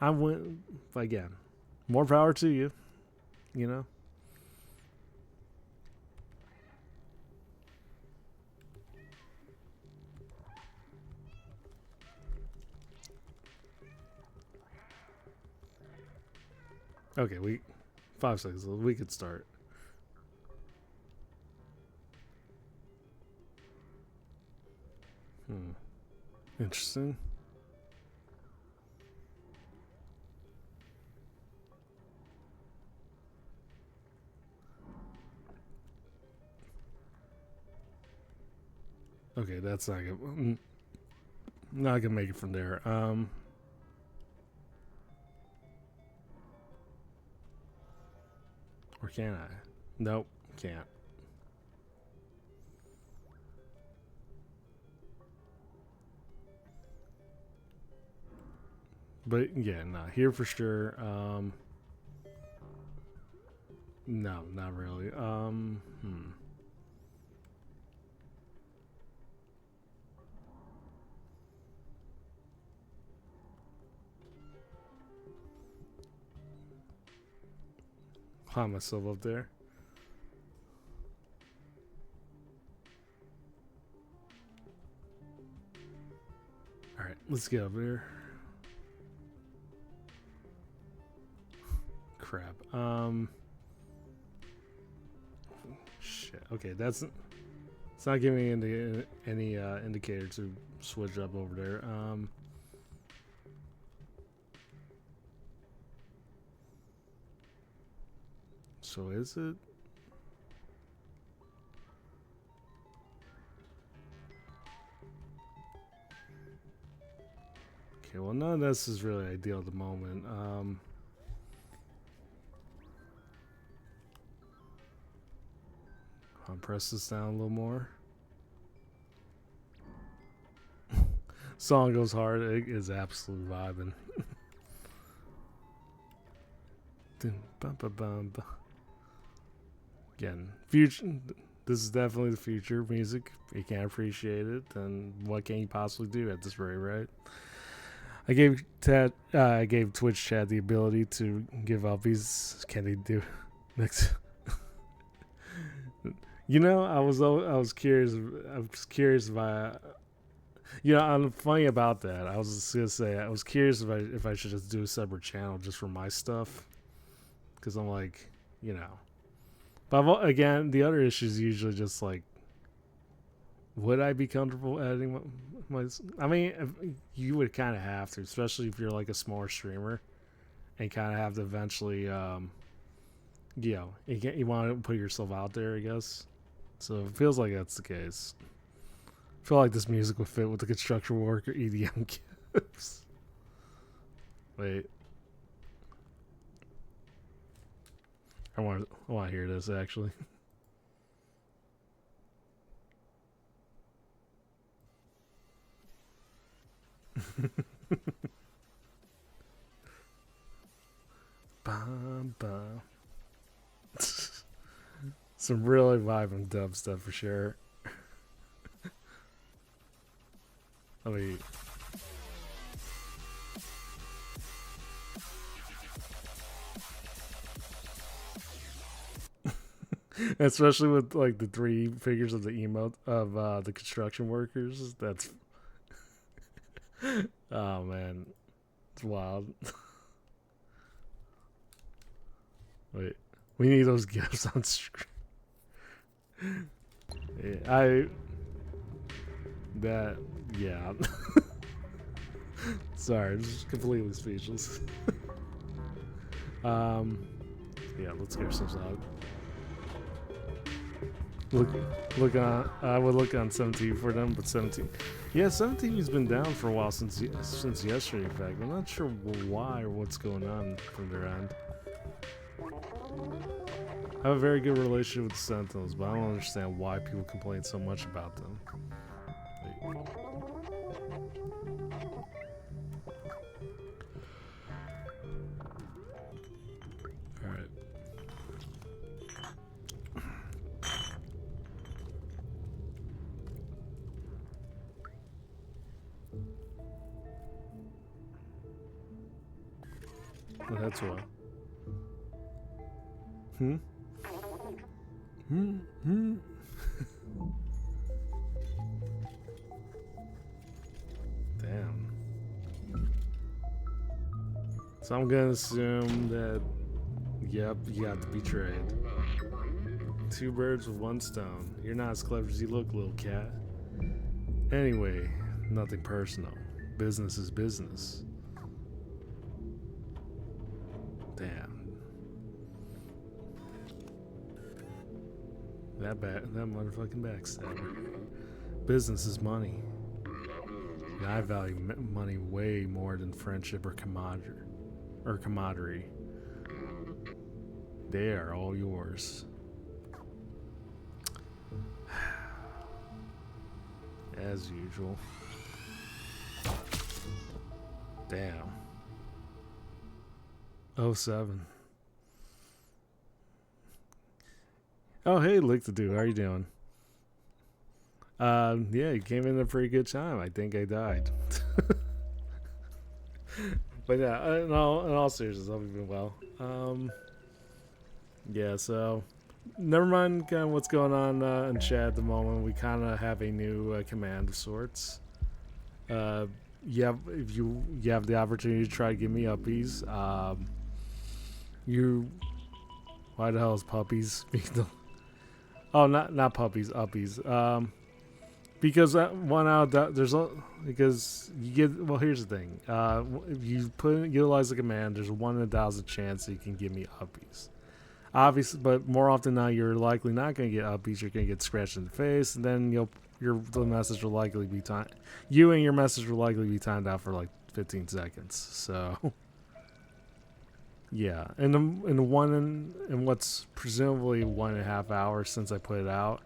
Again, more power to you. Okay, 5 seconds. We could start. Interesting. Okay, that's not good. Not gonna make it from there. Or can I? Nope, can't. But yeah, not here for sure. No, not really. Climb myself up there. Alright, let's get up there. Crap. Shit. Okay, it's not giving me any indicator to switch up over there. So is it? Okay, well, none of this is really ideal at the moment. I'll press this down a little more. Song goes hard. It is absolute vibing. Again, future. This is definitely the future music. You can't appreciate it, then what can you possibly do at this rate, right? I gave Twitch chat the ability to give uppies. Can they do next? You know, I was curious. I was curious if I'm funny about that. I was just gonna say I was curious if I should just do a separate channel just for my stuff, because I'm like, you know. But again, the other issue is usually just like, would I be comfortable editing my I mean, you would kind of have to, especially if you're like a smaller streamer, and kind of have to eventually, you want to put yourself out there, I guess. So it feels like that's the case. I feel like this music would fit with the construction worker EDM gifts. Wait. I want to hear this actually. Bum, bum. Some really vibing dub stuff for sure. I mean, especially with like the 3 figures of the emote of the construction workers. That's oh man, it's wild. Wait, we need those gifts on screen. Yeah. Sorry, I'm just completely speechless. Yeah, let's get ourselves out. Look on. I would look on 17 for them, but 17. Yeah, 17 has been down for a while since yesterday. In fact, I'm not sure why or what's going on from their end. I have a very good relationship with the Sentinels, but I don't understand why people complain so much about them. Alright. Well, that's what. Damn. So I'm gonna assume that Yep, you got to be betrayed. Two birds with one stone. You're not as clever as you look, little cat. Anyway, nothing personal. Business is business. Damn. That motherfucking backstabber. Business is money. And I value money way more than friendship or camaraderie. They are all yours. As usual. Damn. 07. Oh, hey, Lick the Dude. How you doing? Yeah, you came in a pretty good time. I think I died. But yeah, in all seriousness, I've been well. Yeah, so never mind kind of what's going on in chat at the moment. We kind of have a new command of sorts. If you have the opportunity to try to give me uppies. You, why the hell is puppies? Oh, not puppies, uppies. Because one out because you get, well, here's the thing. If you utilize the command, there's a 1 in 1,000 chance that you can give me uppies. Obviously, but more often than not, you're likely not going to get upbeats. You're going to get scratched in the face, and then the message will likely be timed. You and your message will likely be timed out for like 15 seconds. So, yeah, and what's presumably 1.5 hours since I put it out.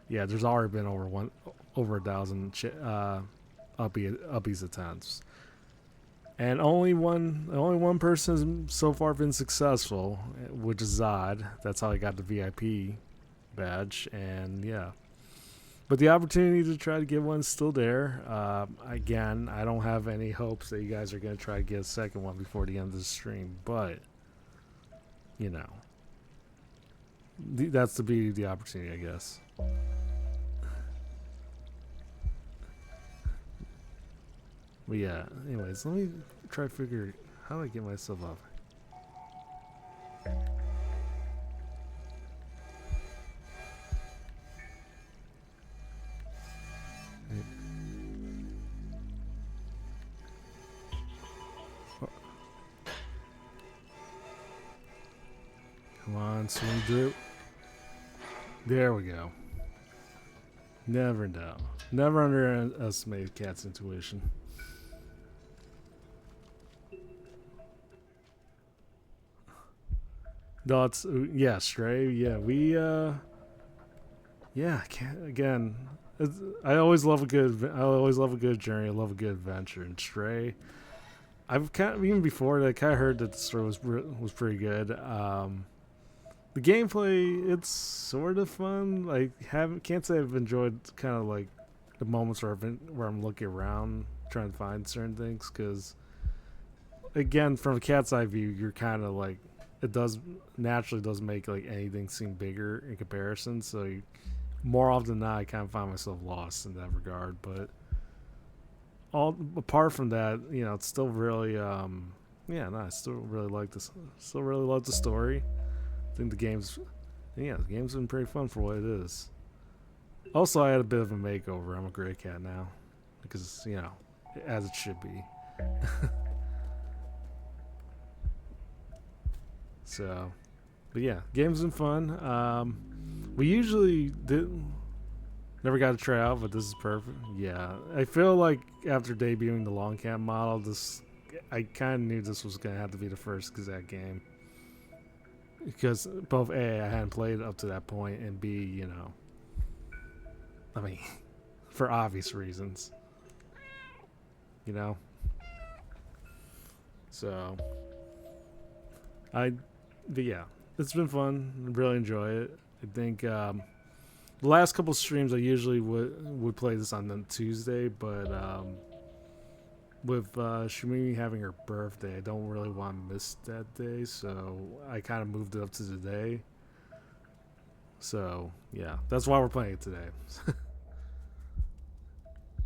Yeah, there's already been over 1,000 uppies attempts. And only one person has so far been successful, which is Zod. That's how I got the VIP badge, and yeah. But the opportunity to try to get one is still there. Again, I don't have any hopes that you guys are going to try to get a second one before the end of the stream, but you know, that's the beauty of the opportunity, I guess. But yeah, anyways, let me try to figure how do I get myself up. Come on, swing through. There we go. Never know. Never underestimate cat's intuition. Dots, yeah, Stray, yeah, yeah, again, I always love a good journey. I love a good adventure. And Stray, I've kind of, even before that, kind of heard that the story was pretty good. The gameplay, it's sort of fun. Like, can't say I've enjoyed kind of like the moments where I'm looking around trying to find certain things, because again, from a cat's eye view, you're kind of like, it naturally does make like anything seem bigger in comparison. So more often than not, I kind of find myself lost in that regard. But apart from that, it's still really I still really like this. Still really love the story. I think the game's been pretty fun for what it is. Also, I had a bit of a makeover. I'm a gray cat now, because as it should be. So, but yeah, game's been fun. We usually never got to try out, but this is perfect. Yeah, I feel like after debuting the Longcat model, I kind of knew this was gonna have to be the first exact game, because both A, I hadn't played up to that point, and B, I mean, for obvious reasons, So, but yeah, it's been fun. Really enjoy it. I think the last couple streams I usually would play this on the Tuesday, but with Shumimi having her birthday, I don't really want to miss that day, so I kind of moved it up to today. So yeah, that's why we're playing it today. But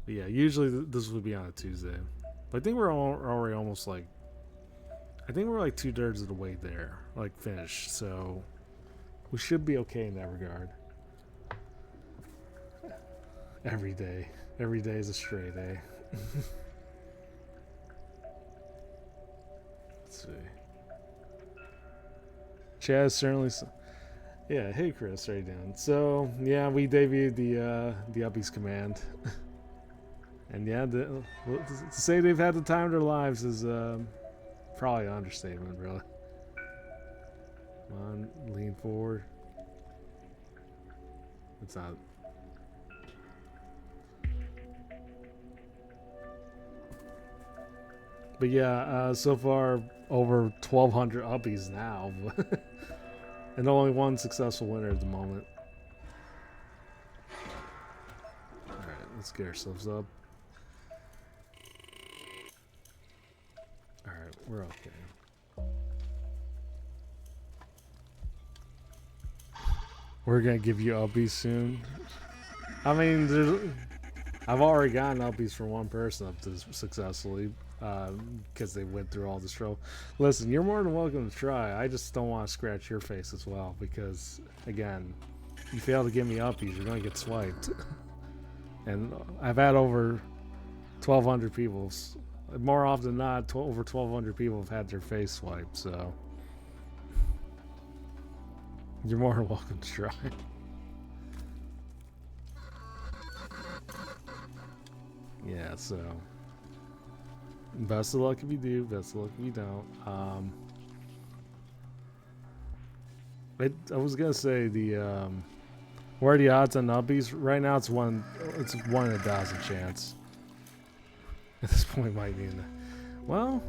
yeah, usually this would be on a Tuesday, but I think we're already almost like I think we're like 2/3 of the way there, like finished. So we should be okay in that regard. Every day is a stray day. Let's see. Chaz certainly. Yeah, hey Chris, how you doing? So yeah, we debuted the Uppies command, and yeah, to say they've had the time of their lives is probably an understatement, really. Come on, lean forward. It's not. But yeah, so far over 1,200 Uppies now, and only one successful winner at the moment. All right, let's get ourselves up. All right, we're okay. We're gonna give you Uppies soon. I mean, I've already gotten Uppies from one person up to successfully. Because they went through all this trouble. Listen, you're more than welcome to try. I just don't want to scratch your face as well because, again, you fail to give me Uppies, you're going to get swiped. And I've had over 1,200 people. More often than not, over 1,200 people have had their face swiped. So you're more than welcome to try. Yeah, so. Best of luck if you do. Best of luck if you don't. I was gonna say what are the odds on Uppies? Right now, it's one in 1,000 chance. At this point, might be well.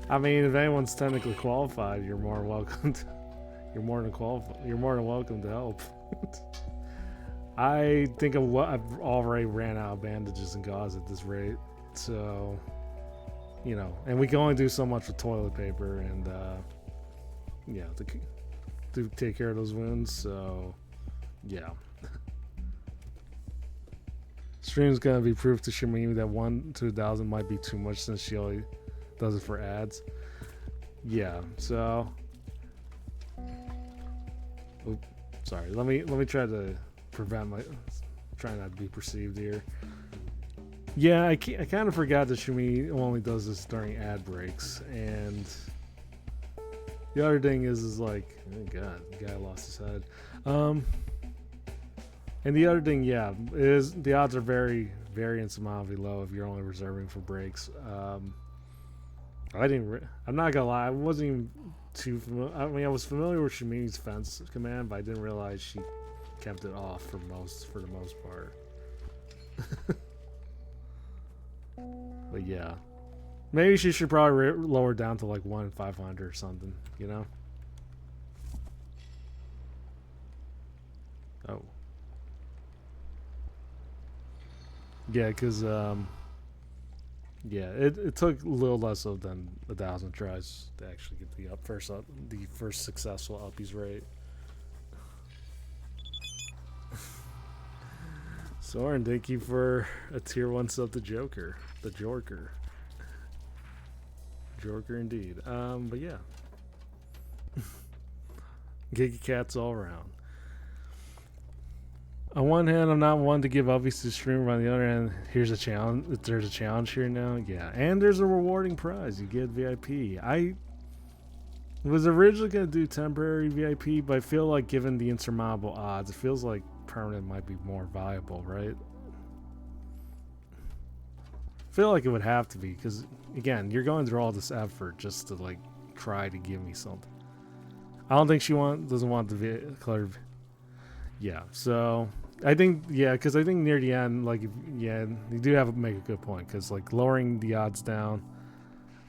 I mean, if anyone's technically qualified, you're more welcome. You're more than qualified. You're more than welcome to help. I think I've already ran out of bandages and gauze at this rate. So, you know, and we can only do so much with toilet paper and, yeah, to take care of those wounds. So, yeah. Stream's gonna be proof to Shamimi that 1 to 1,000 might be too much since she only does it for ads. Yeah, so. Oops, sorry. Let me try to prevent trying not to be perceived here. Yeah, I kind of forgot that Shumi only does this during ad breaks, and the other thing is like, oh god, the guy lost his head. And the other thing, yeah, is the odds are very, very insurmountably low if you're only reserving for breaks. I'm not gonna lie, I wasn't even too familiar. I mean, I was familiar with Shami's fence command, but I didn't realize she kept it off for the most part. But yeah, maybe she should probably lower down to like 1 in 500 or something, you know? Oh. Yeah, because, yeah, it took a little less than 1,000 tries to actually get the first successful Uppies rate. Soren, thank you for a tier 1 sub to Joker. The Jorker. Jorker indeed. But yeah. Giga cats all around. On one hand, I'm not one to give Uppies to streamer. On the other hand, here's a challenge. There's a challenge here now. Yeah. And there's a rewarding prize. You get VIP. I was originally going to do temporary VIP, but I feel like given the insurmountable odds, it feels like permanent might be more viable, right? I feel like it would have to be, because again, you're going through all this effort just to like try to give me something. I don't think she doesn't want the color. Yeah, so I think, yeah, because I think near the end, like, yeah, you do make a good point, because like lowering the odds down,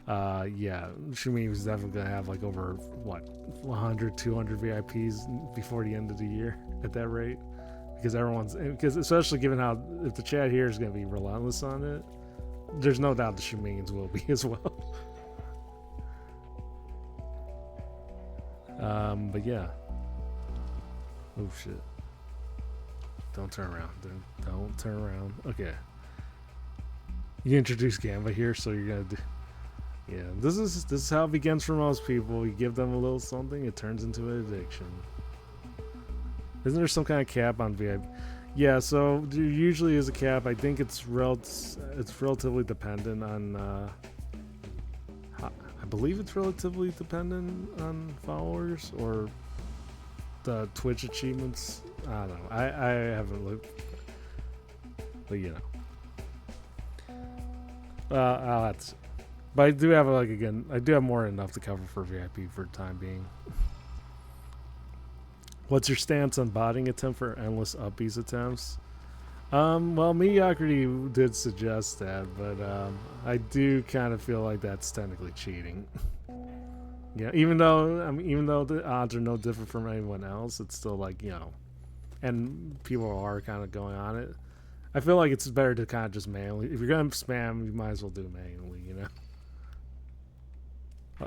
yeah, Shumi was definitely gonna have like over 100, 200 VIPs before the end of the year at that rate, because especially given how if the chat here is gonna be relentless on it, there's no doubt the Shumians will be as well. But yeah. Oh shit. Don't turn around, dude. Don't turn around. Okay. You introduced Gamba here, so you're gonna do. Yeah, this is how it begins for most people. You give them a little something, it turns into an addiction. Isn't there some kind of cap on VIP? Yeah, so there usually is a cap. I think it's relatively dependent on. I believe it's relatively dependent on followers or the Twitch achievements. I don't know. I haven't looked, but you know, I'll have to see. But I do have I do have more than enough to cover for VIP for the time being. What's your stance on botting attempt for endless upbeats attempts? Well, Mediocrity did suggest that, but I do kind of feel like that's technically cheating. Yeah, even though the odds are no different from anyone else, it's still like, and people are kind of going on it. I feel like it's better to kind of just manually. If you're gonna spam, you might as well do it manually.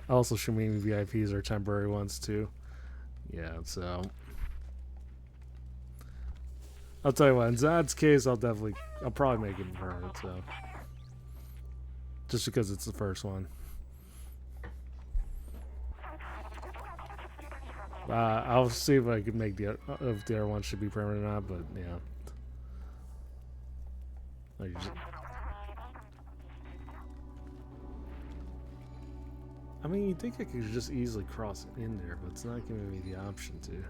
Also, Shamimi VIPs are temporary ones too. Yeah, so I'll tell you what. In Zod's case, I'll probably make it permanent. So just because it's the first one. I'll see if I can make if the other one should be permanent or not. But yeah, I mean, you think I could just easily cross in there, but it's not giving me the option to.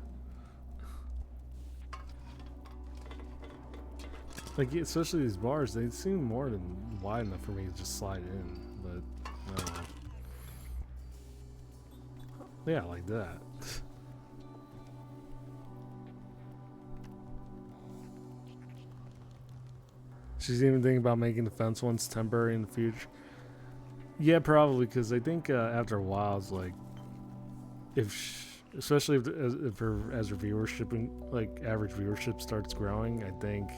Like, especially these bars, they seem more than wide enough for me to just slide in, but I don't know. Yeah, like that. She's even thinking about making the fence ones temporary in the future. Yeah, probably, because I think after a while, it's like, especially if as her viewership, like average viewership starts growing, I think,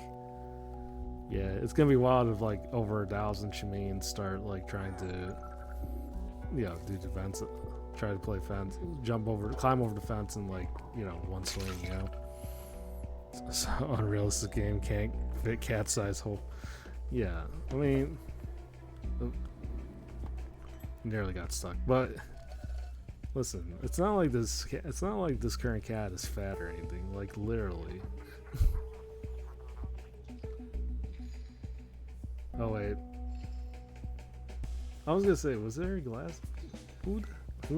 yeah, it's gonna be wild if like over 1,000 Shemeen start like trying to, do defense, try to play fence, climb over the fence, and like one swing, It's an unrealistic game, can't fit cat size hole. Yeah, I mean, nearly got stuck, but listen, it's not like this current cat is fat or anything, like literally. Oh wait, I was gonna say, was there a glass? Who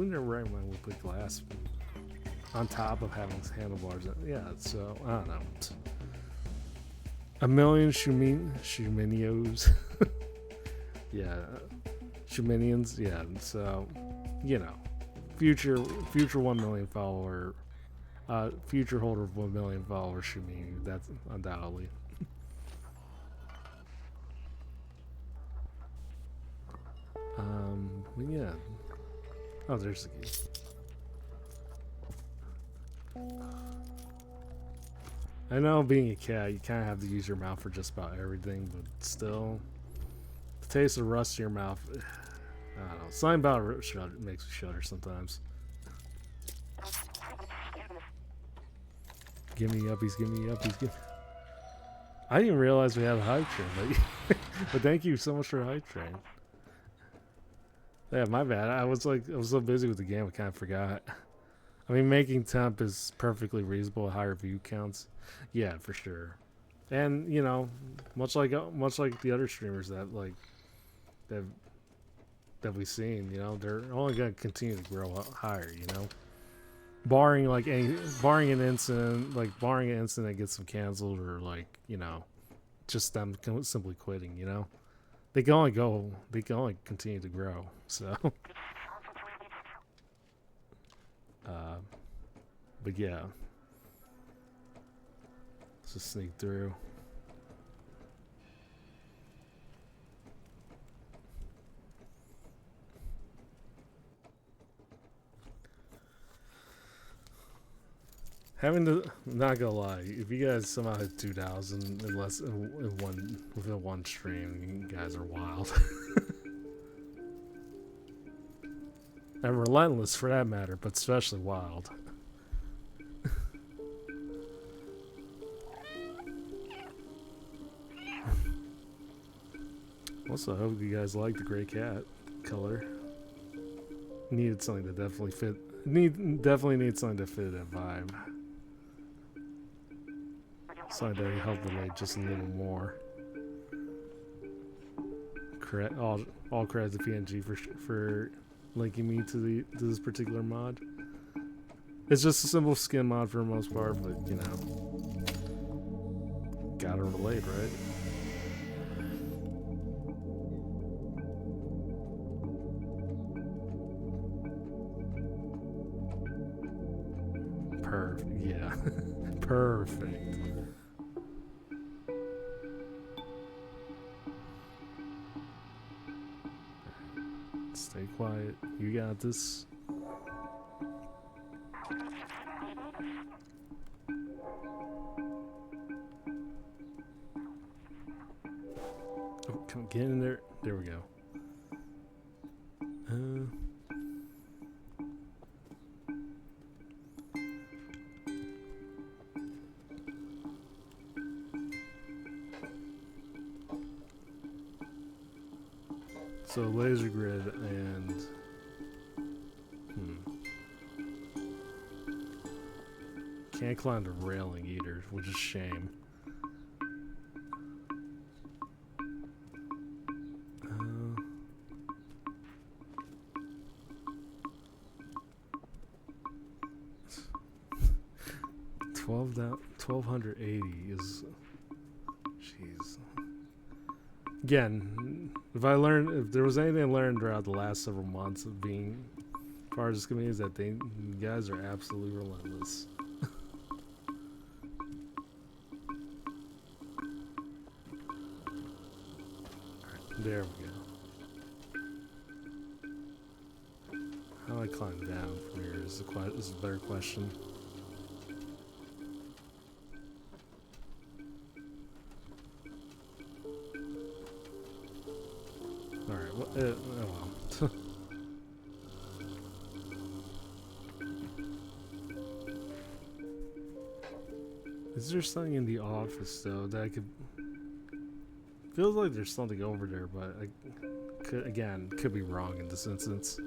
in their right mind would put glass on top of having handlebars? Yeah, so I don't know. A million Shuminios. Yeah, Shuminians. Yeah, so future 1 million follower, future holder of 1 million followers Shumini. That's undoubtedly. Yeah. Oh, there's the key. I know being a cat, you kind of have to use your mouth for just about everything, but still, the taste of rust in your mouth, I don't know. Something about it makes me shudder sometimes. Give me uppies, give me uppies, give me... I didn't realize we had a hype train, but thank you so much for a hype train. Yeah, my bad. I was so busy with the game, I kind of forgot. I mean, making temp is perfectly reasonable at higher view counts. Yeah, for sure. And much like the other streamers that we've seen, they're only gonna continue to grow up higher. Barring an incident that gets them canceled or just them simply quitting. They can only continue to grow. So. But yeah, let's just sneak through. Not gonna lie, if you guys somehow hit 2,000 within one stream, you guys are wild. And relentless for that matter, but especially wild. Also, I hope you guys like the gray cat color. needed something to definitely fit. Definitely need something to fit that vibe. Something to help relate just a little more. All credit to PNG for linking me to this particular mod. It's just a simple skin mod for the most part, but you know, gotta relate, right? Perfect. Yeah. Perfect. Stay quiet. You got this. Oh, come get in there. There we go. So laser grid and can't climb the railing either, which is a shame. 1280 is, jeez. Again, if there was anything I learned throughout the last several months of being part of this community, is that you guys are absolutely relentless. Alright, there we go. How do I climb down from here is a better question. Alright, well, oh well. Is there something in the office though that I could? Feels like there's something over there, but I could be wrong in this instance.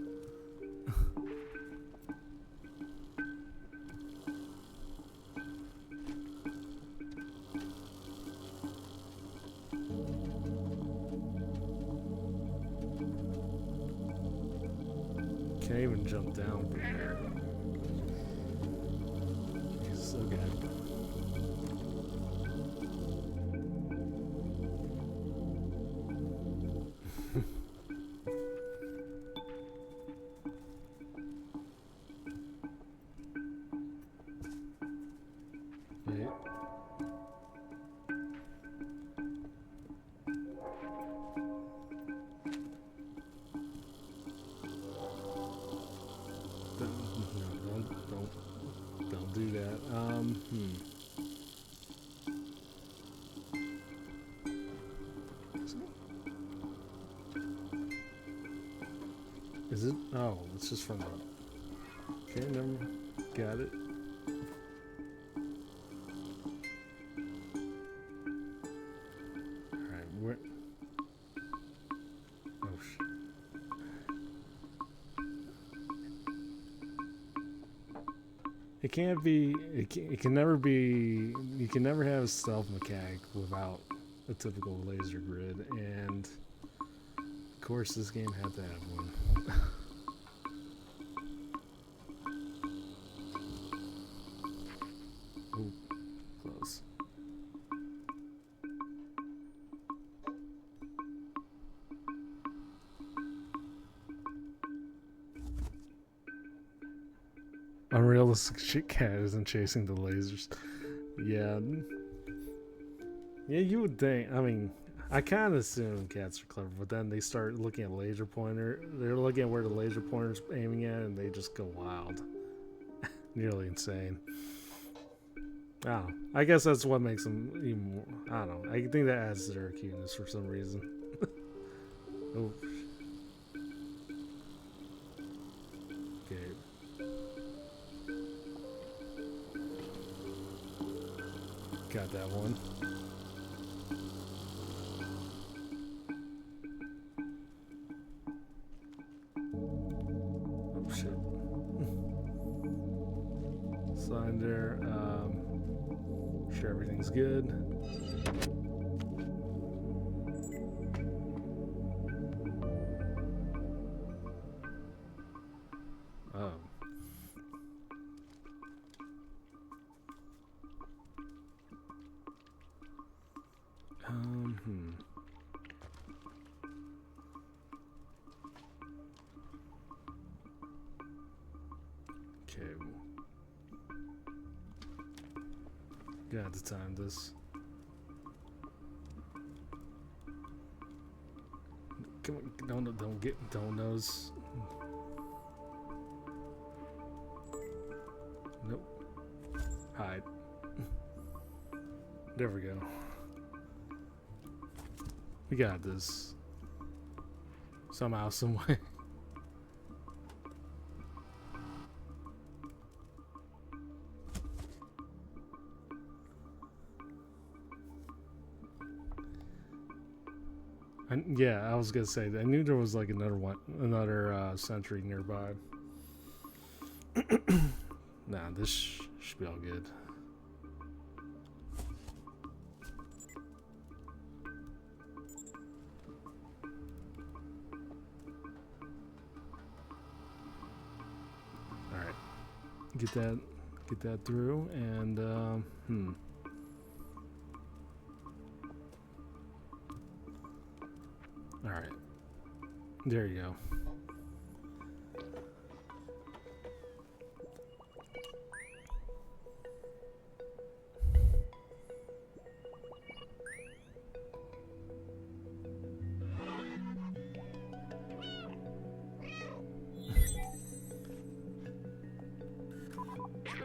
Can't even jump down from here. Jesus, okay. Wait. Don't do that. Is it? Oh, it's just from the. Okay, never. Got it. Alright, where. Oh, shit. It can't be. It can never be. You can never have a stealth mechanic without a typical laser grid, and of course, this game had to have one. Ooh, close. Unrealistic shit cat isn't chasing the lasers. Yeah. Yeah, you would think. I mean, I kind of assume cats are clever, but then they start looking at laser pointer. They're looking at where the laser pointer's aiming at, and they just go wild. Nearly insane. I don't know. I guess that's what makes them even more. I don't know. I think that adds to their cuteness for some reason. Oh. Okay. Got that one. fine there. Sure everything's good. Oh. Okay. Got to time this. Come on, don't nose. Nope. Hide. There we go. We got this. Somehow, some way. Yeah, I was gonna say that. I knew there was like another sentry nearby. Nah, this should be all good. All right, get that through, and All right, there you go.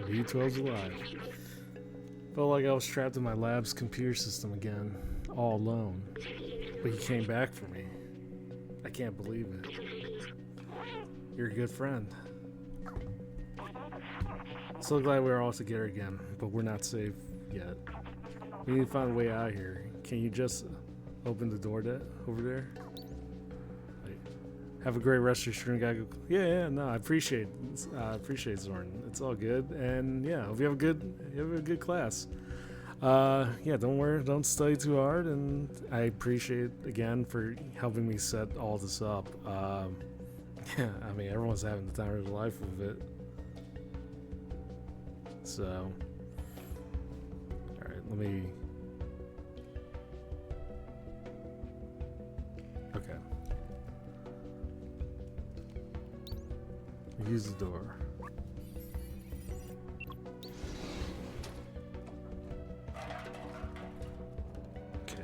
V12's alive. Felt like I was trapped in my lab's computer system again, all alone. But he came back for me. I can't believe it. You're a good friend. So glad we're all together again, but we're not safe yet. We need to find a way out of here. Can you just open the door over there? Have a great rest of your stream, guy. Yeah, no, I appreciate Zorn. It's all good, and yeah, hope you have a good class. Yeah, don't study too hard, and I appreciate again for helping me set all this up. Yeah, I mean everyone's having the time of their life with it. So, all right, let me. Okay. Use the door. Okay.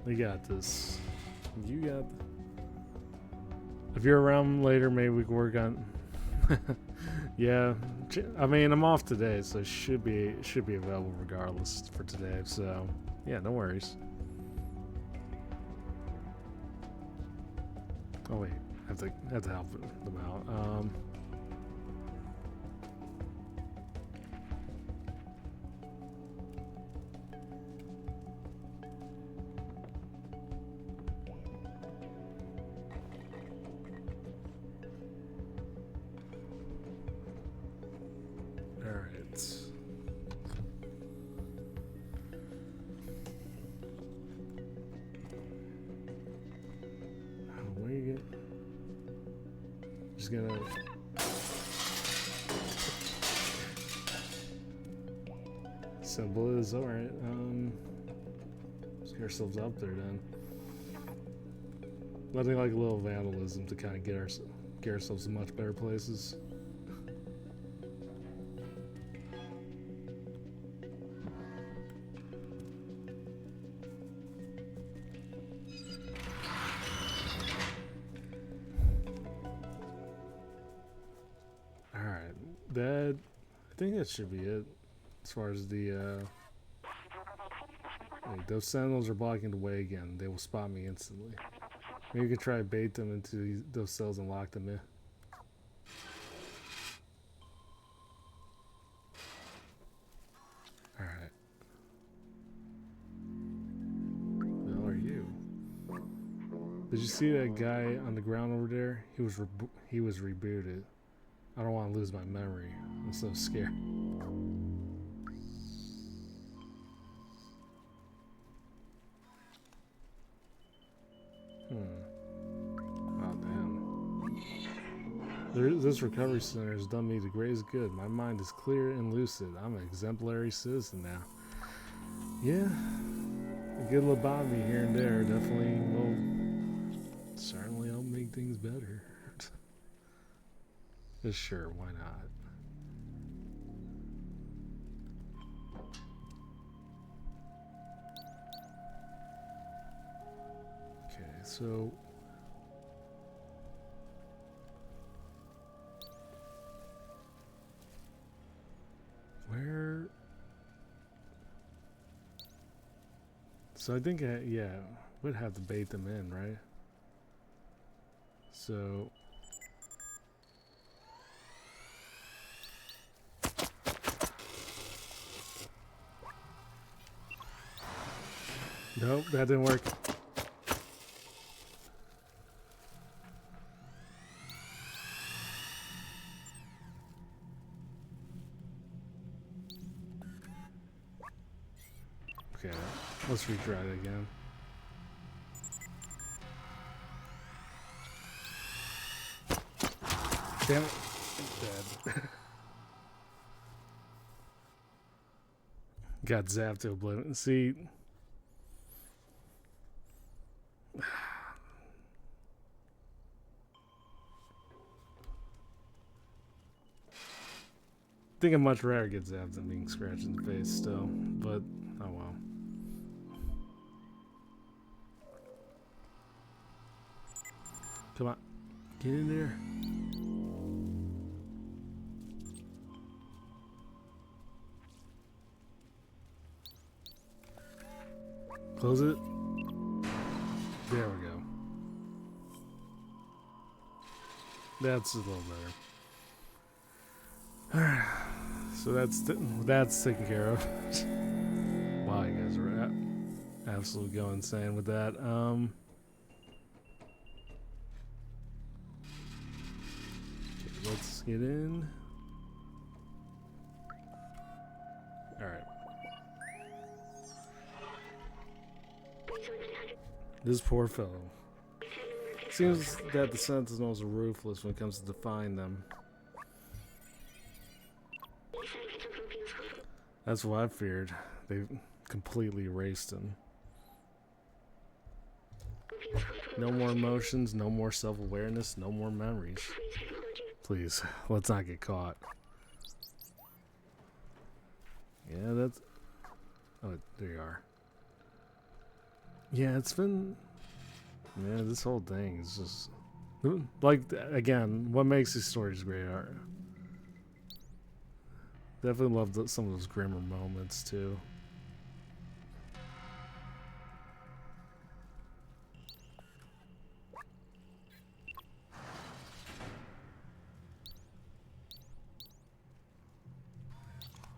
We got this. You got. If you're around later, maybe we can work on. Yeah, I mean I'm off today, so should be available regardless for today. So yeah, no worries. Oh wait, I have to help them out. All right. Where you get? Just gonna. Simple is alright. Let's get ourselves up there then. Nothing like a little vandalism to kind of get ourselves in much better places. I think that should be it as far as the those sentinels are blocking the way again. They will spot me instantly. Maybe you can try to bait them into those cells and lock them in. Alright. Who the hell are you? Did you see that guy on the ground over there? He was rebooted. I don't want to lose my memory. I'm so scared. Oh, damn. This recovery center has done me the greatest good. My mind is clear and lucid. I'm an exemplary citizen now. Yeah, a good lobotomy here and there definitely will certainly help make things better. Sure, why not? Okay, so where? So I think, yeah, would have to bait them in, right? So. Nope, that didn't work. Okay, let's retry it again. Damn it. Dead. Got zapped to oblivion. See. I think I'd much rather get zapped than being scratched in the face still, but oh well. Come on, get in there. Close it. There we go. That's a little better. Alright, so that's taken care of. Wow, you guys are absolutely going insane with that. Okay, let's get in. Alright. This poor fellow. Seems that the Sentinels are ruthless when it comes to defying them. That's what I feared. They've completely erased him. No more emotions, no more self-awareness, no more memories. Please, let's not get caught. Yeah, that's... Oh, there you are. Yeah, it's been... Yeah, this whole thing is just... Like, again, what makes these stories great are... Definitely loved some of those grimmer moments, too.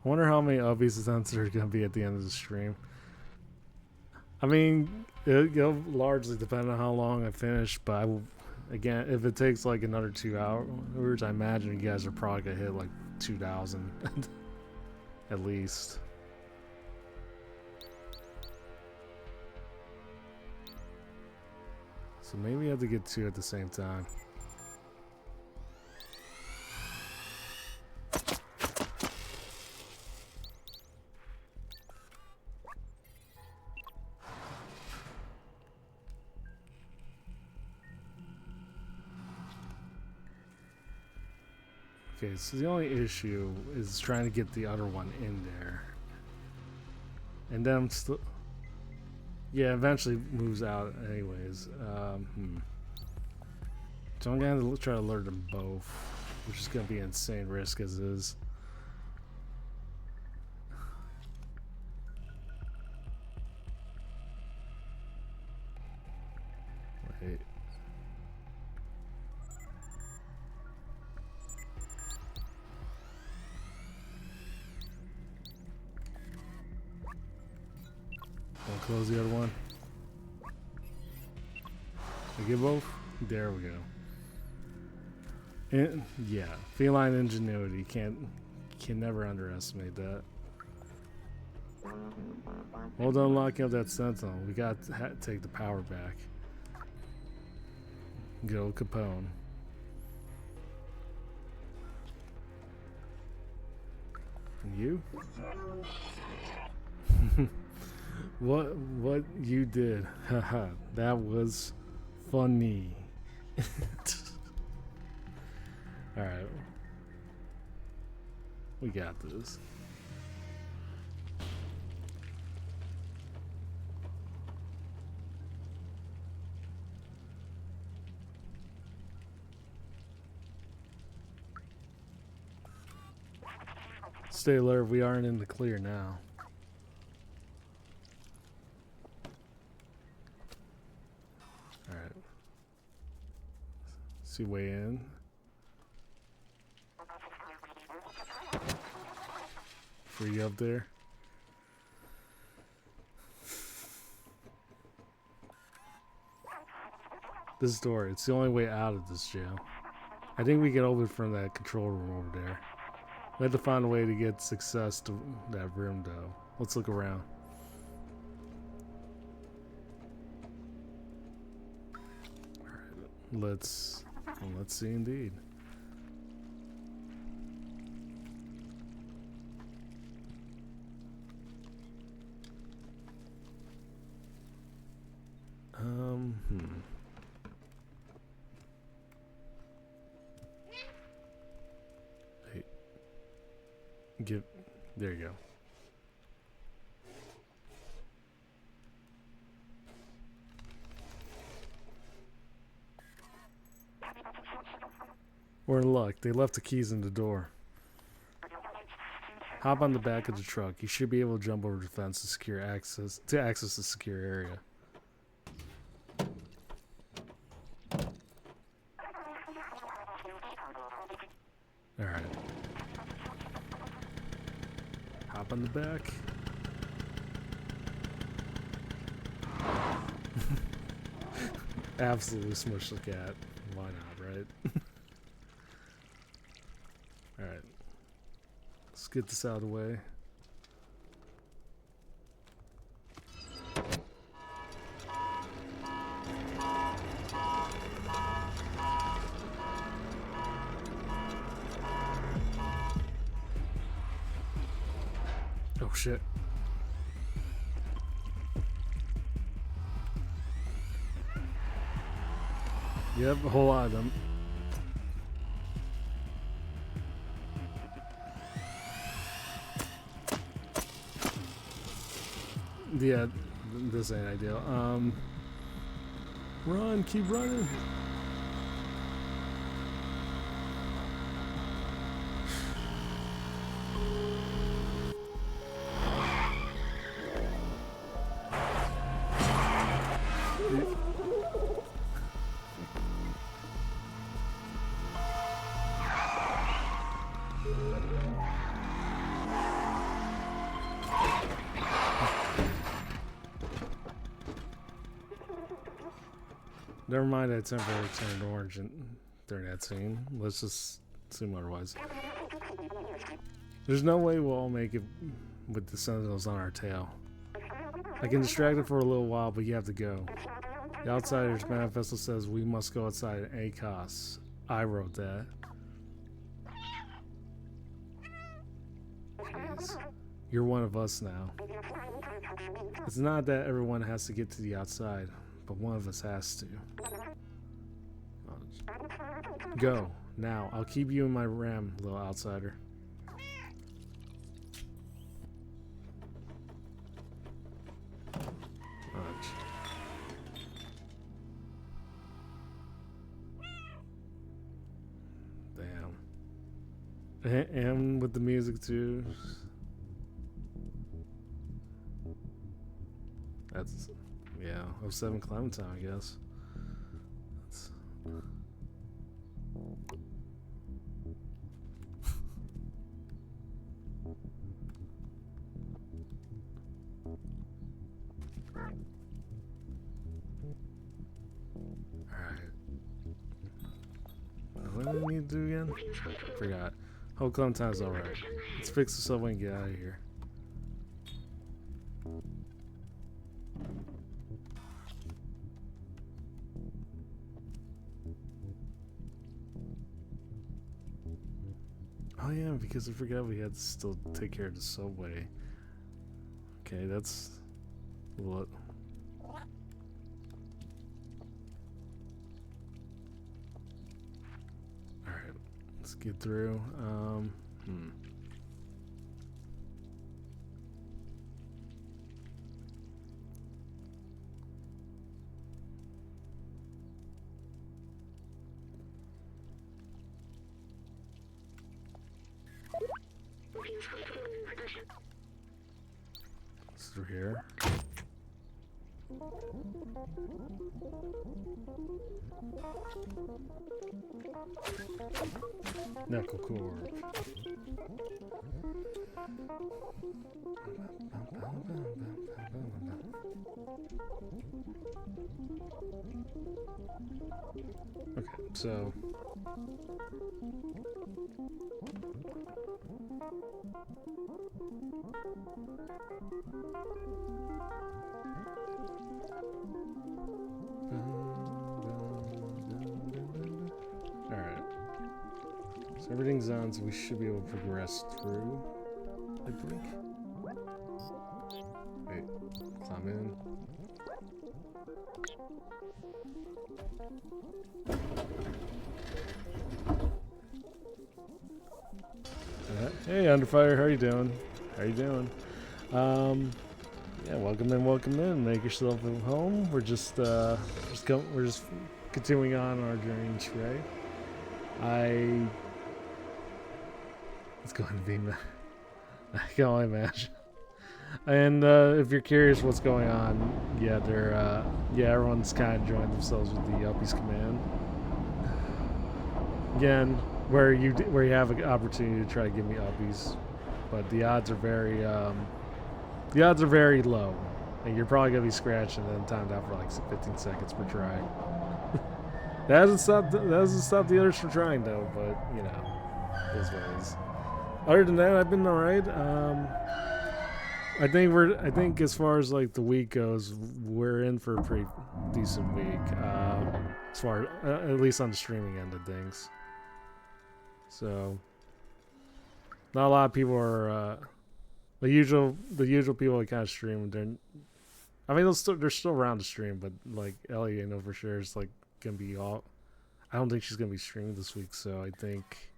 I wonder how many obvious attempts there are going to be at the end of the stream. I mean, it'll largely depend on how long I finish, but I will, again, if it takes like another 2 hours, I imagine you guys are probably going to hit like 2,000 at least. So maybe I have to get 2 at the same time. Okay, so the only issue is trying to get the other one in there. And then I'm still... Yeah, eventually moves out anyways. So I'm going to try to lure them both, which is going to be an insane risk as is. Wait. I'll close the other one. I get both? There we go. And, yeah, feline ingenuity. Can never underestimate that. Hold on, locking up that sentinel. We got to take the power back. Good old Capone. And you? What you did? Haha, that was funny. Alright. We got this. Stay alert, we aren't in the clear now. Alright. See way in. Free up there. This door, it's the only way out of this jail. I think we can open from that control room over there. We have to find a way to get success to that room, though. Let's look around. Alright, let's see indeed. Hey. There you go. We're in luck. They left the keys in the door. Hop on the back of the truck. You should be able to jump over the fence to access the secure area. Alright. Hop on the back. Absolutely smush the cat. Why not, right? Alright. Let's get this out of the way. Oh shit. Yep, a whole lot of them. Yeah, this ain't ideal. Run, keep running. Never mind that temporarily turned orange during that scene. Let's just assume otherwise. There's no way we'll all make it with the sentinels on our tail. I can distract it for a little while, but you have to go. The Outsider's manifesto says we must go outside at any cost. I wrote that. Jeez. You're one of us now. It's not that everyone has to get to the outside, but one of us has to. Go, now. I'll keep you in my ram, little outsider. Damn. And with the music too. That's, yeah, 07 Clementine, I guess. That's... What do I need to do again? Forgot. Hold Clementine's alright. Let's fix the subway and get out of here. Oh yeah, because I forgot we had to still take care of the subway. Okay, that's what. Alright, let's get through. It's through here. Knuckle cord. Okay, so so everything's on, so we should be able to progress through, I think. Wait, climb in. Hey, Underfire, how you doing? How you doing? Yeah, welcome in. Make yourself at home. We're just continuing on our journey in Shrey. It's going to be, I can only imagine. And if you're curious what's going on, yeah, everyone's kind of joined themselves with the Uppies command. Again, where you have an opportunity to try to give me Uppies, but the odds are very low, and you're probably gonna be scratched and then timed out for like 15 seconds per try. That doesn't stop the others from trying though, but you know, it is what it is. Other than that, I've been alright. I think as far as like the week goes, we're in for a pretty decent week. As far at least on the streaming end of things. So not a lot of people are the usual people that kind of stream. They're still around to stream, but like Ellie, I know for sure is like gonna be all. I don't think she's gonna be streaming this week, so I think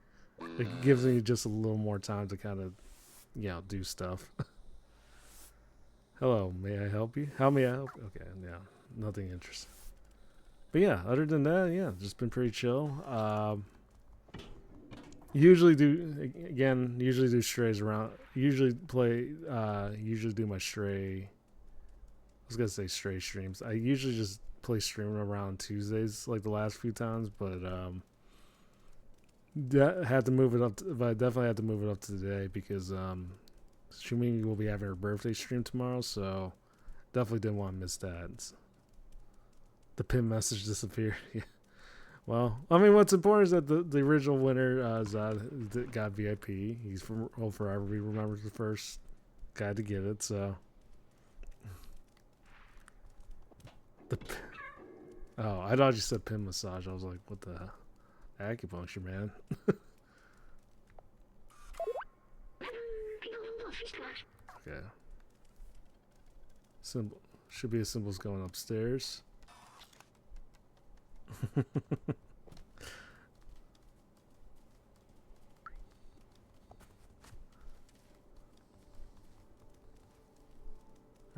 it gives me just a little more time to kind of, do stuff. Hello, may I help you? How may I help? Okay, yeah, nothing interesting. But yeah, other than that, yeah, just been pretty chill. Usually do strays around. Usually do my stray. I was gonna say stray streams. I usually just play streaming around Tuesdays, like the last few times, but had to move it up. But I definitely had to move it up to today because Shumi will be having her birthday stream tomorrow, so definitely didn't want to miss that. The pin message disappeared. Yeah. Well, I mean, what's important is that the original winner Zod got VIP. He'll forever be remembered as the first guy to get it. So, I thought you said pin massage. I was like, what the acupuncture, man? Okay. Symbol should be a symbols going upstairs.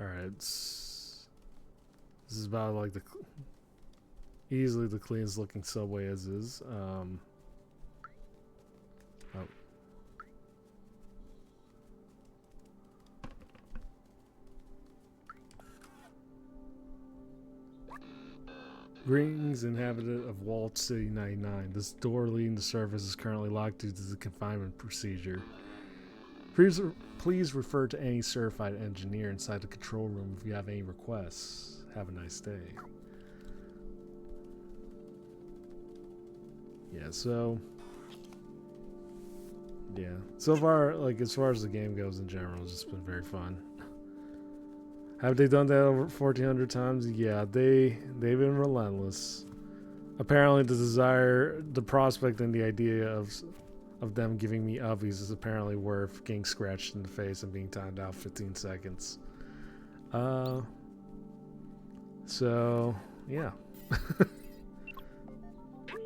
Alright. This is about like easily the cleanest looking subway as is. Greetings, inhabitant of Walled City 99. This door leading to surface is currently locked due to the confinement procedure. Please refer to any certified engineer inside the control room if you have any requests. Have a nice day. Yeah, so yeah. So far, like as far as the game goes in general, it's just been very fun. Have they done that over 1,400 times? Yeah, they've been relentless. Apparently, the prospect, and the idea of them giving me ubbies is apparently worth getting scratched in the face and being timed out 15 seconds. So yeah.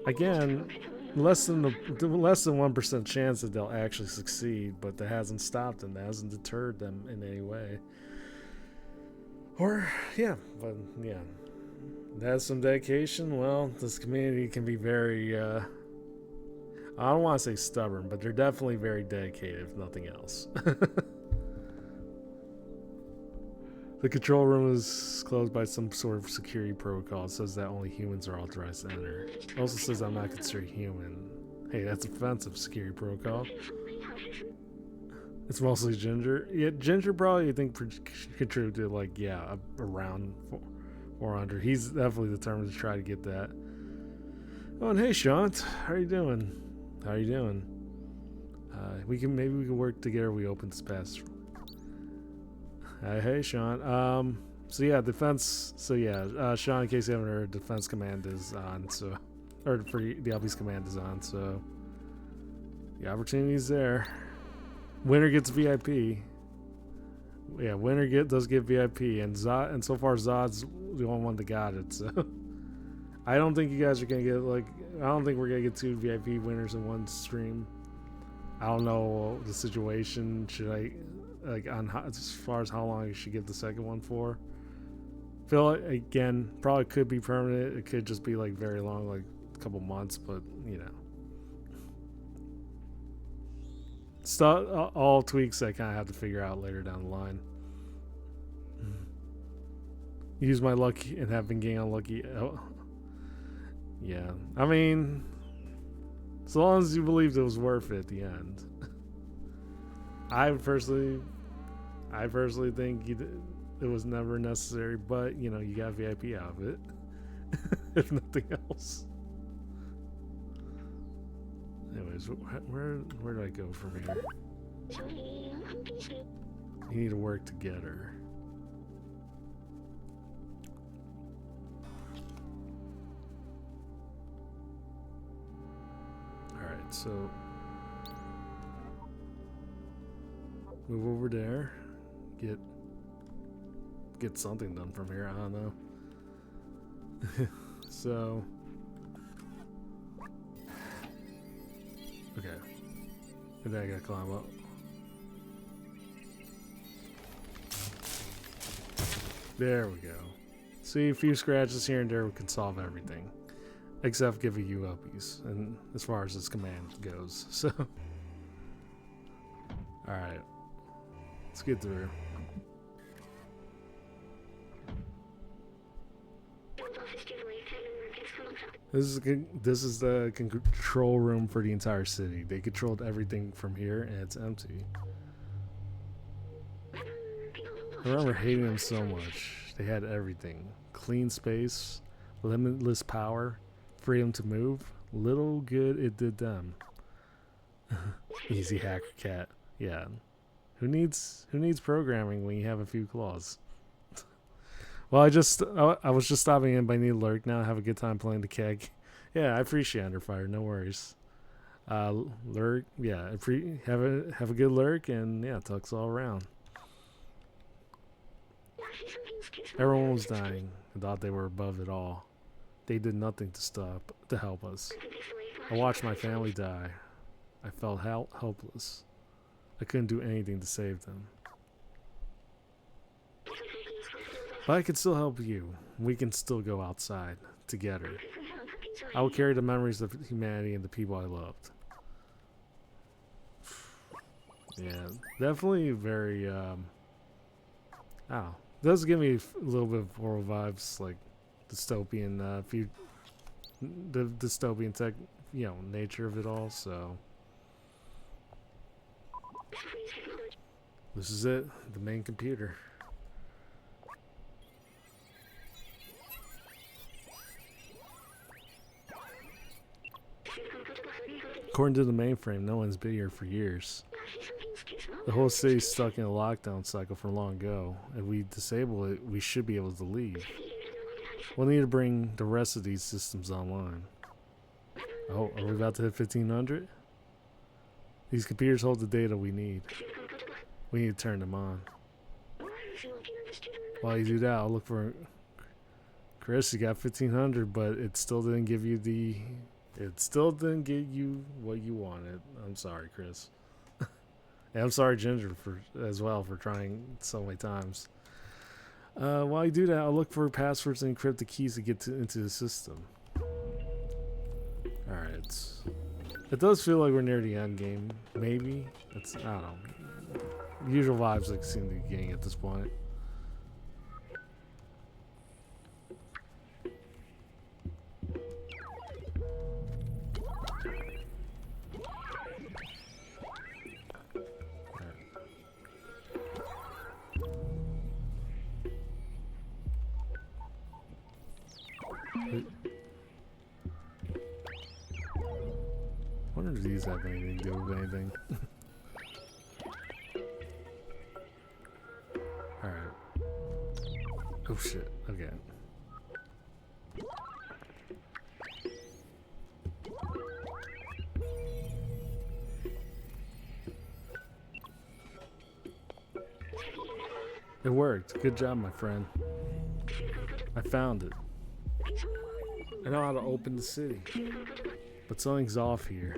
Again, less than 1% chance that they'll actually succeed, but that hasn't stopped them. That hasn't deterred them in any way. Or yeah, but yeah, that's some dedication. Well, this community can be very. I don't want to say stubborn, but they're definitely very dedicated, if nothing else. The control room is closed by some sort of security protocol. It says that only humans are authorized to enter. It also says I'm not considered human. Hey, that's offensive, security protocol. It's mostly Ginger. Yeah, Ginger probably, I think, contributed, like, yeah, around 400. He's definitely determined to try to get that. Oh, and hey, Shant. How are you doing? How are you doing? Maybe we can work together. We open this pass. Hey, Sean. So yeah, defense. So yeah, Sean, in case you haven't heard, defense command is on. So, or for the LB's command is on. So, the opportunity's there. Winner gets VIP. Yeah, winner does get VIP, and Zod, and so far Zod's the only one that got it. So, I don't think you guys are gonna get I don't think we're gonna get 2 VIP winners in one stream. I don't know the situation. Should I? As far as how long you should give the second one for. Feel like, again, probably could be permanent. It could just be like very long, like a couple months, but you know. All tweaks I kind of have to figure out later down the line. Use my luck and have been getting unlucky. Oh. Yeah, I mean, as long as you believed it was worth it at the end. I personally think it was never necessary, but you know, you got VIP out of it. If nothing else. Anyways, where do I go from here? You need to work together. Alright, so move over there. Get something done from here. I don't know. So okay, and then I gotta climb up. There we go. See, a few scratches here and there can solve everything, except giving you uppies, and as far as this command goes. So all right, let's get through. This is the control room for the entire city. They controlled everything from here, and it's empty. I remember hating them so much. They had everything: clean space, limitless power, freedom to move. Little good it did them. Easy hacker cat. Yeah. Who needs programming when you have a few claws? Well, I was just stopping in, but I need to lurk now. Have a good time playing the keg. Yeah, I appreciate Underfire. No worries. Lurk. Yeah, have a good lurk, and yeah, tucks all around. Everyone was dying. I thought they were above it all. They did nothing to help us. I watched my family die. I felt helpless. I couldn't do anything to save them. But I can still help you. We can still go outside together. I will carry the memories of humanity and the people I loved. Yeah, definitely very, does give me a little bit of horror vibes, like dystopian, the dystopian tech, nature of it all, so. This is it, the main computer. According to the mainframe, no one's been here for years. The whole city's stuck in a lockdown cycle from long ago. If we disable it, we should be able to leave. We'll need to bring the rest of these systems online. Oh, are we about to hit 1500? These computers hold the data we need. We need to turn them on. While you do that, I'll look for... Chris, you got 1500, but it still didn't give you the... It still didn't get you what you wanted. I'm sorry, Chris. And I'm sorry, Ginger, as well for trying so many times. While you do that, I'll look for passwords and encrypt the keys to get into the system. Alright. It does feel like we're near the end game. Maybe. I don't know. Usual vibes I seem to be getting at this point. I wonder if these have anything to do with anything. Alright. Oh shit, okay. It worked. Good job, my friend. I found it. I know how to open the city. But something's off here.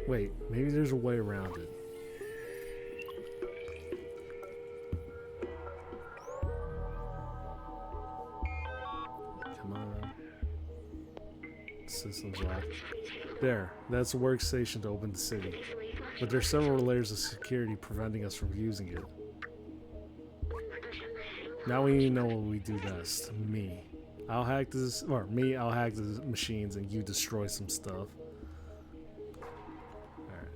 Wait, maybe there's a way around it. Come on. System's locked. There, that's a workstation to open the city. But there's several layers of security preventing us from using it. Now we need to know what we do best. I'll hack this, or I'll hack the machines and you destroy some stuff. Alright.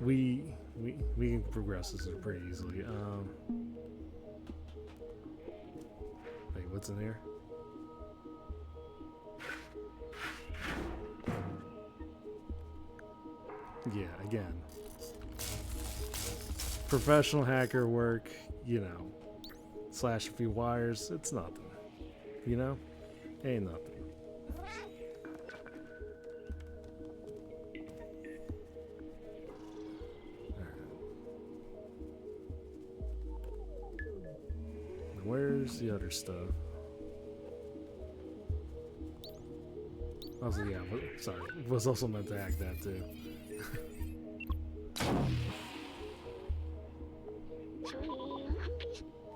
We can progress this pretty easily. Wait, what's in here? Yeah, again. Professional hacker work, you know. Slash a few wires, it's nothing. You know? Ain't nothing. Where's the other stuff? Also, yeah, sorry. Was also meant to hack that too.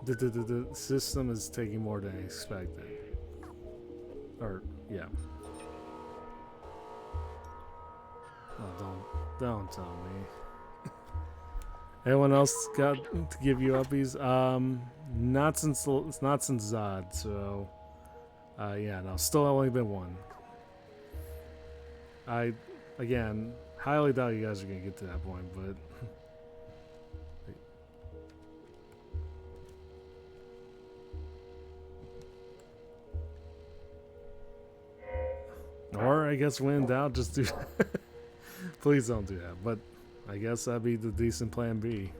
The system is taking more than I expected. Or, yeah. Oh, don't tell me. Anyone else got to give you uppies? Not since Zod, so yeah, no, still only been one. I, again, highly doubt you guys are gonna get to that point, but or I guess when in doubt, just do. Please don't do that. But I guess that'd be the decent plan B.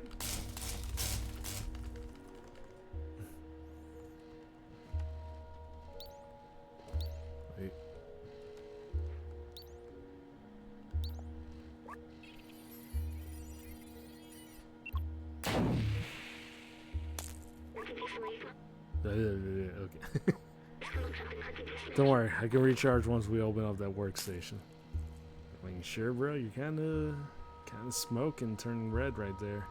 Wait. Okay. Don't worry, I can recharge once we open up that workstation. Are you sure, bro? You're kind of smoking, turning red right there.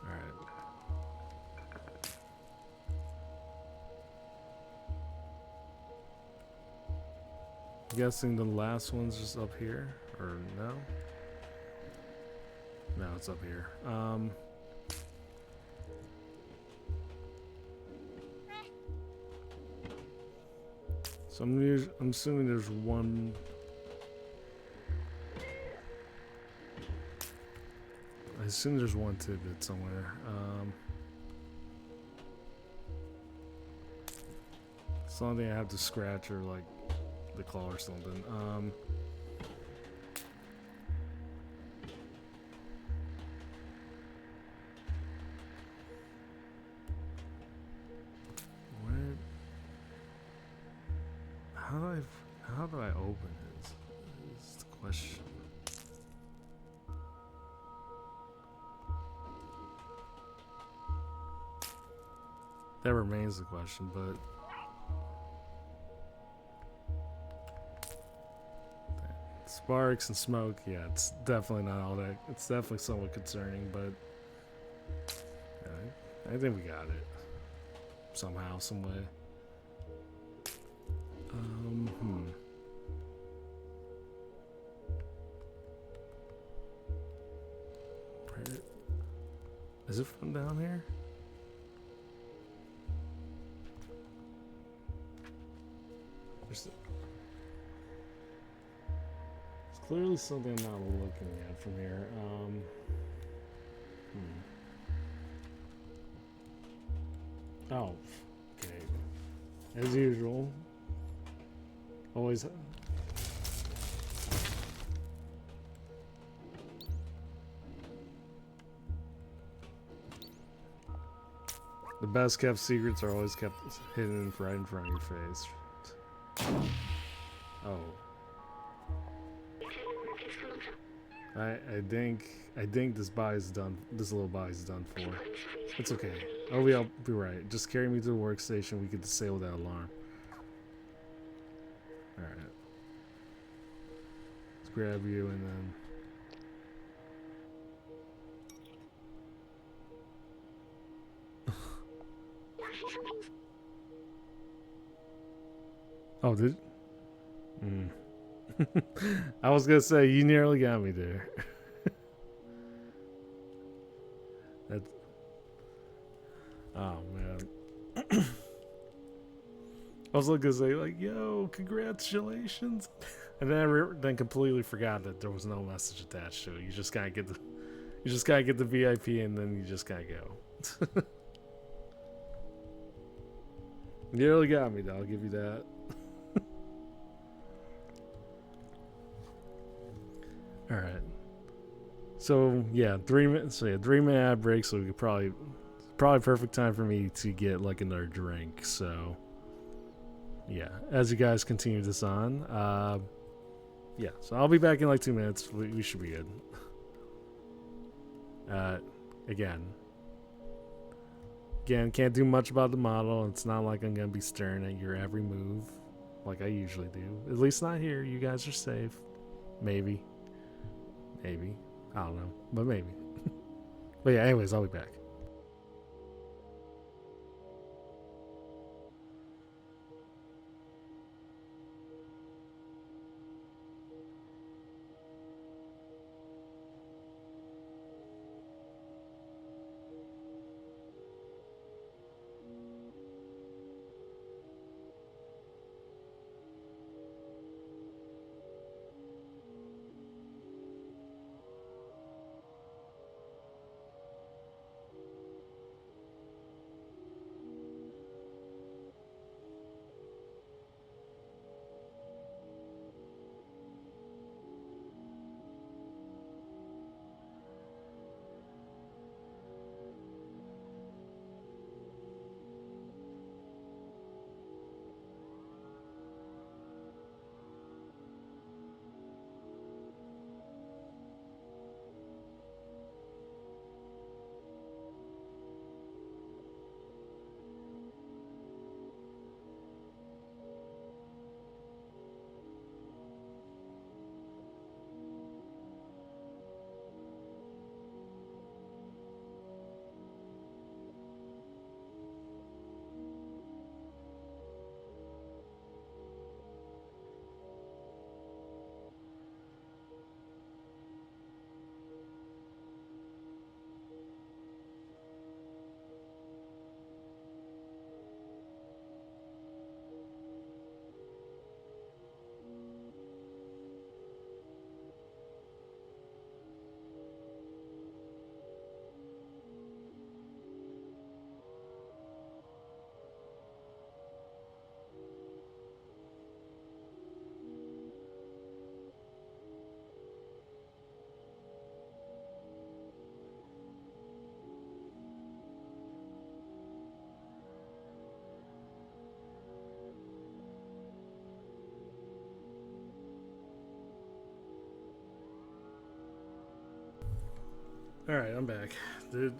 All right. I'm guessing the last one's just up here, or no? No, it's up here. So I'm assuming there's one. I assume there's one tidbit somewhere. Something I have to scratch or like the claw or something. Where? How do I open this? Is the question. That remains the question, but sparks and smoke, yeah, it's definitely not all that. It's definitely somewhat concerning, but I think we got it somehow, some way. Where, is it from down here? There's clearly something I'm not looking at from here. Oh, okay. As usual. Always. The best kept secrets are always kept hidden right in front of your face. Oh. I think this body's done. This little body's done for. It's okay. I'll be right. Just carry me to the workstation. We can disable that alarm. All right. Let's grab you and then. Oh, did. I was gonna say you nearly got me there. That's. Oh man. I was looking to say like, "Yo, congratulations," and then then completely forgot that there was no message attached to it. You just gotta get the VIP, and then you just gotta go. You nearly got me, though. I'll give you that. All right. So yeah, 3 minutes. So yeah, 3 minute ad break. So we could probably perfect time for me to get like another drink. So yeah, as you guys continue this on, yeah. So I'll be back in like 2 minutes. We should be good. Again, can't do much about the model. It's not like I'm gonna be staring at your every move like I usually do. At least not here. You guys are safe. Maybe. I don't know, but maybe. But yeah, anyways, I'll be back. Alright, I'm back. Dude,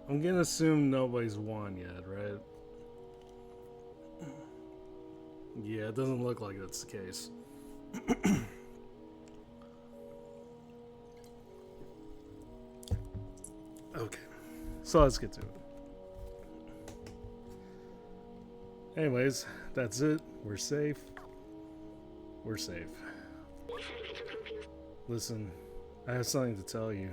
I'm gonna assume nobody's won yet, right? Yeah, it doesn't look like that's the case. Okay, so let's get to it. Anyways, that's it. We're safe. We're safe. Listen, I have something to tell you.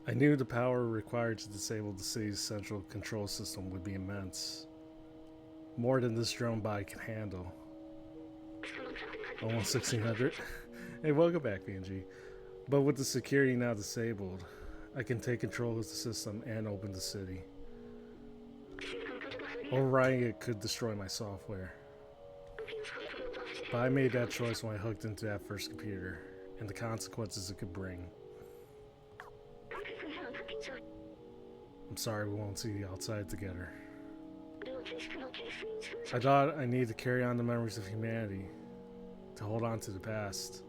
I knew the power required to disable the city's central control system would be immense. More than this drone body can handle. Almost 1600. Hey, welcome back, PNG. But with the security now disabled, I can take control of the system and open the city. Overriding it could destroy my software. But I made that choice when I hooked into that first computer, and the consequences it could bring. I'm sorry we won't see the outside together. I thought I needed to carry on the memories of humanity, to hold on to the past.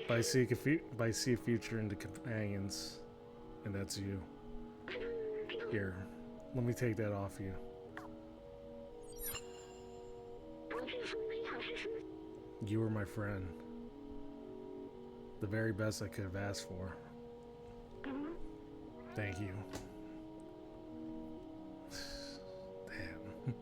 But I see a future in the companions, and that's you. Here, let me take that off you. You were my friend. The very best I could have asked for. Thank you. Damn.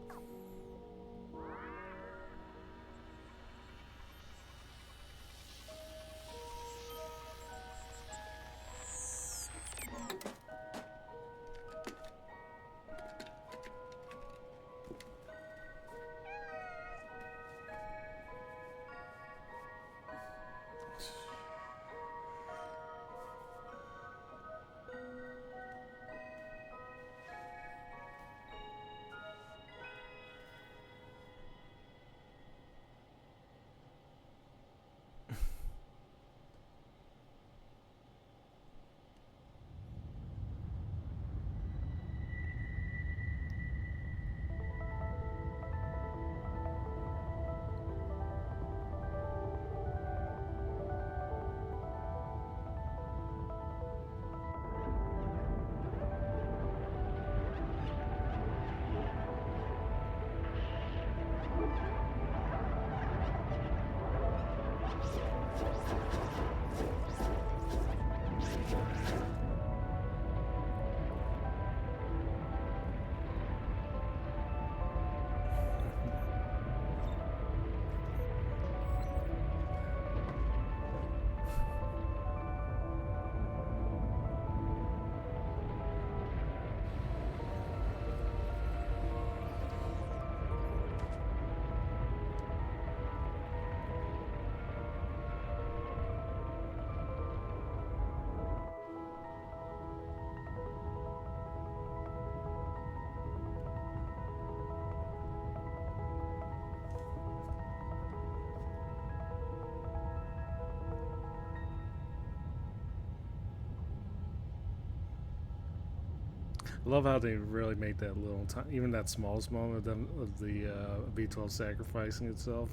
I love how they really made that little time, even that smallest moment of, them, of the B12 sacrificing itself.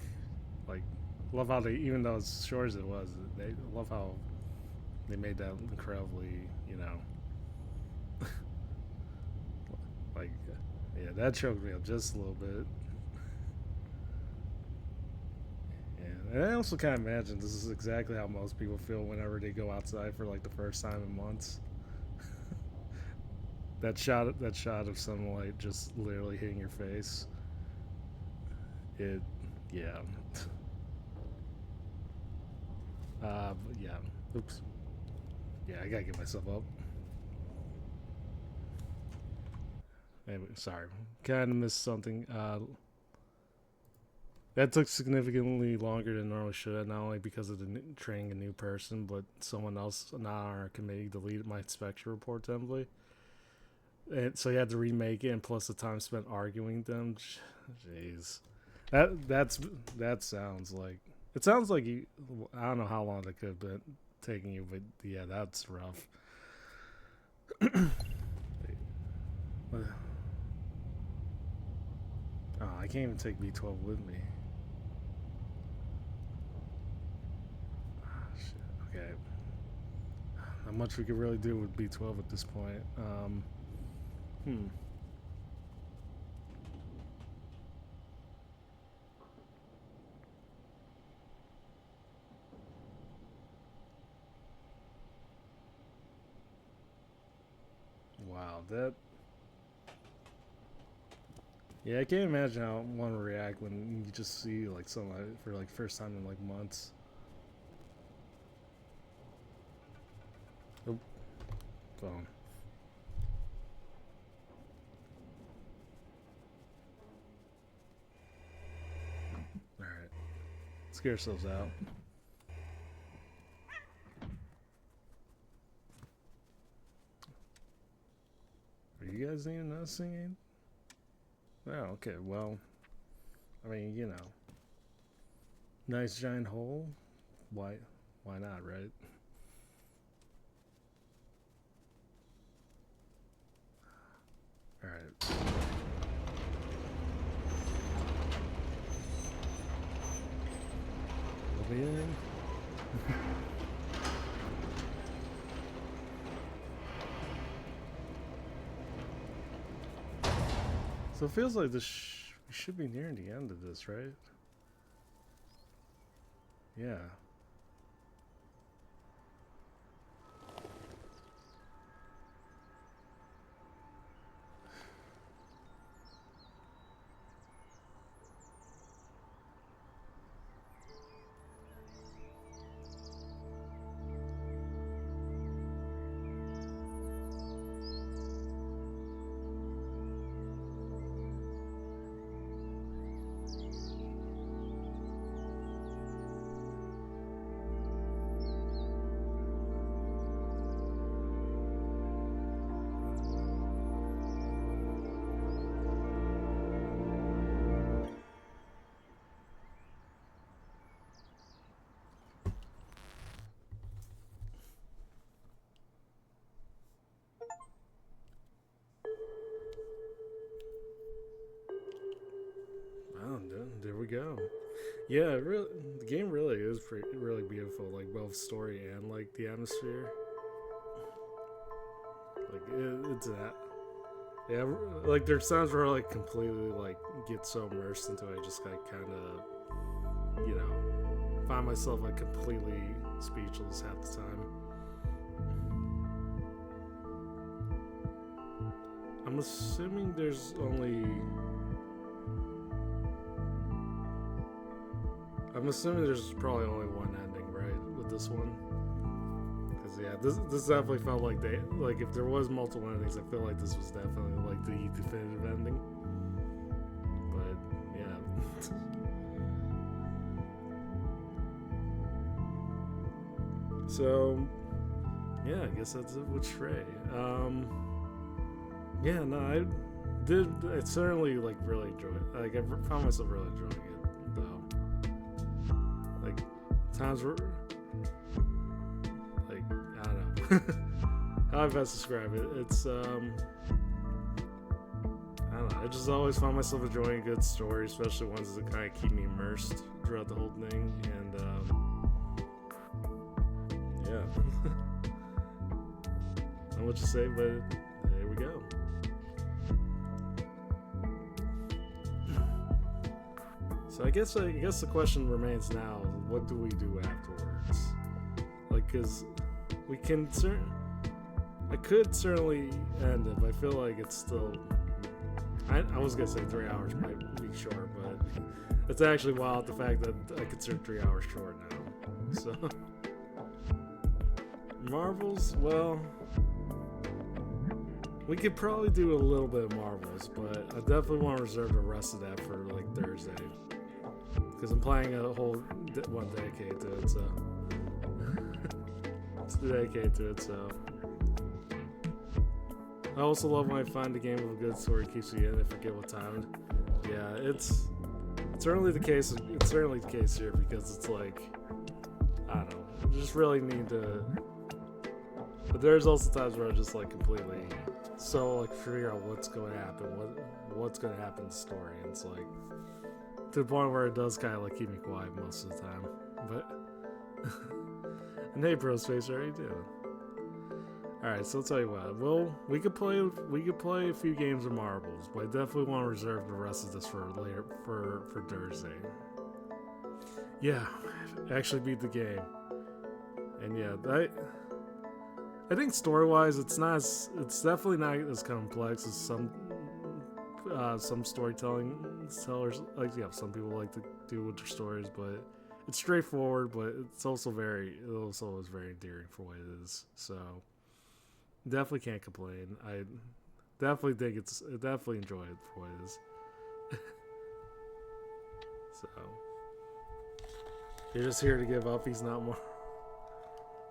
Like, love how they, even though as short as it was, they love how they made that incredibly, you know, like, yeah, that choked me up just a little bit. And I also kind of imagine this is exactly how most people feel whenever they go outside for like the first time in months. That shot of sunlight just literally hitting your face. It, yeah. Yeah. Oops. Yeah, I gotta get myself up. Anyway, sorry. Kind of missed something. That took significantly longer than normally should have, not only because of training a new person, but someone else not on our committee deleted my inspection report template. And so you had to remake it, and plus the time spent arguing them. Jeez, that sounds like it sounds like you. I don't know how long that could have been taking you, but yeah, that's rough. Oh, I can't even take B12 with me. Okay. Not much we could really do with B12 at this point. Hmm. Wow, that. Yeah, I can't imagine how one would react when you just see like something for like first time in like months. Oh, phone. All right, let's get ourselves out. Are you guys even not singing? Oh, okay. Well, I mean, you know, nice giant hole. Why? Why not, right? All right. Let me in. So it feels like this. We should be nearing the end of this, right? Yeah. Oh, there we go. Yeah, really, the game really is really beautiful. Like both story and like the atmosphere. Like it's that. Yeah, like there's times where I like completely like get so immersed into it, I just like kind of, you know, find myself like completely speechless half the time. I'm assuming there's only. I'm assuming there's probably only one ending, right, with this one. Because yeah, this definitely felt like if there was multiple endings, I feel like this was definitely like the definitive ending. But yeah. So yeah, I guess that's it with Stray. Yeah, no, I did. I certainly like really enjoyed it. Like I found myself really enjoying it, though. Like times were like I don't know how I best describe it. It's I don't know. I just always find myself enjoying a good story, especially ones that kind of keep me immersed throughout the whole thing. And yeah, not much to say, but there we go. So I guess the question remains now: what do we do afterwards? Like, cause we can I could certainly end it, but I feel like it's still. I was gonna say 3 hours might be short, but it's actually wild the fact that I consider 3 hours short now. So Marvels, well, we could probably do a little bit of Marvels, but I definitely want to reserve the rest of that for like Thursday. Because I'm playing a whole one dedicated to it, so it's dedicated to it. So I also love when I find a game with a good story keeps me in. I forget what time. Yeah, it's certainly the case. It's certainly the case here because it's like I don't know. I just really need to. But there's also times where I just like completely so like figure out what's going to happen, what's going to happen in the story, and it's like. To the point where it does kind of like keep me quiet most of the time, but And hey, Pro Spacer, how you doing? All right, so I'll tell you what. We could play a few games of marbles, but I definitely want to reserve the rest of this for later for Thursday. Yeah, actually beat the game, and yeah, I think story-wise, it's definitely not as complex as some storytelling sellers like. Yeah, some people like to do with their stories, but it's straightforward. But it's also is very endearing for what it is. So definitely can't complain. I definitely think definitely enjoy it for what it is. So you're just here to give up. He's not more.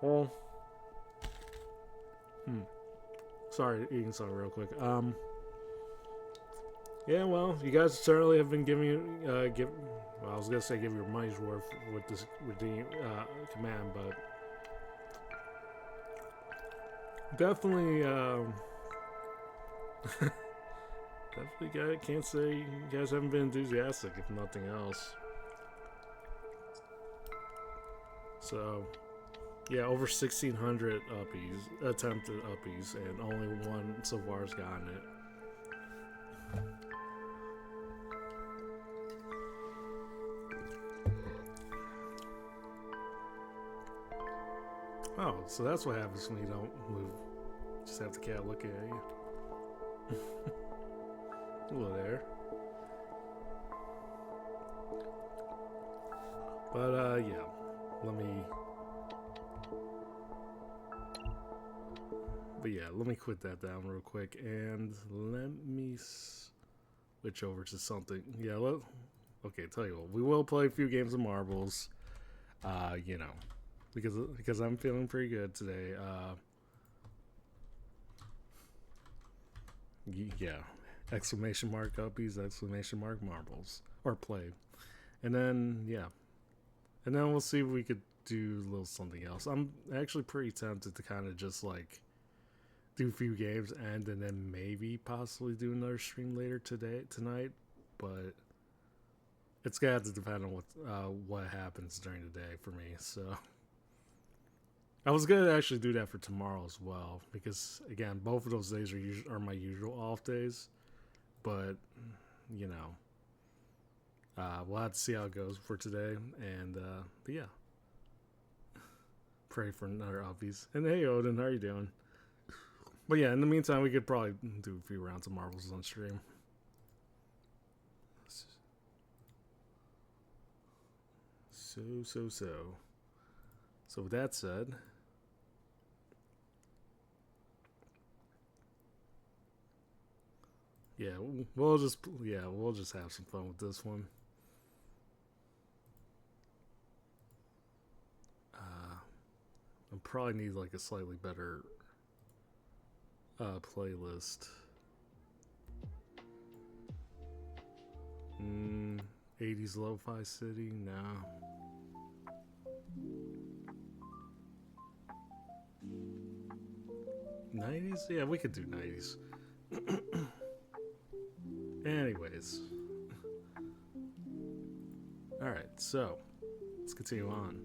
Well. Sorry, eating something real quick. Yeah, well, you guys certainly have been giving well, I was gonna say give your money's worth with this redeem command, but definitely, definitely, can't say you guys haven't been enthusiastic, if nothing else. So. Yeah, over 1,600 attempted uppies, and only one so far has gotten it. Oh, so that's what happens when you don't move. Just have the cat looking at you. Hello there. But, yeah. Let me quit that down real quick and let me switch over to something. Yeah, okay, tell you what, we will play a few games of marbles. Because I'm feeling pretty good today. Yeah, exclamation mark uppies, exclamation mark marbles, or play, and then we'll see if we could do a little something else. I'm actually pretty tempted to kind of just like do a few games and then maybe possibly do another stream later tonight, but it's gonna have to depend on what happens during the day for me. So I was gonna actually do that for tomorrow as well, because again, both of those days are my usual off days, but we'll have to see how it goes for today, and but yeah, pray for another uppies. And hey, Odin, how are you doing? But yeah, in the meantime, we could probably do a few rounds of marbles on stream. So with that said, we'll just have some fun with this one. I probably need like a slightly better playlist. 80s Lo-Fi City? No. '90s? Yeah, we could do '90s. Anyways. Alright, so let's continue on.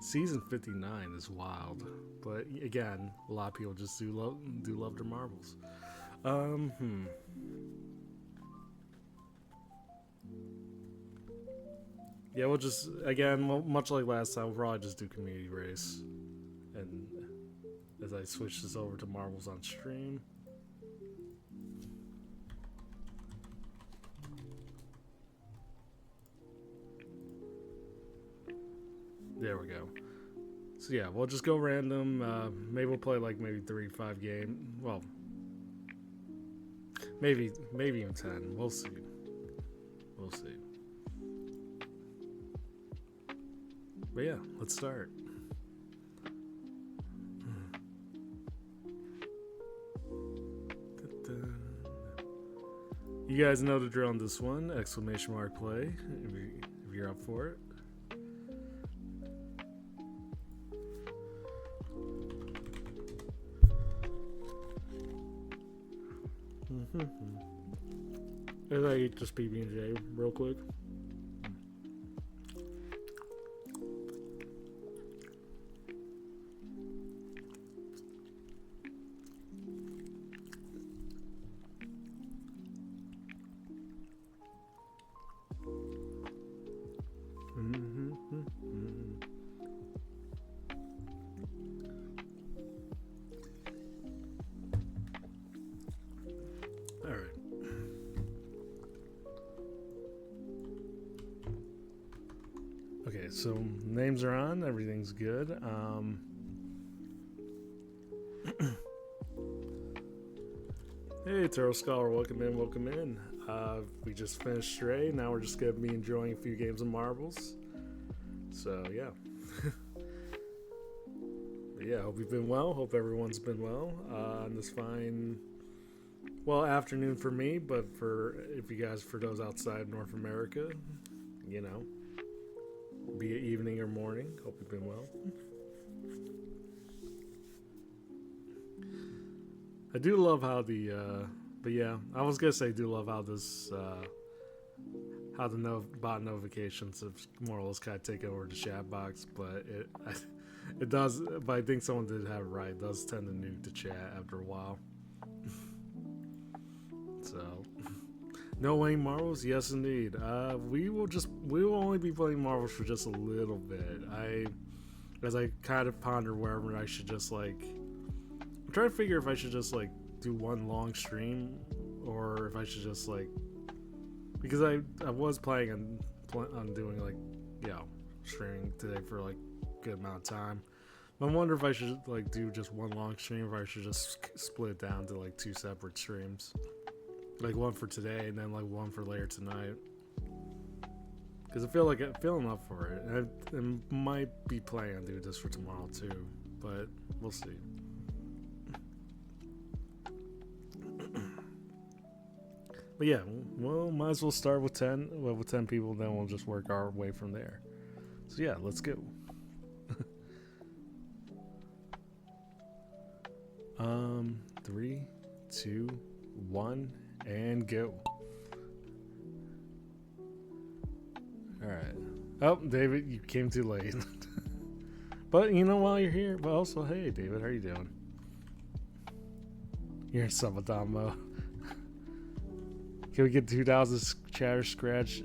Season 59 is wild, but again, a lot of people just do love their marbles. Yeah, we'll just, again, much like last time, we'll probably just do community race. And as I switch this over to marbles on stream. There we go. So yeah, we'll just go random. Maybe we'll play like maybe 3-5 game. Well, maybe even 10. We'll see. But yeah, let's start. You guys know the drill on this one. Exclamation mark play if you're up for it. As I eat this PB&J real quick. so names are on. Everything's good. Hey, Tarot Scholar, welcome in, welcome in. We just finished Stray. Now we're just going to be enjoying a few games of marbles. So, yeah. But yeah, hope you've been well. Hope everyone's been well on this fine, well, afternoon for me, but for those outside North America, you know, be it evening or morning. Hope you've been well. I do love how but yeah, I was gonna say I do love how this, how the bot notifications have more or less kind of taken over the chat box, but it does, but I think someone did have it right. It does tend to nuke the chat after a while. So, no winning marbles? Yes, indeed. We will only be playing marbles for just a little bit. As I kind of ponder wherever I should just like, I'm trying to figure if I should just like do one long stream or if I should just like, because I was planning on doing like, streaming today for like a good amount of time. But I wonder if I should like do just one long stream or if I should just split it down to like 2 separate streams. Like one for today and then like one for later tonight. Because I feel enough for it. And I might be planning on doing this for tomorrow too. But we'll see. But yeah, well, might as well start with 10. Well, with 10 people, then we'll just work our way from there. So yeah, let's go. 3, 2, 1, and go. Alright. Oh, David, you came too late. But you know, while you're here, but also, hey, David, how you doing? You're in Sabaton mode. Can we get 2,000 chatter scratch?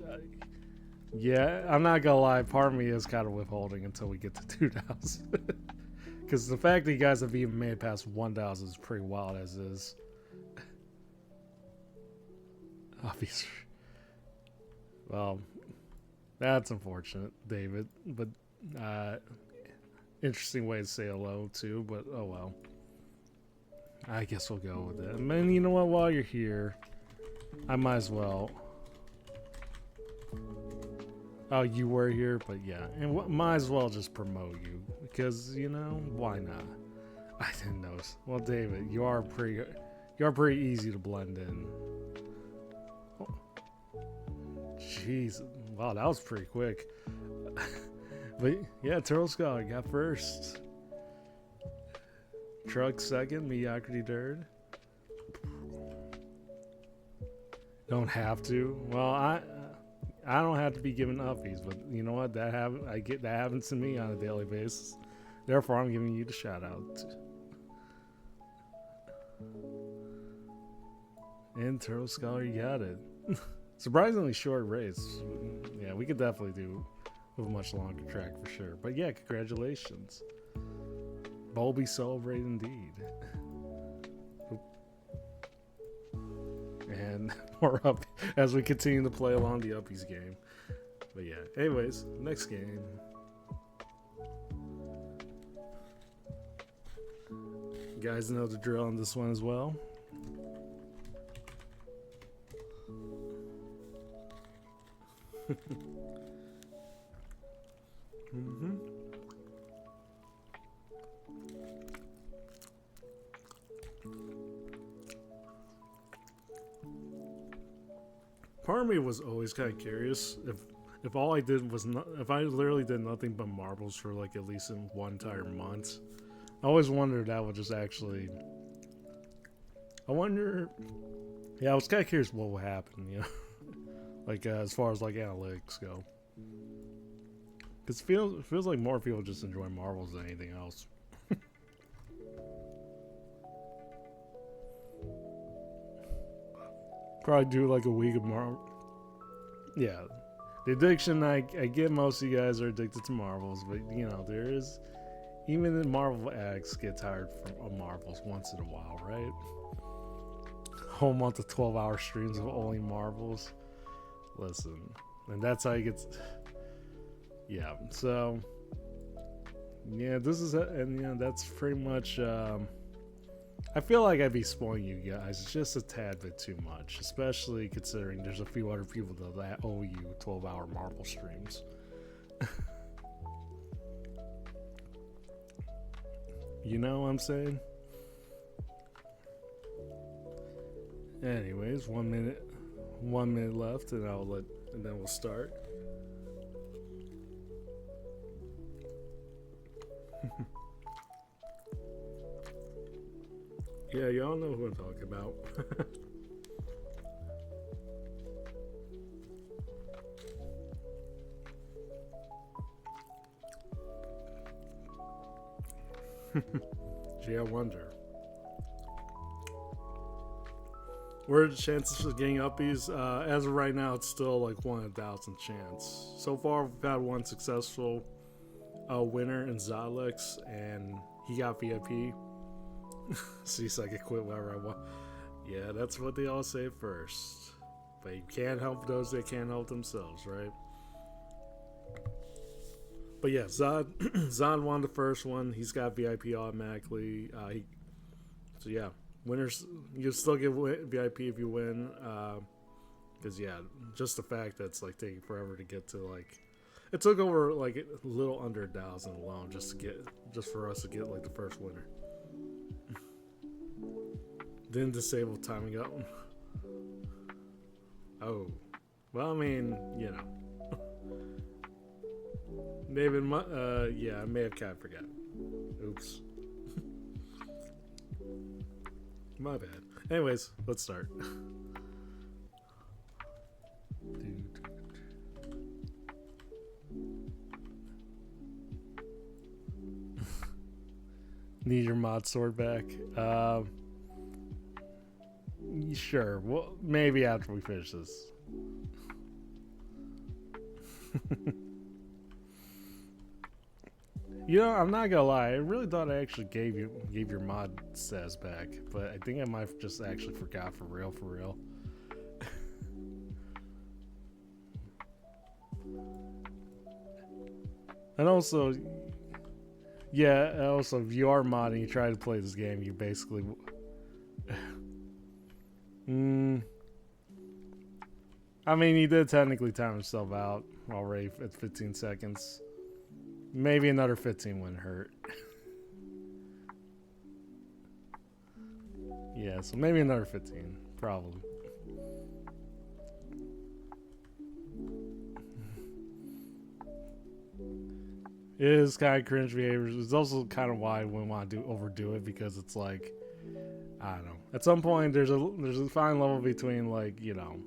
Yeah, I'm not gonna lie. Part of me is kind of withholding until we get to 2,000. Because the fact that you guys have even made it past 1,000 is pretty wild as is. Obviously. Well, that's unfortunate, David. But, interesting way to say hello, too. But, oh well. I guess we'll go with it. And then, you know what? While you're here, I might as well. Oh, you were here, but yeah. And might as well just promote you. Because, you know, why not? I didn't notice. Well, David, you are pretty easy to blend in. Oh. Jeez. Wow, that was pretty quick. But yeah, Turtle Scholar got first. Truck second, Mediocrity third. Don't have to. Well, I don't have to be giving uppies, but you know what? That happens to me on a daily basis. Therefore, I'm giving you the shout out. And Turtle Scholar, you got it. Surprisingly short race. Yeah, we could definitely do a much longer track for sure. But yeah, congratulations. Bulby celebrate indeed. And more up as we continue to play along the uppies game. But yeah, anyways, next game. You guys know the drill on this one as well. Mm-hmm. Part of me was always kind of curious if all I did was if I literally did nothing but marbles for like at least in one entire month. I always wondered that would just actually. I wonder. Yeah, I was kind of curious what would happen, you know, like as far as like analytics go. Because it feels like more people just enjoy marbles than anything else. Probably do like a week of marbles. Yeah, the addiction, I get most of you guys are addicted to marbles, but you know, there is, even the Marvel addicts get tired of marbles once in a while, right? Whole month of 12-hour streams of only marbles. Listen, and that's how you get. Yeah, so yeah, this is and that's pretty much. I feel like I'd be spoiling you guys just a tad bit too much, especially considering there's a few other people that owe you 12-hour Marvel streams. You know what I'm saying? Anyways, 1 minute left, and and then we'll start. Yeah, y'all know who I'm talking about. Gee, I wonder. What are the chances of getting uppies? As of right now, it's still like 1 in 1,000 chance. So far, we've had one successful winner in Zalex, and he got VIP. So he's like, I quit wherever I want. Yeah, that's what they all say first. But you can't help those that can't help themselves, right? But yeah, Zod won the first one. He's got VIP automatically. So yeah, winners, you still get VIP if you win. Because yeah, just the fact that it's like taking forever to get to like, it took over like a little under 1,000 alone just for us to get like the first winner. Didn't disable timing up. Oh, well, I mean, you know. David, yeah, I may have kind of forgot. Oops. My bad. Anyways, let's start. Need your mod sword back? Sure. Well, maybe after we finish this. You know, I'm not gonna lie. I really thought I actually gave your mod stats back, but I think I might have just actually forgot for real. And also, yeah, also if you are modding and you try to play this game, you basically I mean, he did technically time himself out already at 15 seconds. Maybe another 15 wouldn't hurt. Yeah, so maybe another 15, probably. It is kind of cringe behavior. It's also kind of why I wouldn't want to overdo it, because it's like, I don't know. At some point, there's a fine level between, like, you know,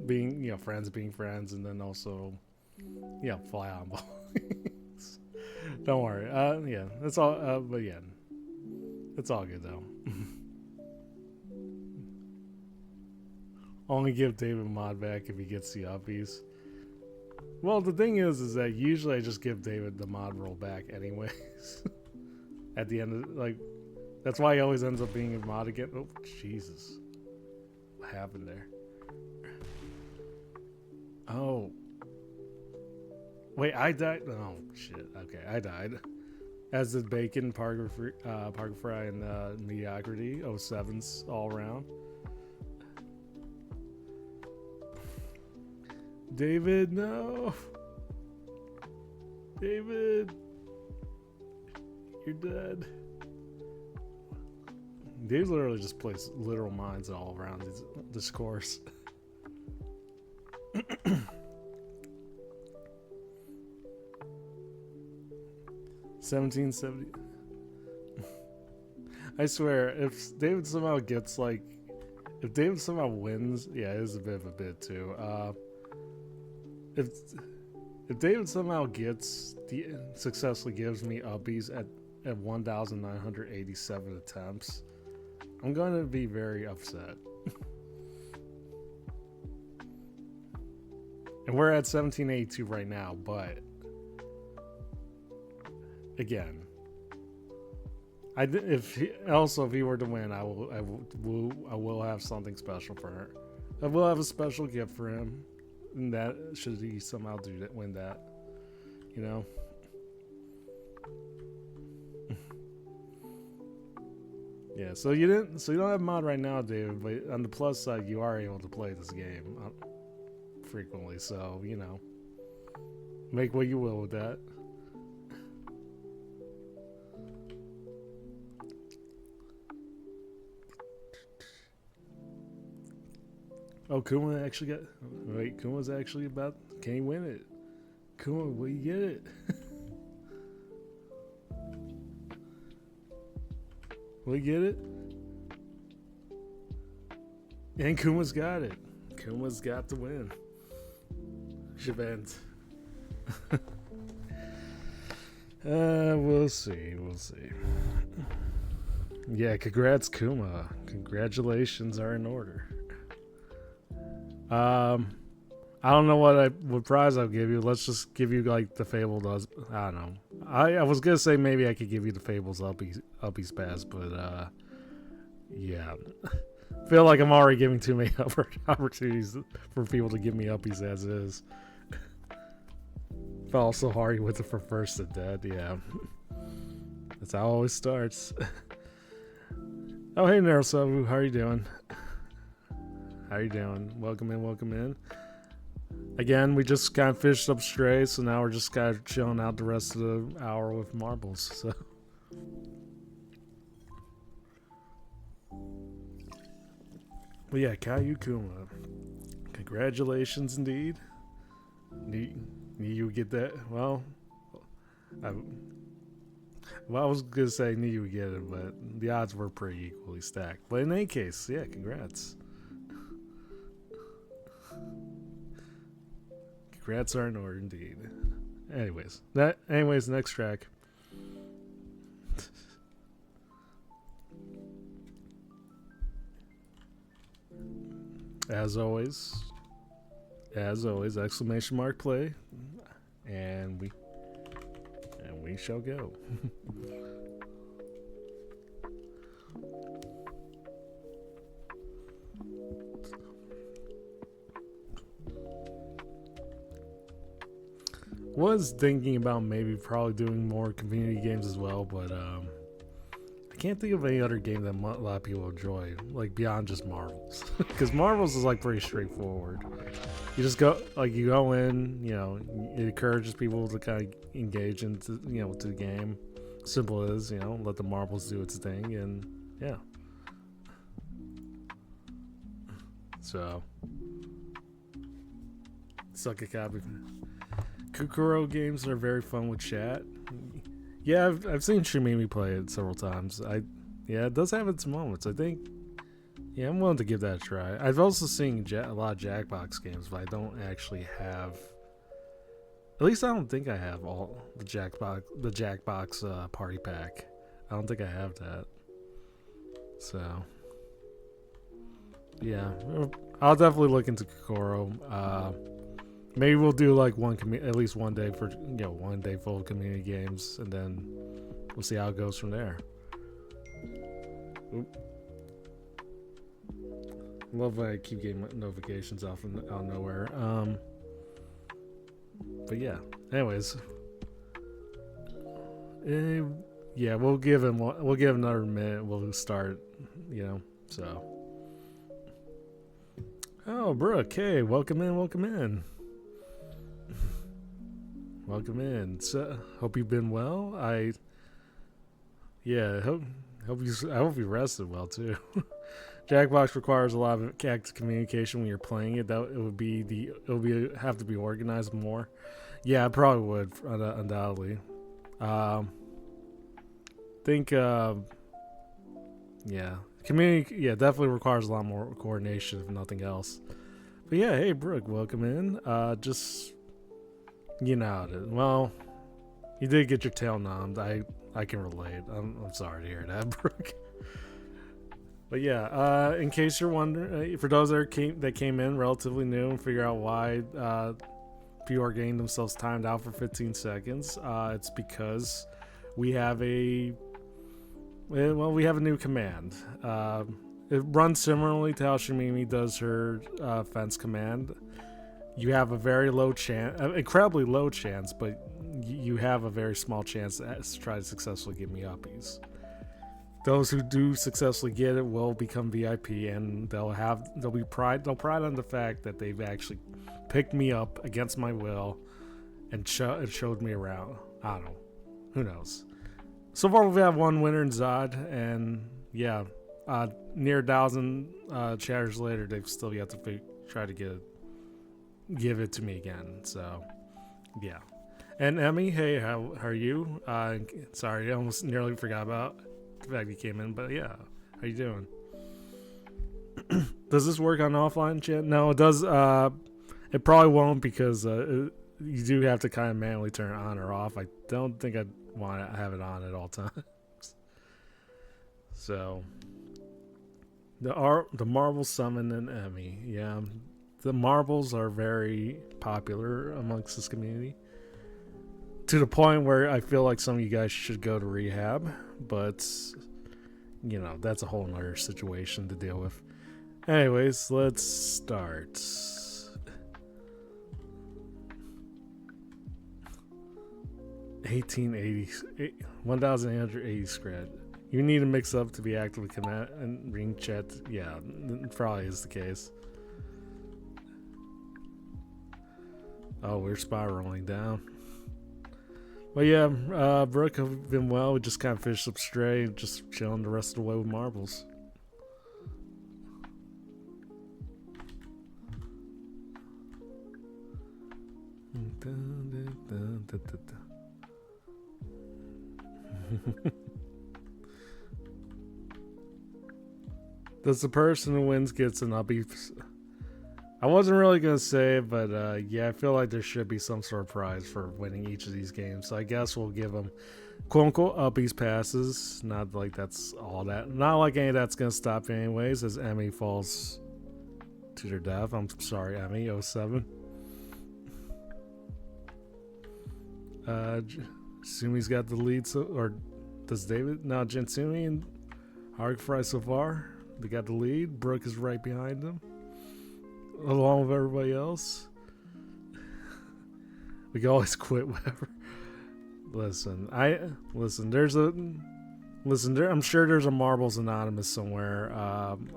being, you know, friends being friends, and then also, you know, fly on balls. Don't worry. Yeah, that's all. But yeah, it's all good though. Only give David mod back if he gets the uppies. Well, the thing is that usually I just give David the mod roll back anyways. At the end of, like, that's why he always ends up being a mod again. Oh, Jesus. What happened there? Oh. Wait, I died? Oh, shit. Okay, I died. As did Bacon, Parker Fry, and Mediocrity. 07s all around. David, no. David. You're dead. Dave literally just plays literal mines all around this course. 1770. I swear, if David somehow gets like, if David somehow wins, yeah, it is a bit of a bit too. If David somehow successfully gives me uppies at 1,987 attempts, I'm going to be very upset. And we're at 1782 right now, but again, if he were to win, I will have something special for her. I will have a special gift for him. that should he somehow do that, win that, you know. Yeah, so you don't have mod right now, David, but on the plus side, you are able to play this game frequently. So you know, make what you will with that. Oh, Kuma actually got. Wait, Kuma's actually about. Can he win it? Kuma, will you get it? Will you get it? And Kuma's got it. Kuma's got the win. Shabant. We'll see. We'll see. Yeah, congrats, Kuma. Congratulations are in order. I don't know what prize I'll give you. Let's just give you like the Fable does. I don't know. I was gonna say maybe I could give you the Fables Uppies pass, but yeah. Feel like I'm already giving too many opportunities for people to give me Uppies as is. Fell so hard with it for first and dead, yeah. That's how it always starts. Oh hey Narusabu, how are you doing? How you doing? Welcome in, welcome in. Again, we just kind of fished up Stray, so now we're just kind of chilling out the rest of the hour with marbles. So, but yeah, Caillou Kuma, congratulations indeed. You get that? Well, I was gonna say knew you would get it, but the odds were pretty equally stacked. But in any case, yeah, congrats. Congrats are in order indeed. Anyways, next track. As always, exclamation mark play, and we shall go. Was thinking about maybe probably doing more community games as well, but I can't think of any other game that a lot of people enjoy, like beyond just Marvels. Because Marvels is like pretty straightforward. You just go in, you know, it encourages people to kind of engage into, you know, to the game. Simple as, you know, let the marbles do its thing, and yeah. So, suck a copy. Kukuro games are very fun with chat. Yeah, I've seen Shumimi play it several times. It does have its moments. I think, yeah, I'm willing to give that a try. I've also seen a lot of Jackbox games, but I don't actually have. At least I don't think I have all the Jackbox party pack. I don't think I have that. So, yeah, I'll definitely look into Kokoro. Maybe we'll do like at least one day for, you know, one day full of community games, and then we'll see how it goes from there. Oop. Love when I keep getting notifications out of nowhere. But yeah. Anyways, yeah, we'll give another minute. We'll start. You know, so. Oh, Brooke, hey, welcome in. Welcome in. So, hope you've been well. I hope you rested well too. Jackbox requires a lot of active communication when you're playing it. Have to be organized more. Yeah, I probably would, undoubtedly. Community. Yeah, definitely requires a lot more coordination, if nothing else. But yeah, hey Brooke, welcome in. Just. You know, well, you did get your tail numbed. I can relate. I'm sorry to hear that, Brooke. But yeah, in case you're wondering, for those that came in relatively new and figure out why people are getting themselves timed out for 15 seconds, it's because we have a new command. It runs similarly to how Shumimi does her fence command. you have a very low chance, incredibly low chance, but you have a very small chance to try to successfully get me uppies. Those who do successfully get it will become VIP, and they'll pride on the fact that they've actually picked me up against my will and showed me around. I don't know, who knows. So far, we've had one winner in Zod, and yeah, near 1,000 chatters later, they've still yet to try to give it to me again. So, yeah. And Emmy, hey, how are you? Sorry, I almost nearly forgot about the fact you came in, but yeah, how you doing? Does this work on offline chat? No, it does. It probably won't because you do have to kind of manually turn it on or off. I don't think I'd want to have it on at all times. So, the Marvel Summon and Emmy, yeah, the marbles are very popular amongst this community. To the point where I feel like some of you guys should go to rehab, but you know, that's a whole nother situation to deal with. Anyways, let's start. $1,880 scratch. You need to mix up to be actively commit and ring chat. Yeah, probably is the case. Oh, we're spiraling down. But yeah, Brooke, have been well. We just kind of finished up Stray, just chilling the rest of the way with marbles. Does the person who wins gets an uppy? I wasn't really gonna say it, but yeah, I feel like there should be some sort of prize for winning each of these games. So I guess we'll give them quote unquote uppies passes. Not like that's all that. Not like any of that's gonna stop anyways. As Emmy falls to their death. I'm sorry, Emmy 07. Sumi's got the lead, or does David? No, Jensumi and Hardfry so far. They got the lead. Brooke is right behind them, along with everybody else. We can always quit whatever. Listen. I'm sure there's a Marbles Anonymous somewhere.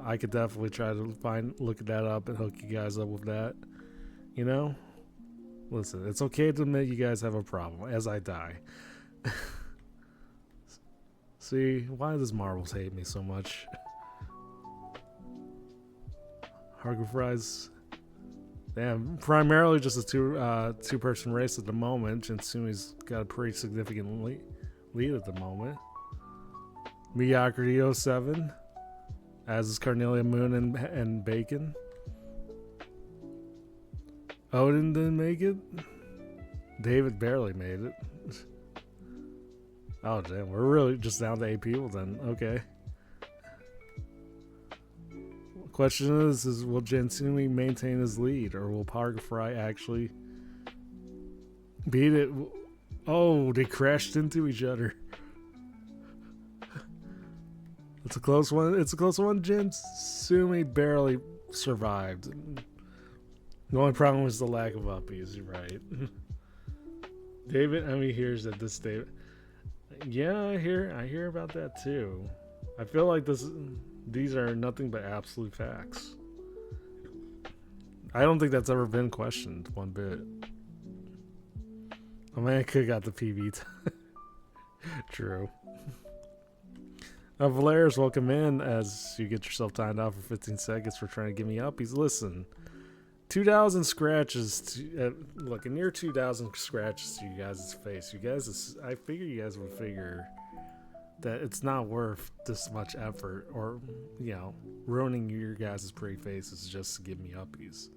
I could definitely try to look that up and hook you guys up with that. You know. Listen, it's okay to admit you guys have a problem as I die. See, why does Marbles hate me so much? Hargo Fries. Damn, primarily just a two-person race at the moment. Jinsumi's got a pretty significant lead at the moment. Mediocrity 07, as is Carnelia Moon and Bacon. Odin didn't make it. David barely made it. Oh damn, we're really just down to 8 people then. Okay. Question is will Jensumi maintain his lead, or will Pargafry actually beat it? Oh, they crashed into each other. It's a close one. Jensumi barely survived. The only problem was the lack of uppies. You're right. David, hears that this David. Yeah, I hear about that too. I feel like these are nothing but absolute facts. I don't think that's ever been questioned one bit. Oh man, I could have got the PV. True. Valerius, welcome in as you get yourself timed out for 15 seconds for trying to give me uppies. Listen, 2,000 scratches. Look, a near 2,000 scratches to you guys' face. I figure you guys would figure that it's not worth this much effort, or ruining your guys' pretty faces just to give me uppies.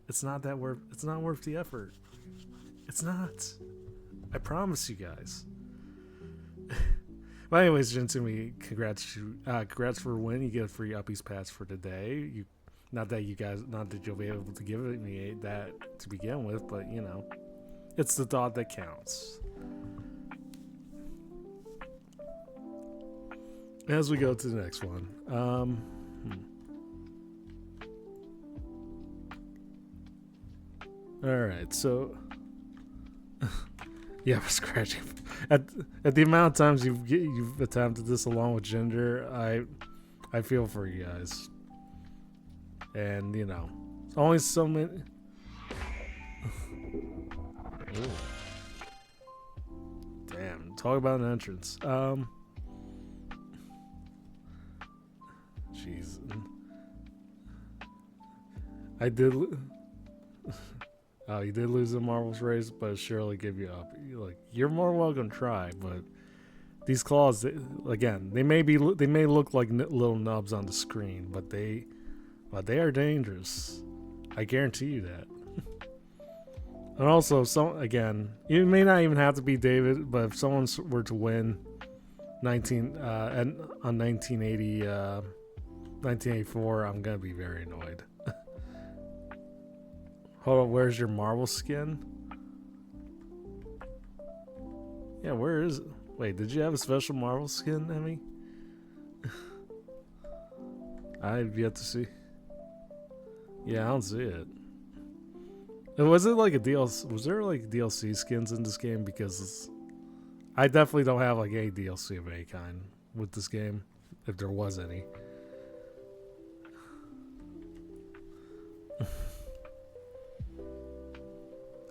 It's not worth the effort. It's not. I promise you guys. But anyways, Jinsumi, congrats for a win. You get a free uppies pass for today. Not that you'll be able to give me that to begin with, but it's the thought that counts. As we go to the next one, All right, so yeah, scratching. At at the amount of times you've attempted this along with Ginger, I feel for you guys, and you know, only so many. Ooh, damn, talk about an entrance. Jeez, I did. Oh, you did lose the marbles race, but surely give you up. You're more welcome to try, but these claws, again, they may look like little nubs on the screen, but they are dangerous. I guarantee you that. And also, it may not even have to be David, but if someone were to win 1984, I'm gonna be very annoyed. Hold on, where's your marble skin? Yeah, where is it? Wait, did you have a special marble skin, Emmy? I've yet to see. Yeah, I don't see it. And was it like a DLC? Was there like DLC skins in this game? Because I definitely don't have like a DLC of any kind with this game, if there was any.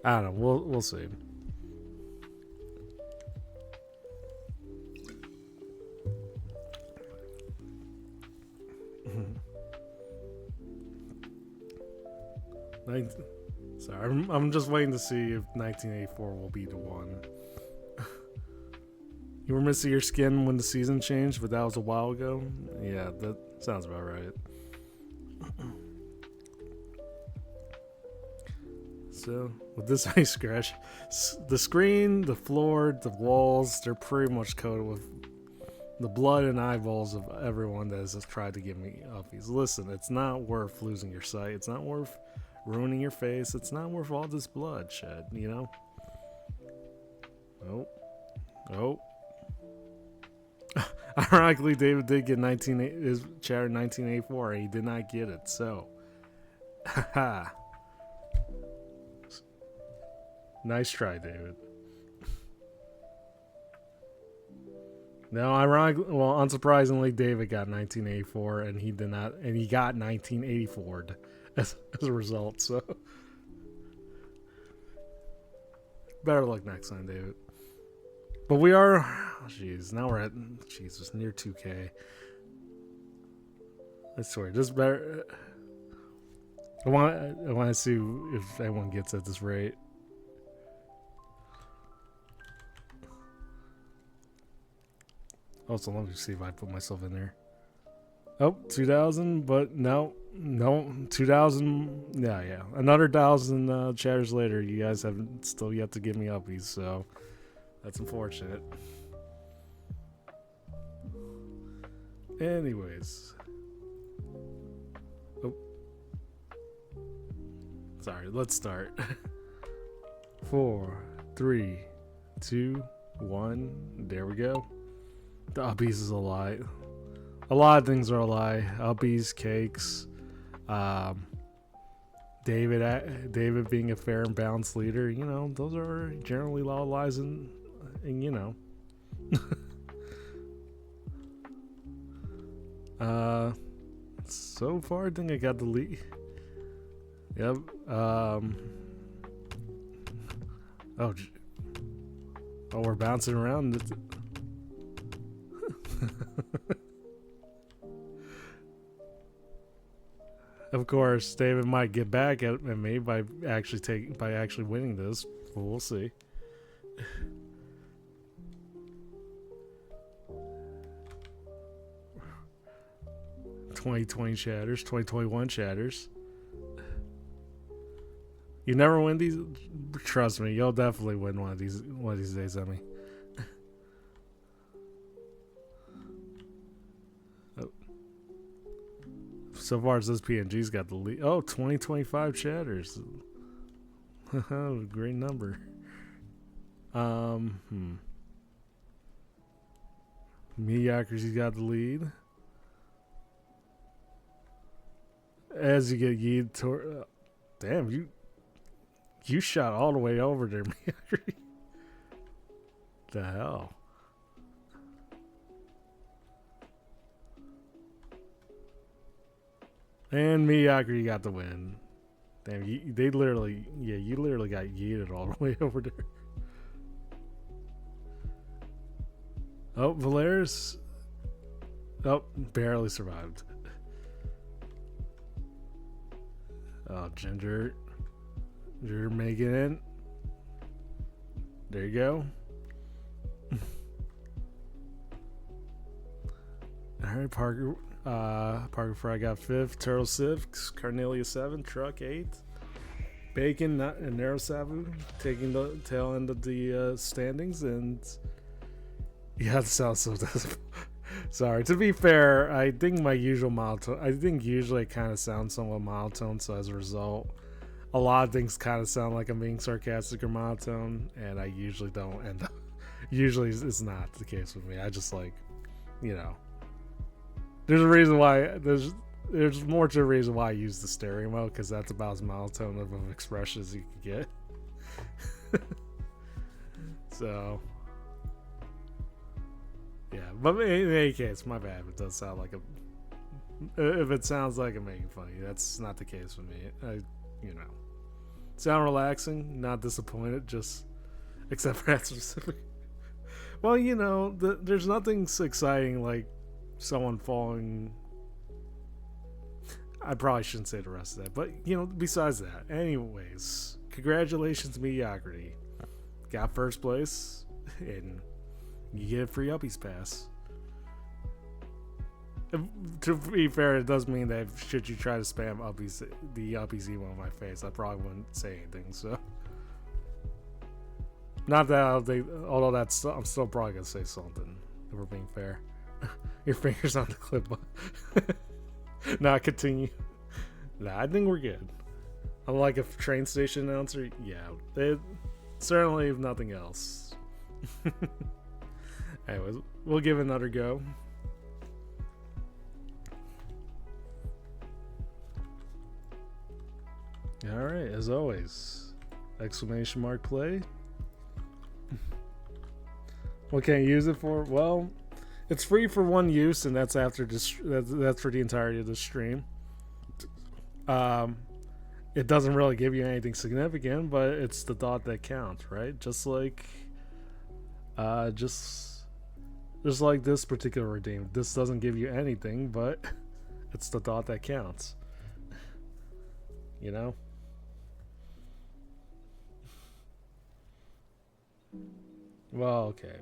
I don't know. We'll see. Sorry, I'm just waiting to see if 1984 will be the one. You were missing your skin when the season changed, but that was a while ago. Yeah, that sounds about right. So, with this ice scratch, the screen, the floor, the walls, they're pretty much coated with the blood and eyeballs of everyone that has tried to give me uppies. Listen, it's not worth losing your sight. It's not worth ruining your face. It's not worth all this bloodshed, you know? Oh. Ironically, David did get his chatter 1984, and he did not get it, so. Haha. Nice try, David. No, unsurprisingly, David got 1984, and he did not, and he got 1984 as a result. So, better luck next time, David. But we are, now we're at near 2K. I swear, just better. I want to see if anyone gets at this rate. Also, let me see if I put myself in there. Oh, 2,000, but no, 2,000. Yeah. Another 1,000 chatters later, you guys have still yet to give me uppies, so that's unfortunate. Anyways. Oh. Sorry, let's start. 4, 3, 2, 1. There we go. The uppies is a lie. A lot of things are a lie. Uppies, cakes, David being a fair and balanced leader. You know, those are generally a lot of lies, and you know. So far I think I got the lead. Yep. Oh, we're bouncing around. Of course, David might get back at me by actually winning this, but we'll see. 2020 chatters, 2021 chatters. You never win these. Trust me, you'll definitely win one of these days, Emmy. So far as this PNG's got the lead. Oh, 2025 chatters. Great number. Mediocrity's got the lead. As you get yeed toward... damn, you You shot all the way over there, Miyagri. The hell? And Miyagri got the win. Damn, they literally, yeah, you literally got yeeted all the way over there. Oh, Valeris. Oh, barely survived. Oh, Ginger. You're making it. There you go. Alright, Parker. Parker Fry got 5th. Turtle 6th. Carnelia 7th. Truck 8th. Bacon and Narasavu taking the tail end of the standings. And yeah, it sounds so desperate. Sorry. To be fair, I think my usual monotone. I think usually it kind of sounds somewhat monotone. So as a result, a lot of things kind of sound like I'm being sarcastic or monotone, and I usually don't end up. Usually, it's not the case with me. I just like, you know. There's a reason why. There's more to a reason why I use the stereo mode, because that's about as monotone of an expression as you can get. So. Yeah, but in any case, my bad. If it does sound like if it sounds like I'm making fun of you, that's not the case with me. You know, sound relaxing, not disappointed, just except for that specific. Well, you know, there's nothing so exciting like someone falling. I probably shouldn't say the rest of that, but you know, besides that, anyways, congratulations, Mediocrity, got 1st place, and you get a free Uppies pass. To be fair, it does mean that should you try to spam the Uppies emo in my face, I probably wouldn't say anything. So, not that although that's I'm still probably gonna say something. If we're being fair, your fingers on the clip. Nah, continue. Nah, I think we're good. I'm like a train station announcer. Yeah, certainly if nothing else. Anyways, we'll give it another go. Alright, as always, exclamation mark play. What can you use it for? Well, it's free for 1 use, and that's after that's for the entirety of the stream. It doesn't really give you anything significant, but it's the thought that counts, right? Just like this particular redeem. This doesn't give you anything, but it's the thought that counts. You know? Well, okay.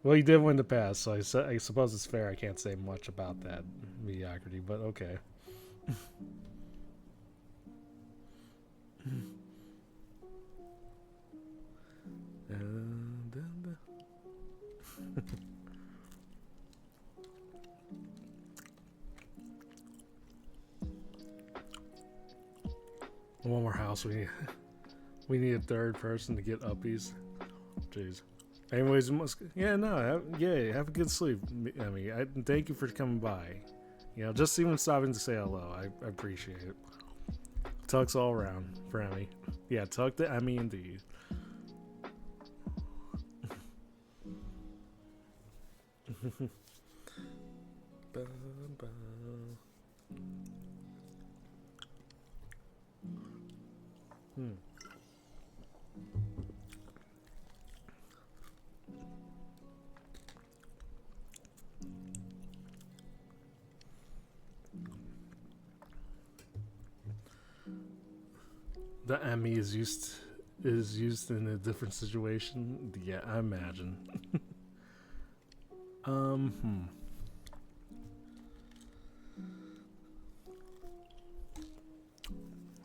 Well, you did win the pass, so I suppose it's fair. I can't say much about that mediocrity, but okay. One more house. We need a 3rd person to get Uppies. Jeez. Anyways, have a good sleep. I mean, thank you for coming by. You know, just even stopping to say hello. I appreciate it. Tucks all around for Emmy. Yeah, tuck to Emmy indeed. The Emmy is used in a different situation. Yeah, I imagine.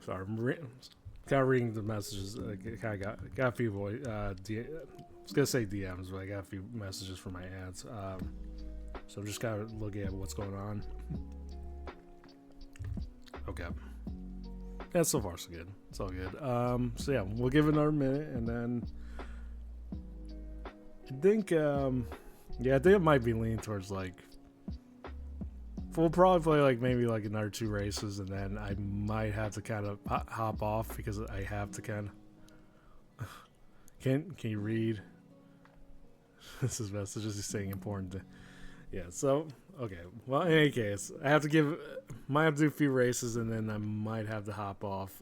Sorry, I'm reading the messages. I got a few I was gonna say DMs, but I got a few messages for my ads. So I'm just kind of looking at what's going on. Okay. Yeah, so far so good. It's all good. So yeah, we'll give it another minute, and then I think it might be leaning towards like we'll probably play like maybe like another 2 races, and then I might have to kind of hop off because I have to kind of. Can you read? This is messages he's saying important. Yeah. So okay. Well, in any case, I have to might have to do a few races, and then I might have to hop off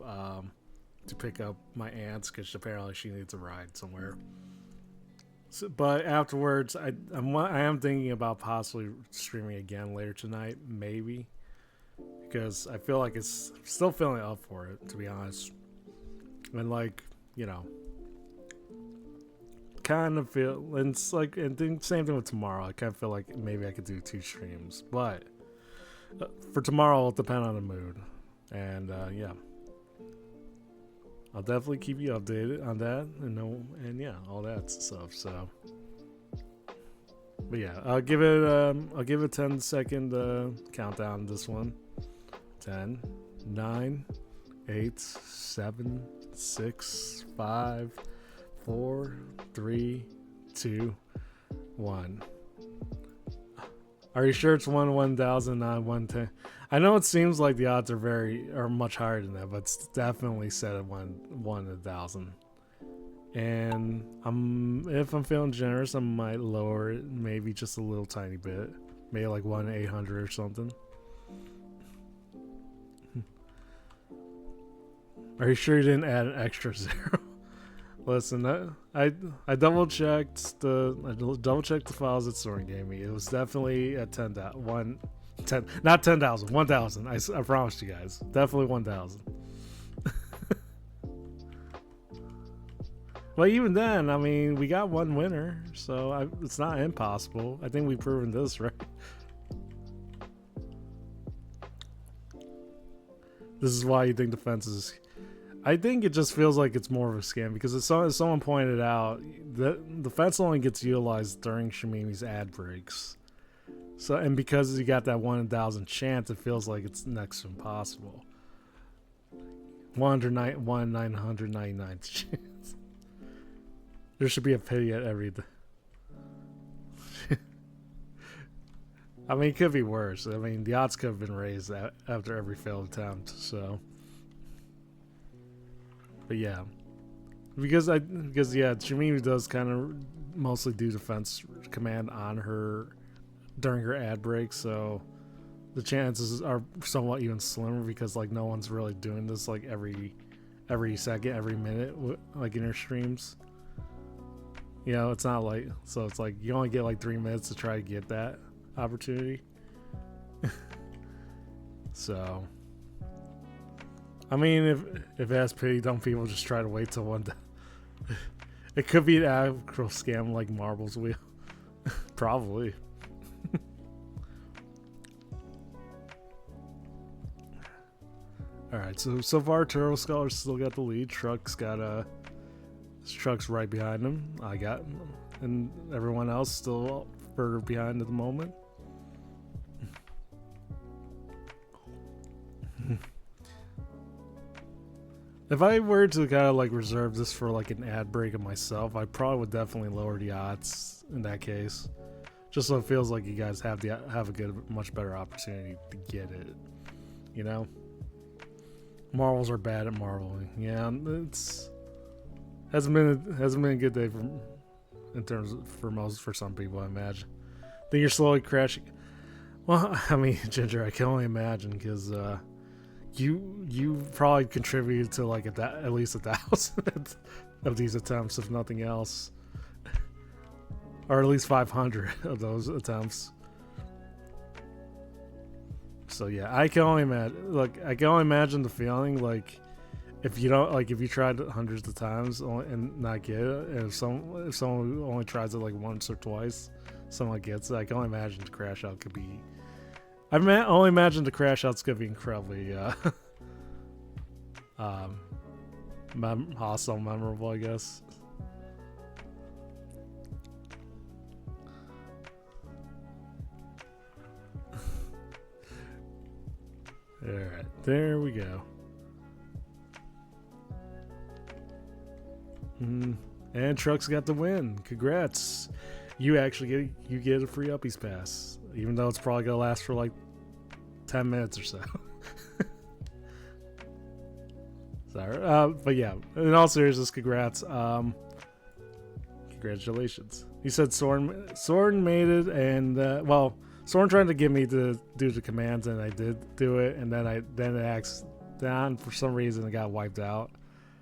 to pick up my aunt's because apparently she needs a ride somewhere. So, but afterwards, I am thinking about possibly streaming again later tonight, maybe, because I feel like it's still feeling up for it, to be honest. And like, you know, kind of feel, and it's like, and then same thing with tomorrow. I kind of feel like maybe I could do 2 streams, but for tomorrow, it'll depend on the mood, and yeah. I'll definitely keep you updated on that, and yeah, all that stuff. So, but yeah, I'll give it a 10-second countdown. This one, 10, 9, 8, 7, 6, 5, 4, 3, 2, 1. Are you sure it's 1,000, not 110? I know it seems like the odds are much higher than that, but it's definitely set at 1,000. And if I'm feeling generous, I might lower it maybe just a little tiny bit, maybe like 1,800 or something. Are you sure you didn't add an extra 0? Listen, I double checked the files that Soren gave me. It was definitely at 10,000. Not 10,000, 1,000. I promised you guys, definitely 1,000. Well, even then, I mean, we got one winner, so it's not impossible. I think we've proven this, right? This is why you think the fence is. I think it just feels like it's more of a scam because as someone pointed out, the fence only gets utilized during Shamimi's ad breaks. So, and because you got that 1,000 chance, it feels like it's next to impossible. 999 chance. There should be a pity at every. I mean, it could be worse. I mean, the odds could have been raised after every failed attempt. So, but yeah, because Shamimi does kind of mostly do defense command on her during her ad break, so the chances are somewhat even slimmer because like no one's really doing this like every second, every minute, like in her streams. You know, it's not like, so it's like you only get like 3 minutes to try to get that opportunity. So, I mean, if it has pity, don't people just try to wait till one day? It could be an actual scam like Marbles Wheel. Probably. Alright, so far Turbo Scholar's still got the lead. Truck's right behind him. And everyone else still further behind at the moment. If I were to kind of like reserve this for like an ad break of myself, I probably would definitely lower the odds in that case, just so it feels like you guys have a much better opportunity to get it. You know, Marvels are bad at marveling. Yeah, it's hasn't been a good day for some people, I imagine. Think you're slowly crashing. Well, I mean, Ginger, I can only imagine because you probably contributed to like at least 1,000 of these attempts, if nothing else, or at least 500 of those attempts. So yeah, I can only imagine the feeling like if you tried it hundreds of times and not get it, and if someone only tries it like once or twice, someone gets it. I can only imagine the crash out could be. Only imagine the crash outs could be incredibly hostile, memorable, I guess. Alright, there we go. And Truck's got the win. Congrats. You actually get a free Uppies Pass. Even though it's probably going to last for like 10 minutes or so. Sorry. But yeah, in all seriousness, congrats. Congratulations. He said Soren made it, and well, Soren tried to get me to do the commands, and I did do it, and then it asked down for some reason it got wiped out.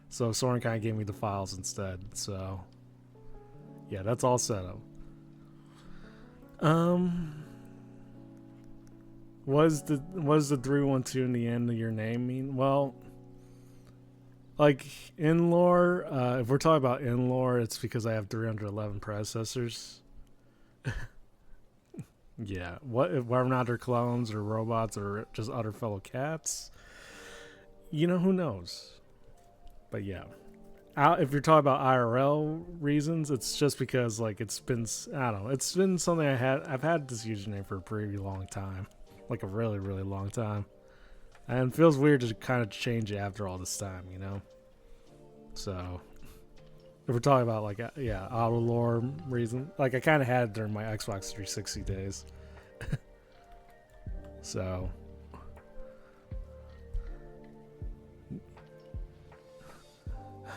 So Soren kind of gave me the files instead. So yeah, that's all set up. Was the 312 in the end of your name mean? Well, like in lore, if we're talking about in lore, it's because I have 311 predecessors. Yeah, whether or not they're clones or robots or just other fellow cats, who knows? But yeah, if you're talking about IRL reasons, it's just because like it's been, I don't know, it's been something I've had this username for a pretty long time, like a really really long time, and it feels weird to kind of change it after all this time, So if we're talking about like auto lore reason, like I kind of had it during my Xbox 360 days. So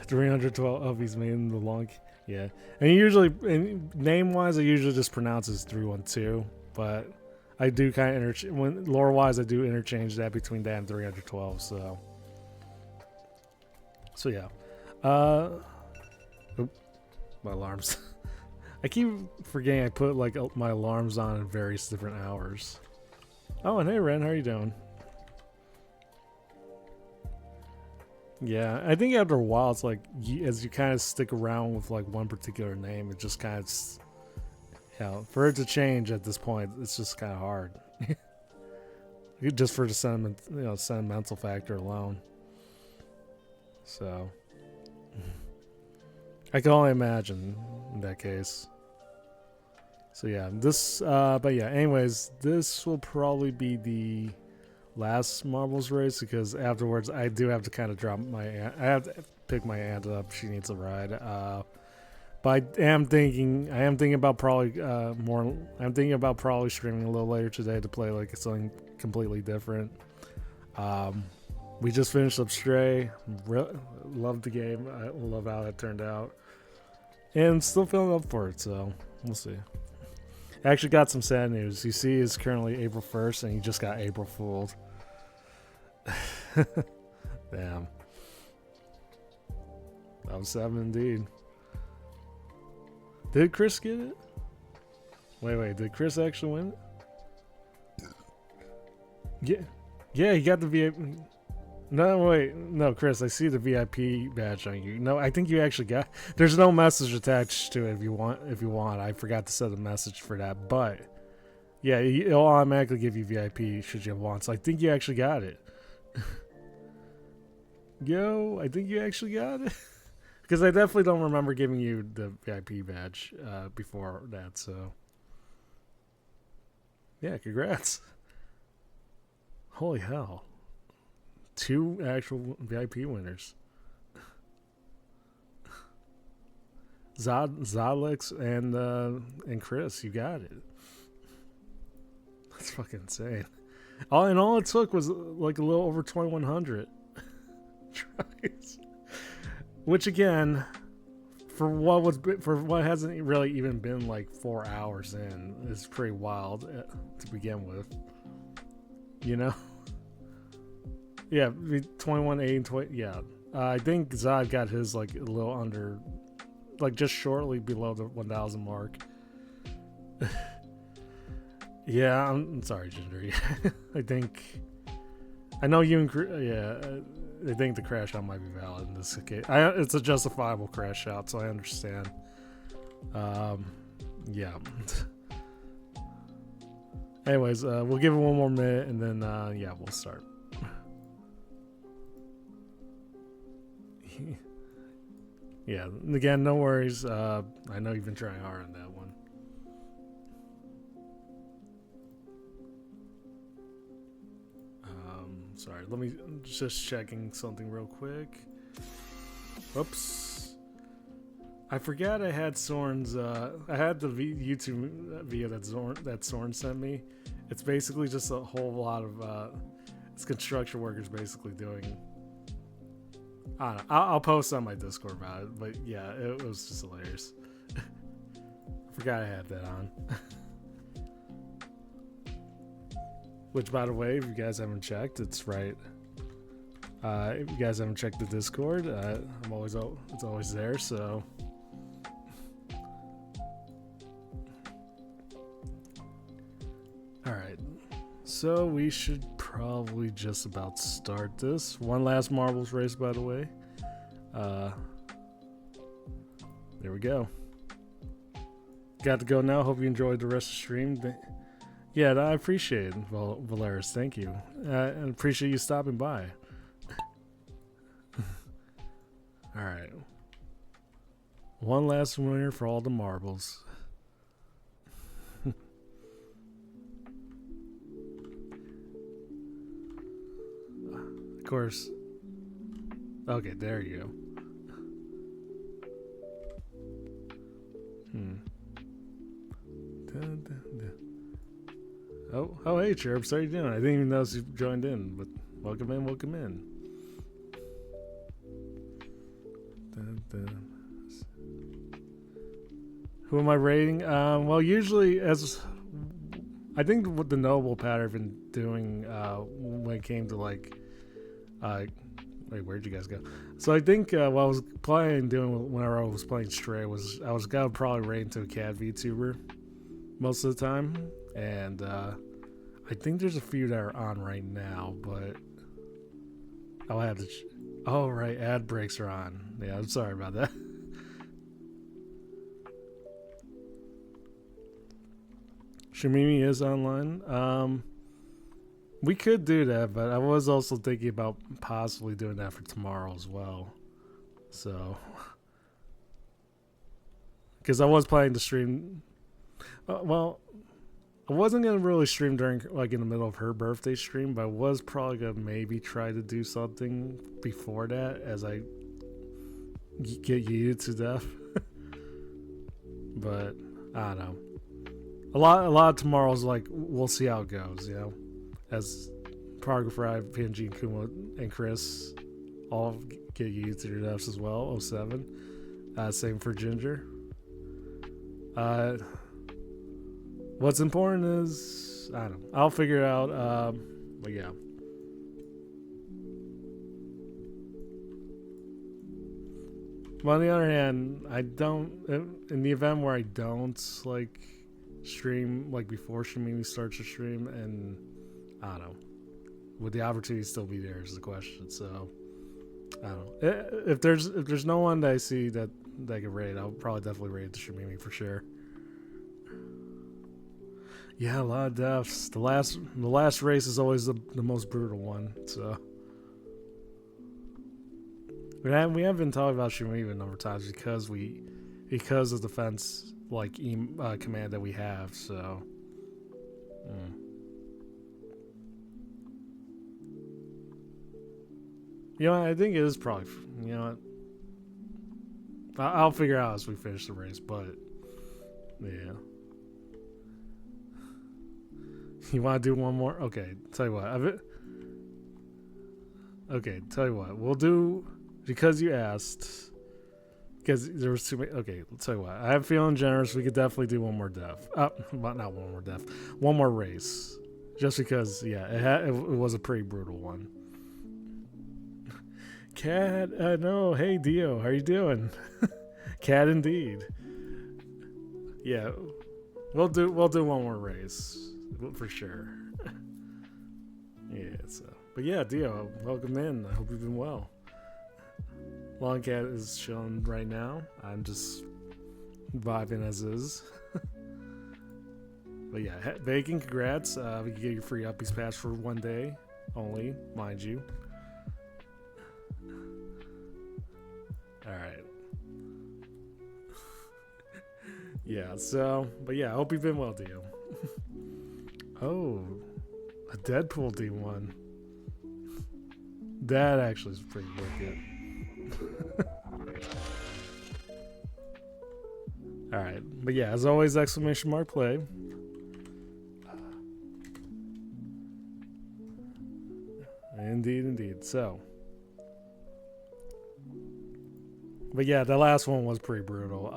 312 of these made the long, yeah. And usually, name wise, I usually just pronounce as 312, but I do kind of when lore wise, I do interchange that between that and 312. So yeah. My alarms. I keep forgetting I put like my alarms on in various different hours. Oh, and hey Ren, how are you doing? Yeah, I think after a while, it's like as you kind of stick around with like one particular name, it just kind of, for it to change at this point, it's just kind of hard. Just for the sentimental factor alone. So. I can only imagine in that case. So yeah, but yeah, anyways, this will probably be the last marbles race because afterwards I do have to kind of I have to pick my aunt up. She needs a ride. But I am thinking about probably streaming a little later today to play like something completely different. We just finished up Stray. Loved the game. I love how it turned out. And I'm still feeling up for it, so we'll see. I actually got some sad news. You see, it's currently April 1st, and he just got April Fooled. Damn. That was sad indeed. Did Chris get it? Wait, did Chris actually win it? Yeah, he got the VIP. No, Chris, I see the VIP badge on you. No, I think you actually got. There's no message attached to it if you want. I forgot to set a message for that, but yeah, it'll automatically give you VIP should you want. So I think you actually got it. Yo, I think you actually got it. Because I definitely don't remember giving you the VIP badge before that, so yeah, congrats. Holy hell. 2 actual VIP winners. Zalex and Chris, you got it. That's fucking insane. All it took was like a little over 2,100 tries. Which again, for what hasn't really even been like 4 hours in, is pretty wild to begin with. Yeah, 21.8 and 20. Yeah, I think Zod got his like a little under, like just shortly below the 1,000 mark. Yeah, I'm sorry, Ginger. I know you and I think the crash out might be valid in this case. It's a justifiable crash out, so I understand. Yeah. Anyways, we'll give it one more minute and then we'll start. Yeah, again, no worries. I know you've been trying hard on that one. Sorry, let me just checking something real quick. Oops. I forgot I had Soren's. I had the YouTube video that Soren sent me, It's basically just a whole lot of it's construction workers basically doing. I don't know. I'll post on my Discord about it, but yeah, it was just hilarious. I forgot I had that on. Which, by the way, if you guys haven't checked, it's right. If you guys haven't checked the Discord, it's always there. So, all right. So we should probably just about start this. One last marbles race, by the way. There we go. Got to go now. Hope you enjoyed the rest of the stream. Yeah, I appreciate it, Valeris. Thank you. And appreciate you stopping by. All right. One last winner for all the marbles. Of course. Okay, there you go. Dun, dun, dun. Oh, hey, Chirps, how you doing? I didn't even notice you joined in, but welcome in, welcome in. Dun, dun. Who am I rating? Well, usually, I think what the noble pattern I've been doing when it came to like, wait, where'd you guys go? So I think what I was doing whenever I was playing Stray was I was gonna probably rate into a cat VTuber most of the time, and I think there's a few that are on right now, but I'll have to. Oh right, ad breaks are on. Yeah, I'm sorry about that. Shamimi is online. We could do that, but I was also thinking about possibly doing that for tomorrow as well. So, because I was planning to stream. Well, I wasn't gonna really stream during like in the middle of her birthday stream, but I was probably gonna maybe try to do something before that as I get you to death. But I don't know. A lot of tomorrow's like we'll see how it goes, you know. As Prographer, PNG, and Kuma, and Chris all get you to their deaths as well. 07. Same for Ginger. What's important is I don't know. I'll figure it out. But yeah. But on the other hand, I don't. In the event where I don't like stream like before Shamimi starts to stream, and I don't know, would the opportunity still be there is the question. So I don't know. If there's no one that I see that I can raid, I'll probably definitely raid the Shamimi for sure. Yeah, a lot of deaths. The last race is always the most brutal one. So we have been talking about Shamimi a number of times because of the fence like command that we have. So. You know, I think it is probably. You know what? I'll figure out as we finish the race, but yeah. You want to do one more? Okay, tell you what. Okay, tell you what. We'll do because you asked. Because there was too many. Okay, I'll tell you what. I'm feeling generous. We could definitely do one more death. Not one more death. One more race. Just because, yeah, it was a pretty brutal one. Cat, no, hey Dio, how you doing? Cat indeed. Yeah, we'll do one more race for sure. Yeah, so but yeah, Dio, welcome in. I hope you've been well. Longcat is chilling right now. I'm just vibing as is. But yeah, Bacon, congrats. We can get your free Uppies Pass for 1 day only, mind you. Alright. Yeah, so, but yeah, I hope you've been well, Dio. Oh, a Deadpool D1. That actually is pretty wicked. Alright, but yeah, as always, exclamation mark play. Indeed, indeed. So, but yeah, the last one was pretty brutal.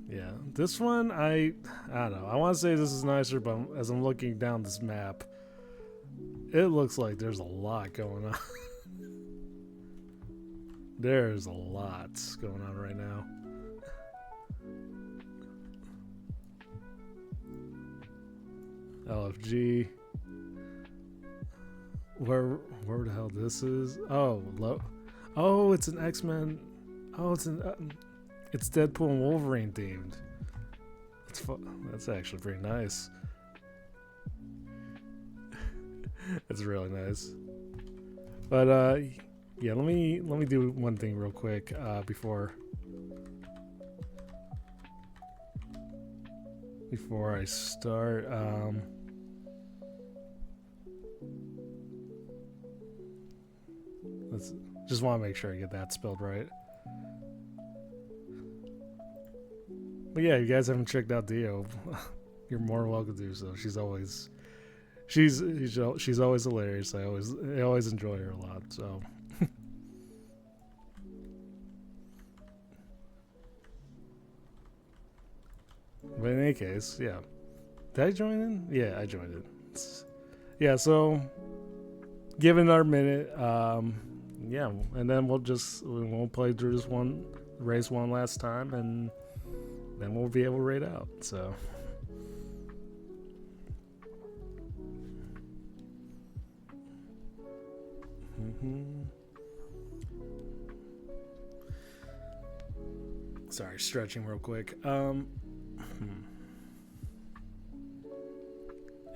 Yeah, this one I don't know. I want to say this is nicer, but as I'm looking down this map, it looks like there's a lot going on. There's a lot going on right now. LFG. Where the hell this is? Oh, oh, it's an X-Men. Oh, it's Deadpool and Wolverine themed. That's actually pretty nice. It's really nice. But yeah, let me do one thing real quick before I start. Let's just want to make sure I get that spelled right. But yeah, you guys haven't checked out Dio, you're more than welcome to do so. She's always hilarious. I always enjoy her a lot. So. But in any case, yeah. Did I join in? Yeah, I joined it. Yeah, so given our minute, yeah, and then we'll play through this race one last time, and then we'll be able to raid out. So. Sorry, stretching real quick.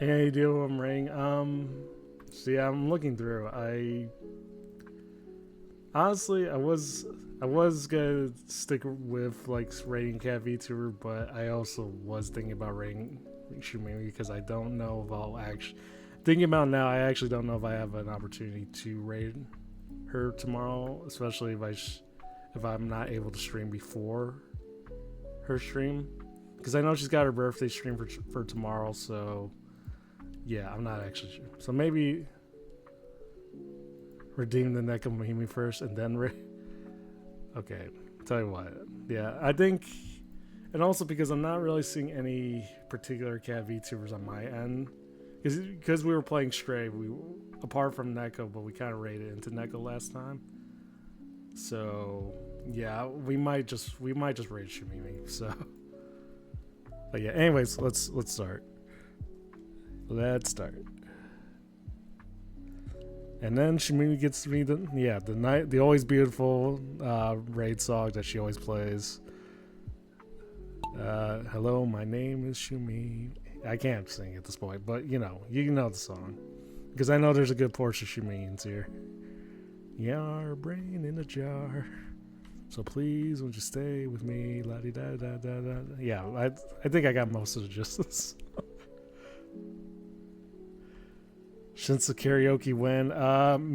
Any idea what I'm rating? So yeah, I'm looking through. Honestly, I was gonna stick with like rating Cat VTuber, but I also was thinking about rating Shumimi because I don't know if I'll actually. Thinking about now, I actually don't know if I have an opportunity to raid her tomorrow, especially if I'm not able to stream before her stream, because I know she's got her birthday stream for tomorrow. So yeah, I'm not actually sure. So maybe redeem the Nekomahimi first and then Okay, tell you what. Yeah, I think, and also because I'm not really seeing any particular Cat VTubers on my end, because we were playing Stray, apart from Neko, but we kind of raided into Neko last time. So yeah, we might just raid Shumimi. So, but yeah. Anyways, let's start. Let's start. And then Shumimi gets me the always beautiful raid song that she always plays. Hello, my name is Shumi. I can't sing at this point, but you know the song, because I know there's a good portion of Shumians here. Your brain in a jar, so please won't you stay with me? La di da da da da. Yeah, I think I got most of the gist of this. Since the karaoke win,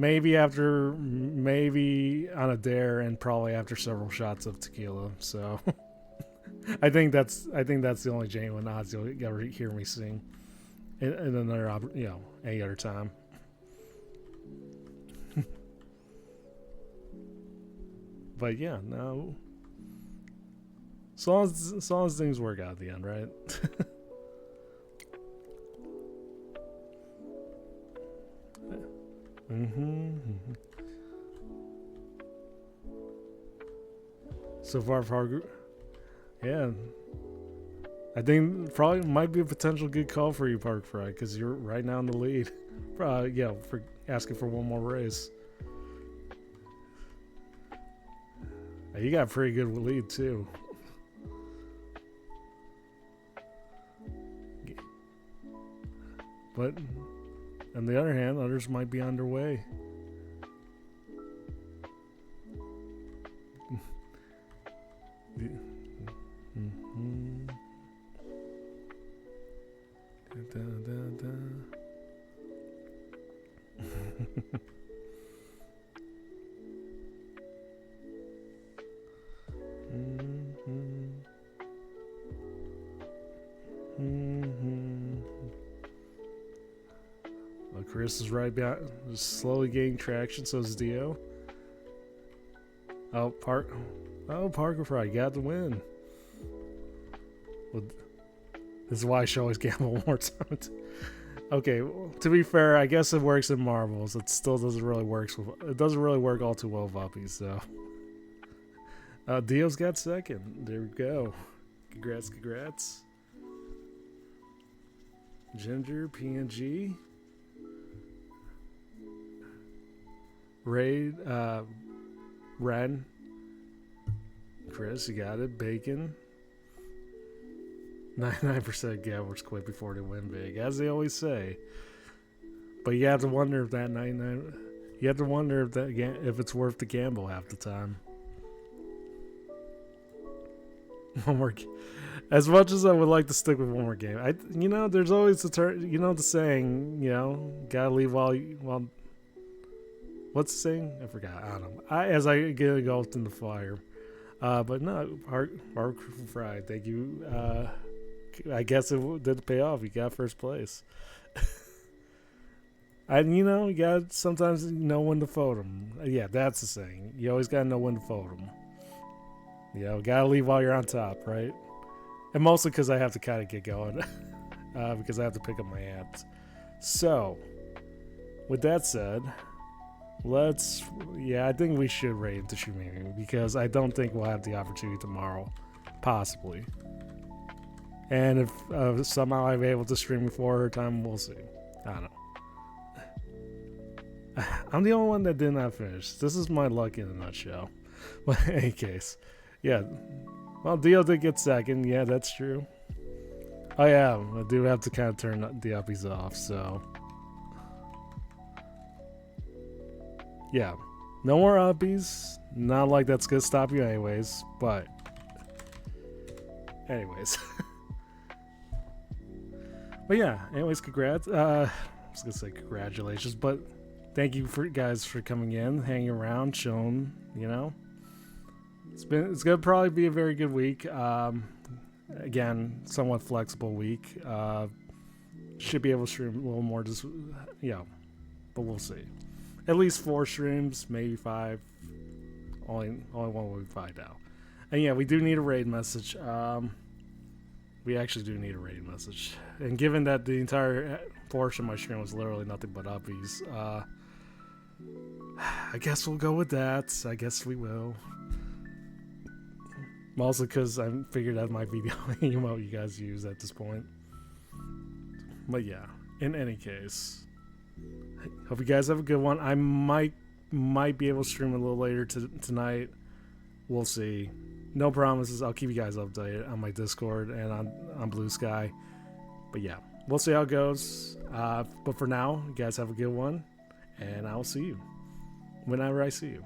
maybe on a dare and probably after several shots of tequila. So I think that's the only genuine odds you'll ever hear me sing in another any other time. But yeah, no. So long as things work out at the end, right? So far, yeah. I think probably might be a potential good call for you, Park Fry, because you're right now in the lead. Yeah, for asking for one more race. You got a pretty good lead too. But on the other hand, others might be underway. Da, da, da. Chris is right behind, just slowly gaining traction. So is Dio. Parker Fry got the win. Well, this is why I should always gamble one more time. Okay, well, to be fair, I guess it works in marbles. It still doesn't really work. It doesn't really work all too well with uppies. So, Dio's got second. There we go. Congrats. Ginger, PNG, Raid, Ren, Chris, you got it. Bacon. 99% gamblers quit before they win big, as they always say. But you have to wonder if that 99. You have to wonder if it's worth the gamble half the time. One more. As much as I would like to stick with one more game, there's always the saying, gotta leave while. What's the saying? I forgot. I don't know. As I get engulfed in the fire. But no, Parker Fry, thank you. I guess it did pay off. You got first place. And you got sometimes know when to fold them. Yeah, that's the saying. You always gotta know when to fold them. Gotta leave while you're on top, right? And mostly because I have to kind of get going. Because I have to pick up my ads. So, with that said, I think we should raid into streaming because I don't think we'll have the opportunity tomorrow. Possibly. And if somehow I'm able to stream before her time, we'll see. I don't know. I'm the only one that did not finish. This is my luck in a nutshell. But in any case, yeah. Well, Dio did get second. Yeah, that's true. Oh yeah, I do have to kind of turn the uppies off, so. Yeah. No more uppies. Not like that's gonna stop you anyways, but. Anyways. But yeah, anyways, congrats. I was gonna say congratulations, but thank you guys for coming in, hanging around, showing, It's gonna probably be a very good week. Again, somewhat flexible week. Should be able to stream a little more, but we'll see. At least 4 streams, maybe 5. Only one we find out. And yeah, we do need a raid message. We actually do need a raid message. And given that the entire portion of my stream was literally nothing but uppies, I guess we'll go with that. I guess we will. Mostly because I figured that might be the only emote you guys use at this point. But yeah, in any case, hope you guys have a good one. I might be able to stream a little later tonight. We'll see. No promises. I'll keep you guys updated on my Discord and on Blue Sky. But yeah, we'll see how it goes. But for now, you guys have a good one, and I'll see you whenever I see you.